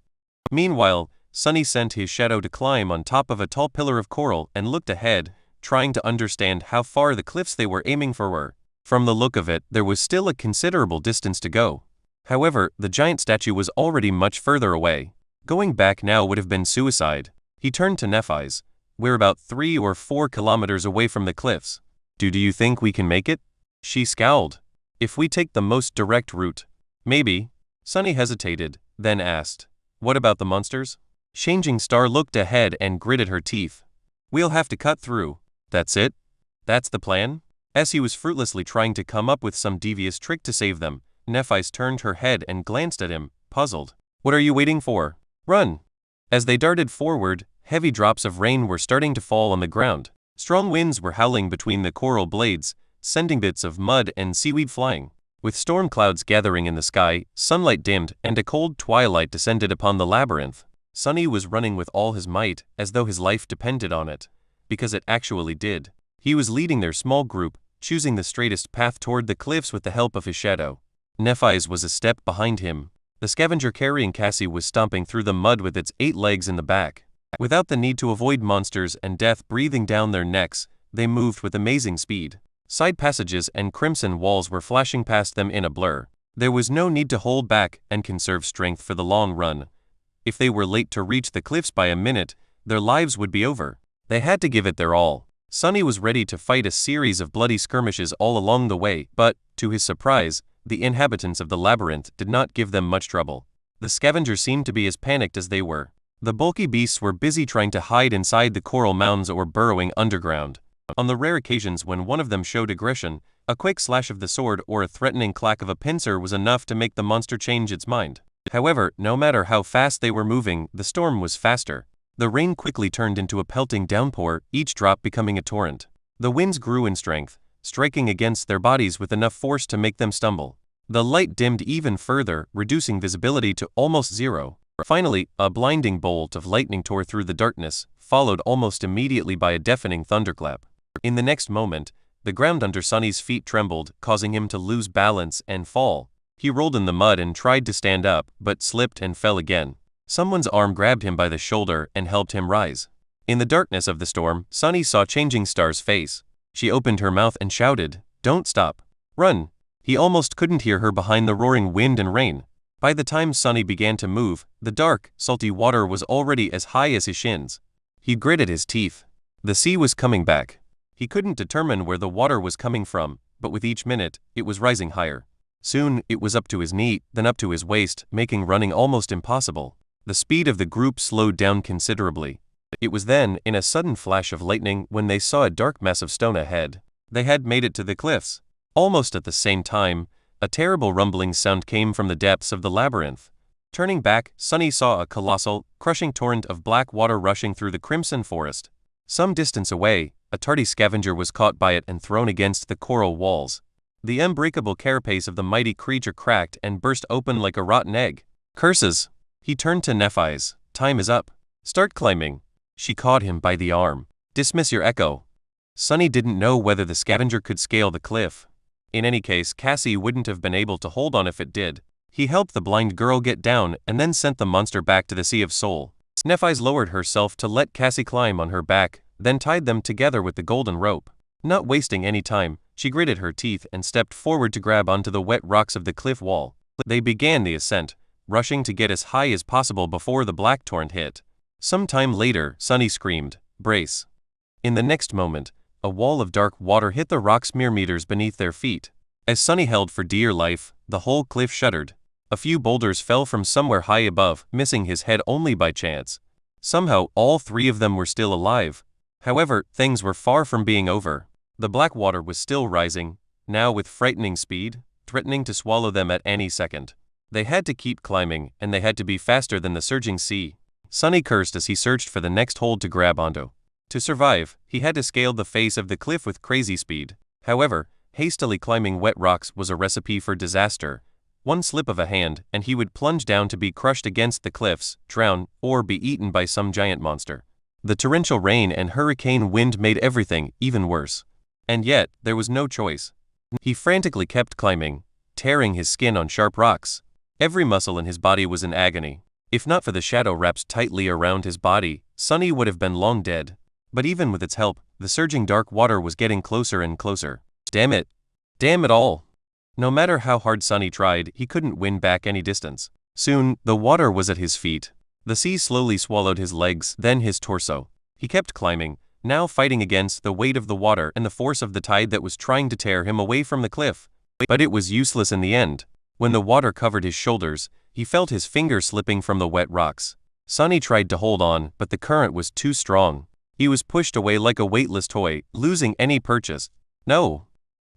Meanwhile, Sunny sent his shadow to climb on top of a tall pillar of coral and looked ahead, trying to understand how far the cliffs they were aiming for were. From the look of it, there was still a considerable distance to go. However, the giant statue was already much further away. Going back now would have been suicide. He turned to Nephis. "We're about 3 or 4 kilometers away from the cliffs. Do you think we can make it?" She scowled. "If we take the most direct route." "Maybe." Sunny hesitated, then asked, "What about the monsters?" Changing Star looked ahead and gritted her teeth. "We'll have to cut through." "That's it? That's the plan?" As he was fruitlessly trying to come up with some devious trick to save them, Nephis turned her head and glanced at him, puzzled. "What are you waiting for? Run!" As they darted forward, heavy drops of rain were starting to fall on the ground. Strong winds were howling between the coral blades, sending bits of mud and seaweed flying. With storm clouds gathering in the sky, sunlight dimmed, and a cold twilight descended upon the labyrinth. Sunny was running with all his might, as though his life depended on it. Because it actually did. He was leading their small group, choosing the straightest path toward the cliffs with the help of his shadow. Nephis was a step behind him. The Scavenger carrying Cassie was stomping through the mud with its 8 legs in the back. Without the need to avoid monsters and death breathing down their necks, they moved with amazing speed. Side passages and crimson walls were flashing past them in a blur. There was no need to hold back and conserve strength for the long run. If they were late to reach the cliffs by a minute, their lives would be over. They had to give it their all. Sunny was ready to fight a series of bloody skirmishes all along the way, but, to his surprise, the inhabitants of the labyrinth did not give them much trouble. The Scavengers seemed to be as panicked as they were. The bulky beasts were busy trying to hide inside the coral mounds or burrowing underground. On the rare occasions when one of them showed aggression, a quick slash of the sword or a threatening clack of a pincer was enough to make the monster change its mind. However, no matter how fast they were moving, the storm was faster. The rain quickly turned into a pelting downpour, each drop becoming a torrent. The winds grew in strength, striking against their bodies with enough force to make them stumble. The light dimmed even further, reducing visibility to almost zero. Finally, a blinding bolt of lightning tore through the darkness, followed almost immediately by a deafening thunderclap. In the next moment, the ground under Sunny's feet trembled, causing him to lose balance and fall. He rolled in the mud and tried to stand up, but slipped and fell again. Someone's arm grabbed him by the shoulder and helped him rise. In the darkness of the storm, Sunny saw Changing Star's face. She opened her mouth and shouted, "Don't stop. Run!" He almost couldn't hear her behind the roaring wind and rain. By the time Sunny began to move, the dark, salty water was already as high as his shins. He gritted his teeth. The sea was coming back. He couldn't determine where the water was coming from, but with each minute, it was rising higher. Soon, it was up to his knee, then up to his waist, making running almost impossible. The speed of the group slowed down considerably. It was then, in a sudden flash of lightning, when they saw a dark mass of stone ahead. They had made it to the cliffs. Almost at the same time, a terrible rumbling sound came from the depths of the labyrinth. Turning back, Sunny saw a colossal, crushing torrent of black water rushing through the crimson forest. Some distance away, a tardy scavenger was caught by it and thrown against the coral walls. The unbreakable carapace of the mighty creature cracked and burst open like a rotten egg. "Curses!" He turned to Nephis. "Time is up. Start climbing." She caught him by the arm. "Dismiss your echo." Sunny didn't know whether the scavenger could scale the cliff. In any case, Cassie wouldn't have been able to hold on if it did. He helped the blind girl get down and then sent the monster back to the Sea of Soul. Nephis lowered herself to let Cassie climb on her back, then tied them together with the golden rope. Not wasting any time, she gritted her teeth and stepped forward to grab onto the wet rocks of the cliff wall. They began the ascent, rushing to get as high as possible before the black torrent hit. Some time later, Sunny screamed, "Brace!" In the next moment, a wall of dark water hit the rocks mere meters beneath their feet. As Sunny held for dear life, the whole cliff shuddered. A few boulders fell from somewhere high above, missing his head only by chance. Somehow, all three of them were still alive. However, things were far from being over. The black water was still rising, now with frightening speed, threatening to swallow them at any second. They had to keep climbing, and they had to be faster than the surging sea. Sunny cursed as he searched for the next hold to grab onto. To survive, he had to scale the face of the cliff with crazy speed. However, hastily climbing wet rocks was a recipe for disaster. One slip of a hand, and he would plunge down to be crushed against the cliffs, drown, or be eaten by some giant monster. The torrential rain and hurricane wind made everything even worse. And yet, there was no choice. He frantically kept climbing, tearing his skin on sharp rocks. Every muscle in his body was in agony. If not for the shadow wrapped tightly around his body, Sunny would have been long dead. But even with its help, the surging dark water was getting closer and closer. Damn it! Damn it all! No matter how hard Sunny tried, he couldn't win back any distance. Soon, the water was at his feet. The sea slowly swallowed his legs, then his torso. He kept climbing, now fighting against the weight of the water and the force of the tide that was trying to tear him away from the cliff. But it was useless in the end. When the water covered his shoulders, he felt his fingers slipping from the wet rocks. Sunny tried to hold on, but the current was too strong. He was pushed away like a weightless toy, losing any purchase. No!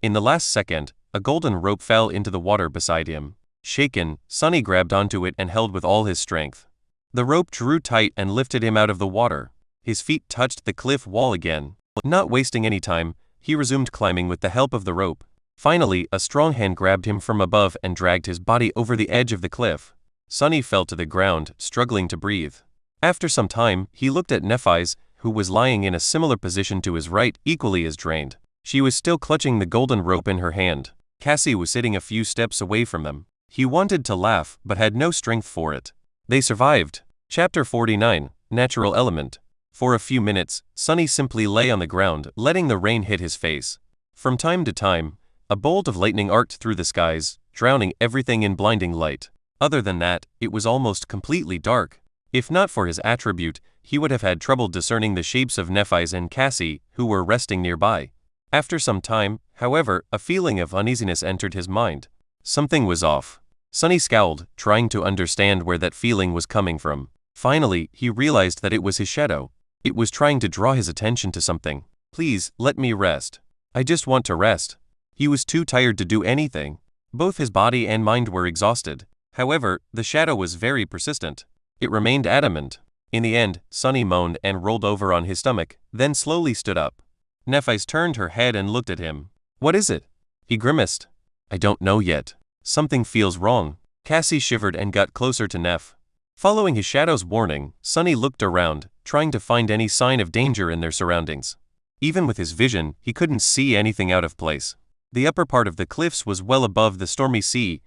In the last second, a golden rope fell into the water beside him. Shaken, Sunny grabbed onto it and held with all his strength. The rope drew tight and lifted him out of the water. His feet touched the cliff wall again. Not wasting any time, he resumed climbing with the help of the rope. Finally, a strong hand grabbed him from above and dragged his body over the edge of the cliff. Sunny fell to the ground, struggling to breathe. After some time, he looked at Nephi's, who was lying in a similar position to his right, equally as drained. She was still clutching the golden rope in her hand. Cassie was sitting a few steps away from them. He wanted to laugh, but had no strength for it. They survived. Chapter 49, Natural Element. For a few minutes, Sunny simply lay on the ground, letting the rain hit his face. From time to time, a bolt of lightning arced through the skies, drowning everything in blinding light. Other than that, it was almost completely dark. If not for his attribute, he would have had trouble discerning the shapes of Nephi's and Cassie, who were resting nearby. After some time, however, a feeling of uneasiness entered his mind. Something was off. Sunny scowled, trying to understand where that feeling was coming from. Finally, he realized that it was his shadow. It was trying to draw his attention to something. "Please, let me rest. I just want to rest." He was too tired to do anything. Both his body and mind were exhausted. However, the shadow was very persistent. It remained adamant. In the end, Sunny moaned and rolled over on his stomach, then slowly stood up. Nephi's turned her head and looked at him. "What is it?" He grimaced. "I don't know yet. Something feels wrong." Cassie shivered and got closer to Neph. Following his shadow's warning, Sunny looked around, trying to find any sign of danger in their surroundings. Even with his vision, he couldn't see anything out of place. The upper part of the cliffs was well above the stormy sea,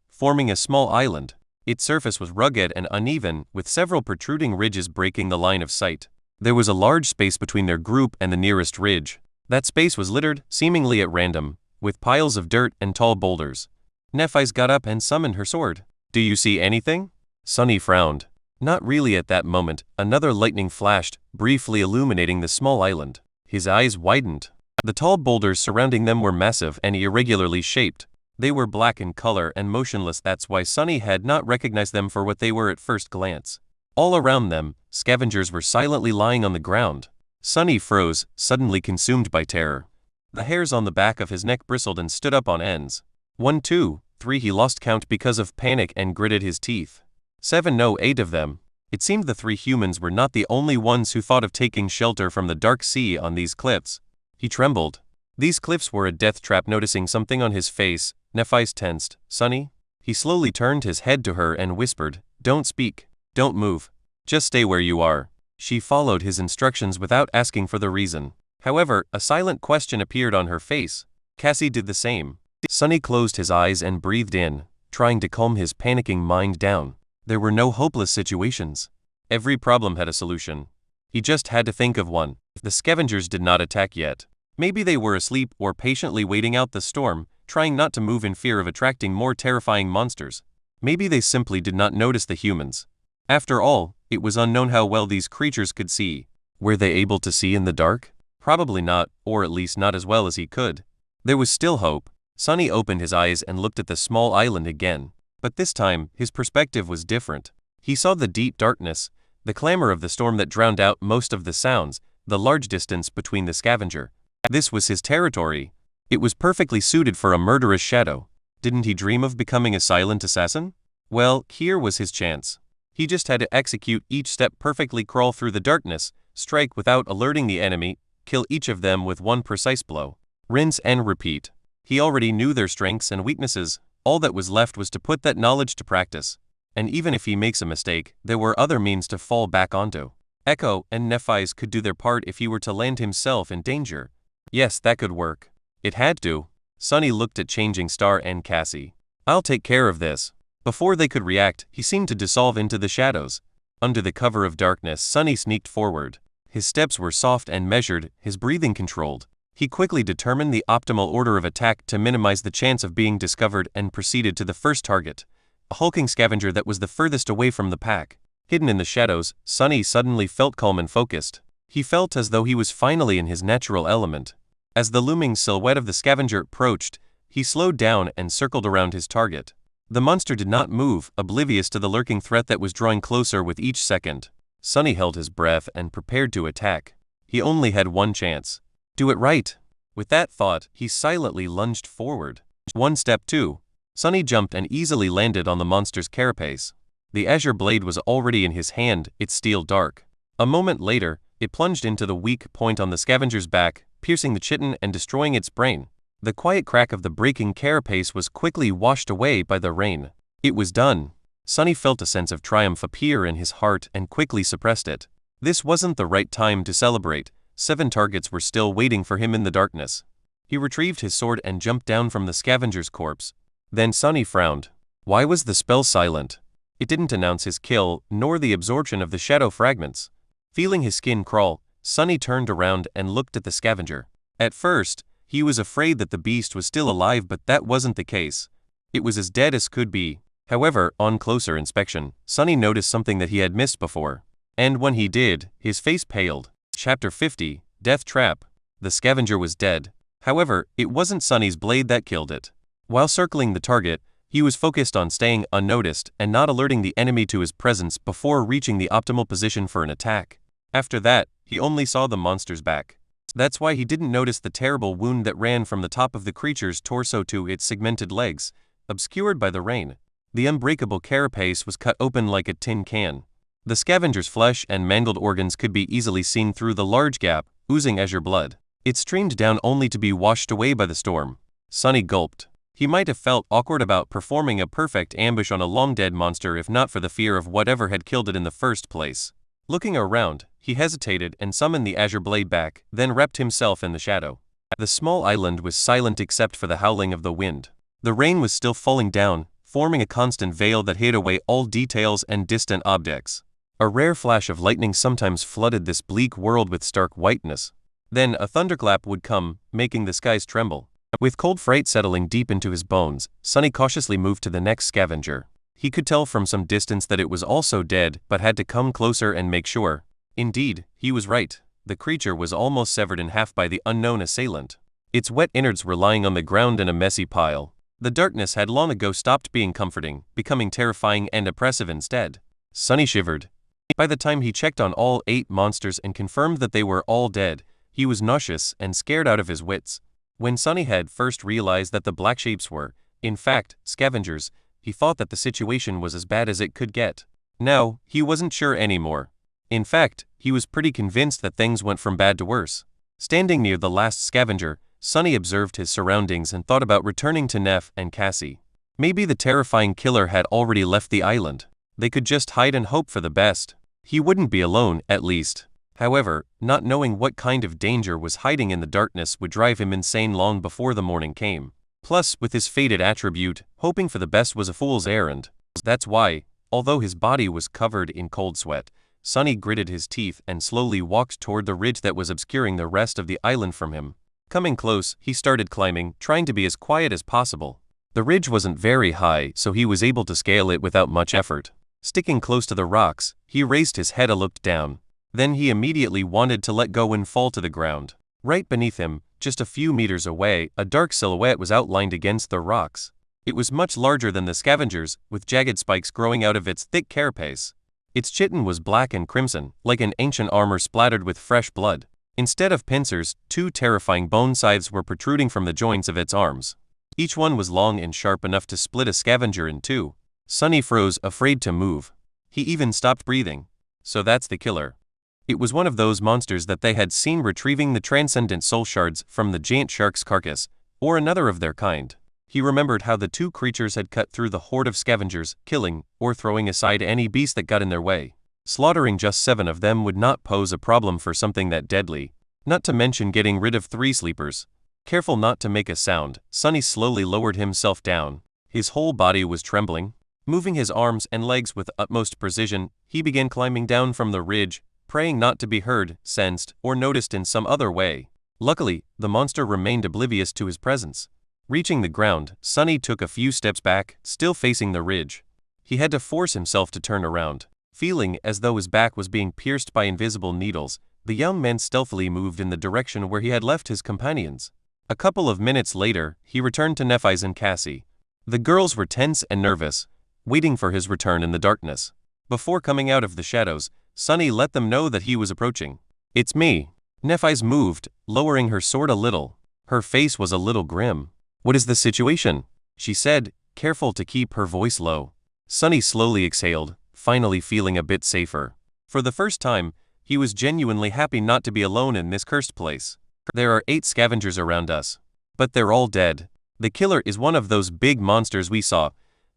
forming a small island. Its surface was rugged and uneven, with several protruding ridges breaking the line of sight. There was a large space between their group and the nearest ridge. That space was littered, seemingly at random, with piles of dirt and tall boulders. Nephi's got up and summoned her sword. "Do you see anything?" Sunny frowned. Not really at that moment. Another lightning flashed, briefly illuminating the small island. His eyes widened. The tall boulders surrounding them were massive and irregularly shaped. They were black in color and motionless. That's why Sunny had not recognized them for what they were at first glance. All around them, scavengers were silently lying on the ground. Sunny froze, suddenly consumed by terror. The hairs on the back of his neck bristled and stood up on ends. 1, 2, 3. He lost count because of panic and gritted his teeth. 7, no, 8 of them. It seemed the 3 humans were not the only ones who thought of taking shelter from the dark sea on these cliffs. He trembled. These cliffs were a death trap. Noticing something on his face, Nephi's tensed. "Sunny?" He slowly turned his head to her and whispered, "Don't speak. Don't move. Just stay where you are." She followed his instructions without asking for the reason. However, a silent question appeared on her face. Cassie did the same. Sunny closed his eyes and breathed in, trying to calm his panicking mind down. There were no hopeless situations. Every problem had a solution. He just had to think of one. The scavengers did not attack yet. Maybe they were asleep or patiently waiting out the storm, trying not to move in fear of attracting more terrifying monsters. Maybe they simply did not notice the humans. After all, it was unknown how well these creatures could see. Were they able to see in the dark? Probably not, or at least not as well as he could. There was still hope. Sunny opened his eyes and looked at the small island again. But this time, his perspective was different. He saw the deep darkness, the clamor of the storm that drowned out most of the sounds, the large distance between the scavenger. This was his territory. It was perfectly suited for a murderous shadow. Didn't he dream of becoming a silent assassin? Well, here was his chance. He just had to execute each step perfectly, crawl through the darkness, strike without alerting the enemy, kill each of them with one precise blow. Rinse and repeat. He already knew their strengths and weaknesses. All that was left was to put that knowledge to practice. And even if he makes a mistake, there were other means to fall back onto. Echo and Nephi's could do their part if he were to land himself in danger. Yes, that could work. It had to. Sunny looked at Changing Star and Cassie. I'll take care of this. Before they could react, he seemed to dissolve into the shadows. Under the cover of darkness, Sunny sneaked forward. His steps were soft and measured, his breathing controlled. He quickly determined the optimal order of attack to minimize the chance of being discovered and proceeded to the first target, a hulking scavenger that was the furthest away from the pack. Hidden in the shadows, Sunny suddenly felt calm and focused. He felt as though he was finally in his natural element. As the looming silhouette of the scavenger approached, he slowed down and circled around his target. The monster did not move, oblivious to the lurking threat that was drawing closer with each second. Sunny held his breath and prepared to attack. He only had one chance. Do it right. With that thought, he silently lunged forward. 1 step 2. Sunny jumped and easily landed on the monster's carapace. The azure blade was already in his hand, its steel dark. A moment later, it plunged into the weak point on the scavenger's back, piercing the chitin and destroying its brain. The quiet crack of the breaking carapace was quickly washed away by the rain. It was done. Sunny felt a sense of triumph appear in his heart and quickly suppressed it. This wasn't the right time to celebrate. 7 targets were still waiting for him in the darkness. He retrieved his sword and jumped down from the scavenger's corpse. Then Sunny frowned. Why was the spell silent? It didn't announce his kill, nor the absorption of the shadow fragments. Feeling his skin crawl, Sunny turned around and looked at the scavenger. At first, he was afraid that the beast was still alive, but that wasn't the case. It was as dead as could be. However, on closer inspection, Sunny noticed something that he had missed before. And when he did, his face paled. Chapter 50, Death Trap. The scavenger was dead. However, it wasn't Sunny's blade that killed it. While circling the target, he was focused on staying unnoticed and not alerting the enemy to his presence before reaching the optimal position for an attack. After that, he only saw the monster's back. That's why he didn't notice the terrible wound that ran from the top of the creature's torso to its segmented legs, obscured by the rain. The unbreakable carapace was cut open like a tin can. The scavenger's flesh and mangled organs could be easily seen through the large gap, oozing azure blood. It streamed down only to be washed away by the storm. Sunny gulped. He might have felt awkward about performing a perfect ambush on a long-dead monster if not for the fear of whatever had killed it in the first place. Looking around, he hesitated and summoned the azure blade back, then wrapped himself in the shadow. The small island was silent except for the howling of the wind. The rain was still falling down, forming a constant veil that hid away all details and distant objects. A rare flash of lightning sometimes flooded this bleak world with stark whiteness. Then a thunderclap would come, making the skies tremble. With cold fright settling deep into his bones, Sunny cautiously moved to the next scavenger. He could tell from some distance that it was also dead, but had to come closer and make sure. Indeed, he was right. The creature was almost severed in half by the unknown assailant. Its wet innards were lying on the ground in a messy pile. The darkness had long ago stopped being comforting, becoming terrifying and oppressive instead. Sunny shivered. By the time he checked on all 8 monsters and confirmed that they were all dead, he was nauseous and scared out of his wits. When Sunny had first realized that the black shapes were, in fact, scavengers, he thought that the situation was as bad as it could get. Now, he wasn't sure anymore. In fact, he was pretty convinced that things went from bad to worse. Standing near the last scavenger, Sunny observed his surroundings and thought about returning to Neph and Cassie. Maybe the terrifying killer had already left the island. They could just hide and hope for the best. He wouldn't be alone, at least. However, not knowing what kind of danger was hiding in the darkness would drive him insane long before the morning came. Plus, with his fated attribute, hoping for the best was a fool's errand. That's why, although his body was covered in cold sweat, Sunny gritted his teeth and slowly walked toward the ridge that was obscuring the rest of the island from him. Coming close, he started climbing, trying to be as quiet as possible. The ridge wasn't very high, so he was able to scale it without much effort. Sticking close to the rocks, he raised his head and looked down. Then he immediately wanted to let go and fall to the ground. Right beneath him, just a few meters away, a dark silhouette was outlined against the rocks. It was much larger than the scavengers, with jagged spikes growing out of its thick carapace. Its chitin was black and crimson, like an ancient armor splattered with fresh blood. Instead of pincers, two terrifying bone scythes were protruding from the joints of its arms. Each one was long and sharp enough to split a scavenger in two. Sunny froze, afraid to move. He even stopped breathing. So that's the killer. It was one of those monsters that they had seen retrieving the transcendent soul shards from the giant shark's carcass, or another of their kind. He remembered how the two creatures had cut through the horde of scavengers, killing, or throwing aside any beast that got in their way. Slaughtering just 7 of them would not pose a problem for something that deadly, not to mention getting rid of 3 sleepers. Careful not to make a sound, Sunny slowly lowered himself down. His whole body was trembling. Moving his arms and legs with utmost precision, he began climbing down from the ridge, praying not to be heard, sensed, or noticed in some other way. Luckily, the monster remained oblivious to his presence. Reaching the ground, Sunny took a few steps back, still facing the ridge. He had to force himself to turn around. Feeling as though his back was being pierced by invisible needles, the young man stealthily moved in the direction where he had left his companions. A couple of minutes later, he returned to Nephise and Cassie. The girls were tense and nervous, waiting for his return in the darkness. Before coming out of the shadows, Sunny let them know that he was approaching. "It's me." Nephise moved, lowering her sword a little. Her face was a little grim. "What is the situation?" she said, careful to keep her voice low. Sunny slowly exhaled, finally feeling a bit safer. For the first time, he was genuinely happy not to be alone in this cursed place. "There are 8 scavengers around us. But they're all dead. The killer is one of those big monsters we saw,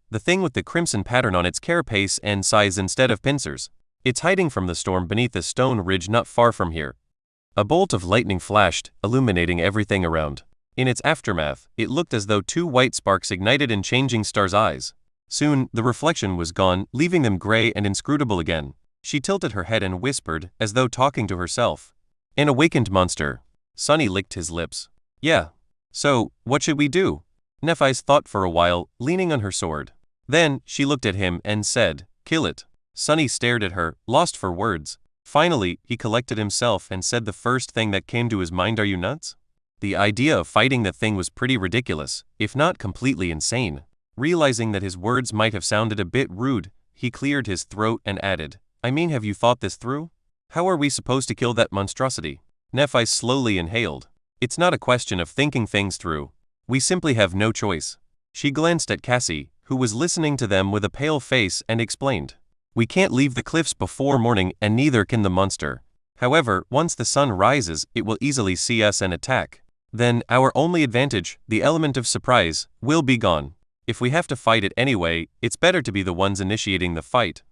the thing with the crimson pattern on its carapace and size instead of pincers. It's hiding from the storm beneath a stone ridge not far from here." A bolt of lightning flashed, illuminating everything around. In its aftermath, it looked as though 2 white sparks ignited in Changing Star's eyes. Soon, the reflection was gone, leaving them gray and inscrutable again. She tilted her head and whispered, as though talking to herself. "An awakened monster." Sunny licked his lips. "Yeah. So, what should we do?" Nephise thought for a while, leaning on her sword. Then, she looked at him and said, "Kill it." Sunny stared at her, lost for words. Finally, he collected himself and said the first thing that came to his mind, "Are you nuts?" The idea of fighting the thing was pretty ridiculous, if not completely insane. Realizing that his words might have sounded a bit rude, he cleared his throat and added, "I mean, have you thought this through? How are we supposed to kill that monstrosity?" Nephise slowly inhaled. "It's not a question of thinking things through. We simply have no choice." She glanced at Cassie, who was listening to them with a pale face, and explained, "We can't leave the cliffs before morning, and neither can the monster. However, once the sun rises, it will easily see us and attack. Then, our only advantage, the element of surprise, will be gone. If we have to fight it anyway, it's better to be the ones initiating the fight."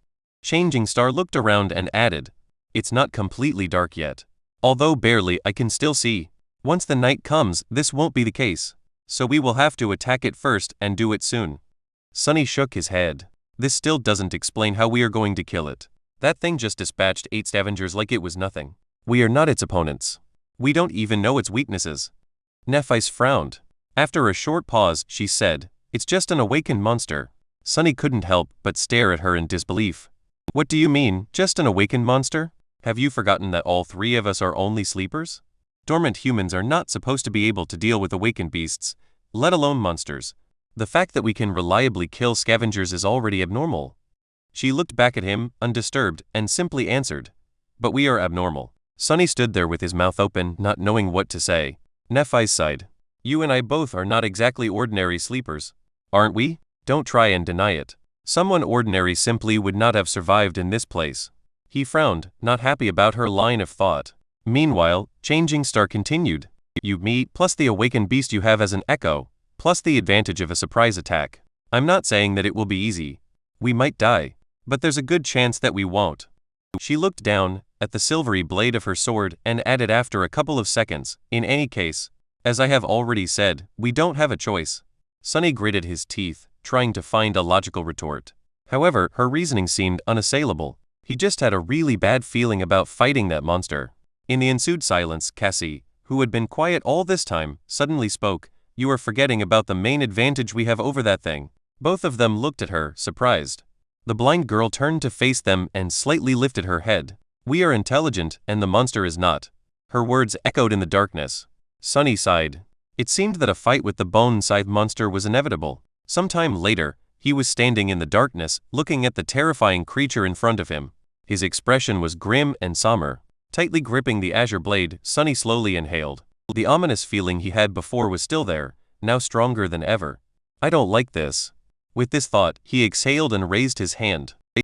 Changing Star looked around and added, "It's not completely dark yet. Although barely, I can still see. Once the night comes, this won't be the case. So we will have to attack it first and do it soon." Sunny shook his head. "This still doesn't explain how we are going to kill it. That thing just dispatched 8 scavengers like it was nothing. We are not its opponents. We don't even know its weaknesses." Nephise frowned. After a short pause, she said, "It's just an awakened monster." Sunny couldn't help but stare at her in disbelief. "What do you mean, just an awakened monster? Have you forgotten that all 3 of us are only sleepers? Dormant humans are not supposed to be able to deal with awakened beasts, let alone monsters. The fact that we can reliably kill scavengers is already abnormal." She looked back at him, undisturbed, and simply answered, "But we are abnormal." Sunny stood there with his mouth open, not knowing what to say. Nephise sighed. "You and I both are not exactly ordinary sleepers. Aren't we? Don't try and deny it. Someone ordinary simply would not have survived in this place." He frowned, not happy about her line of thought. Meanwhile, Changing Star continued, "You, me, plus the awakened beast you have as an echo, plus the advantage of a surprise attack. I'm not saying that it will be easy. We might die. But there's a good chance that we won't." She looked down at the silvery blade of her sword and added after a couple of seconds, "In any case, as I have already said, we don't have a choice." Sunny gritted his teeth, trying to find a logical retort. However, her reasoning seemed unassailable. He just had a really bad feeling about fighting that monster. In the ensued silence, Cassie, who had been quiet all this time, suddenly spoke, You are forgetting about the main advantage we have over that thing. Both of them looked at her, surprised. The blind girl turned to face them and slightly lifted her head. We are intelligent, and the monster is not. Her words echoed in the darkness. Sunny sighed. It seemed that a fight with the bone-scythe monster was inevitable. Sometime later, he was standing in the darkness, looking at the terrifying creature in front of him. His expression was grim and somber. Tightly gripping the azure blade, Sunny slowly inhaled. The ominous feeling he had before was still there, now stronger than ever. I don't like this. With this thought, he exhaled and raised his hand.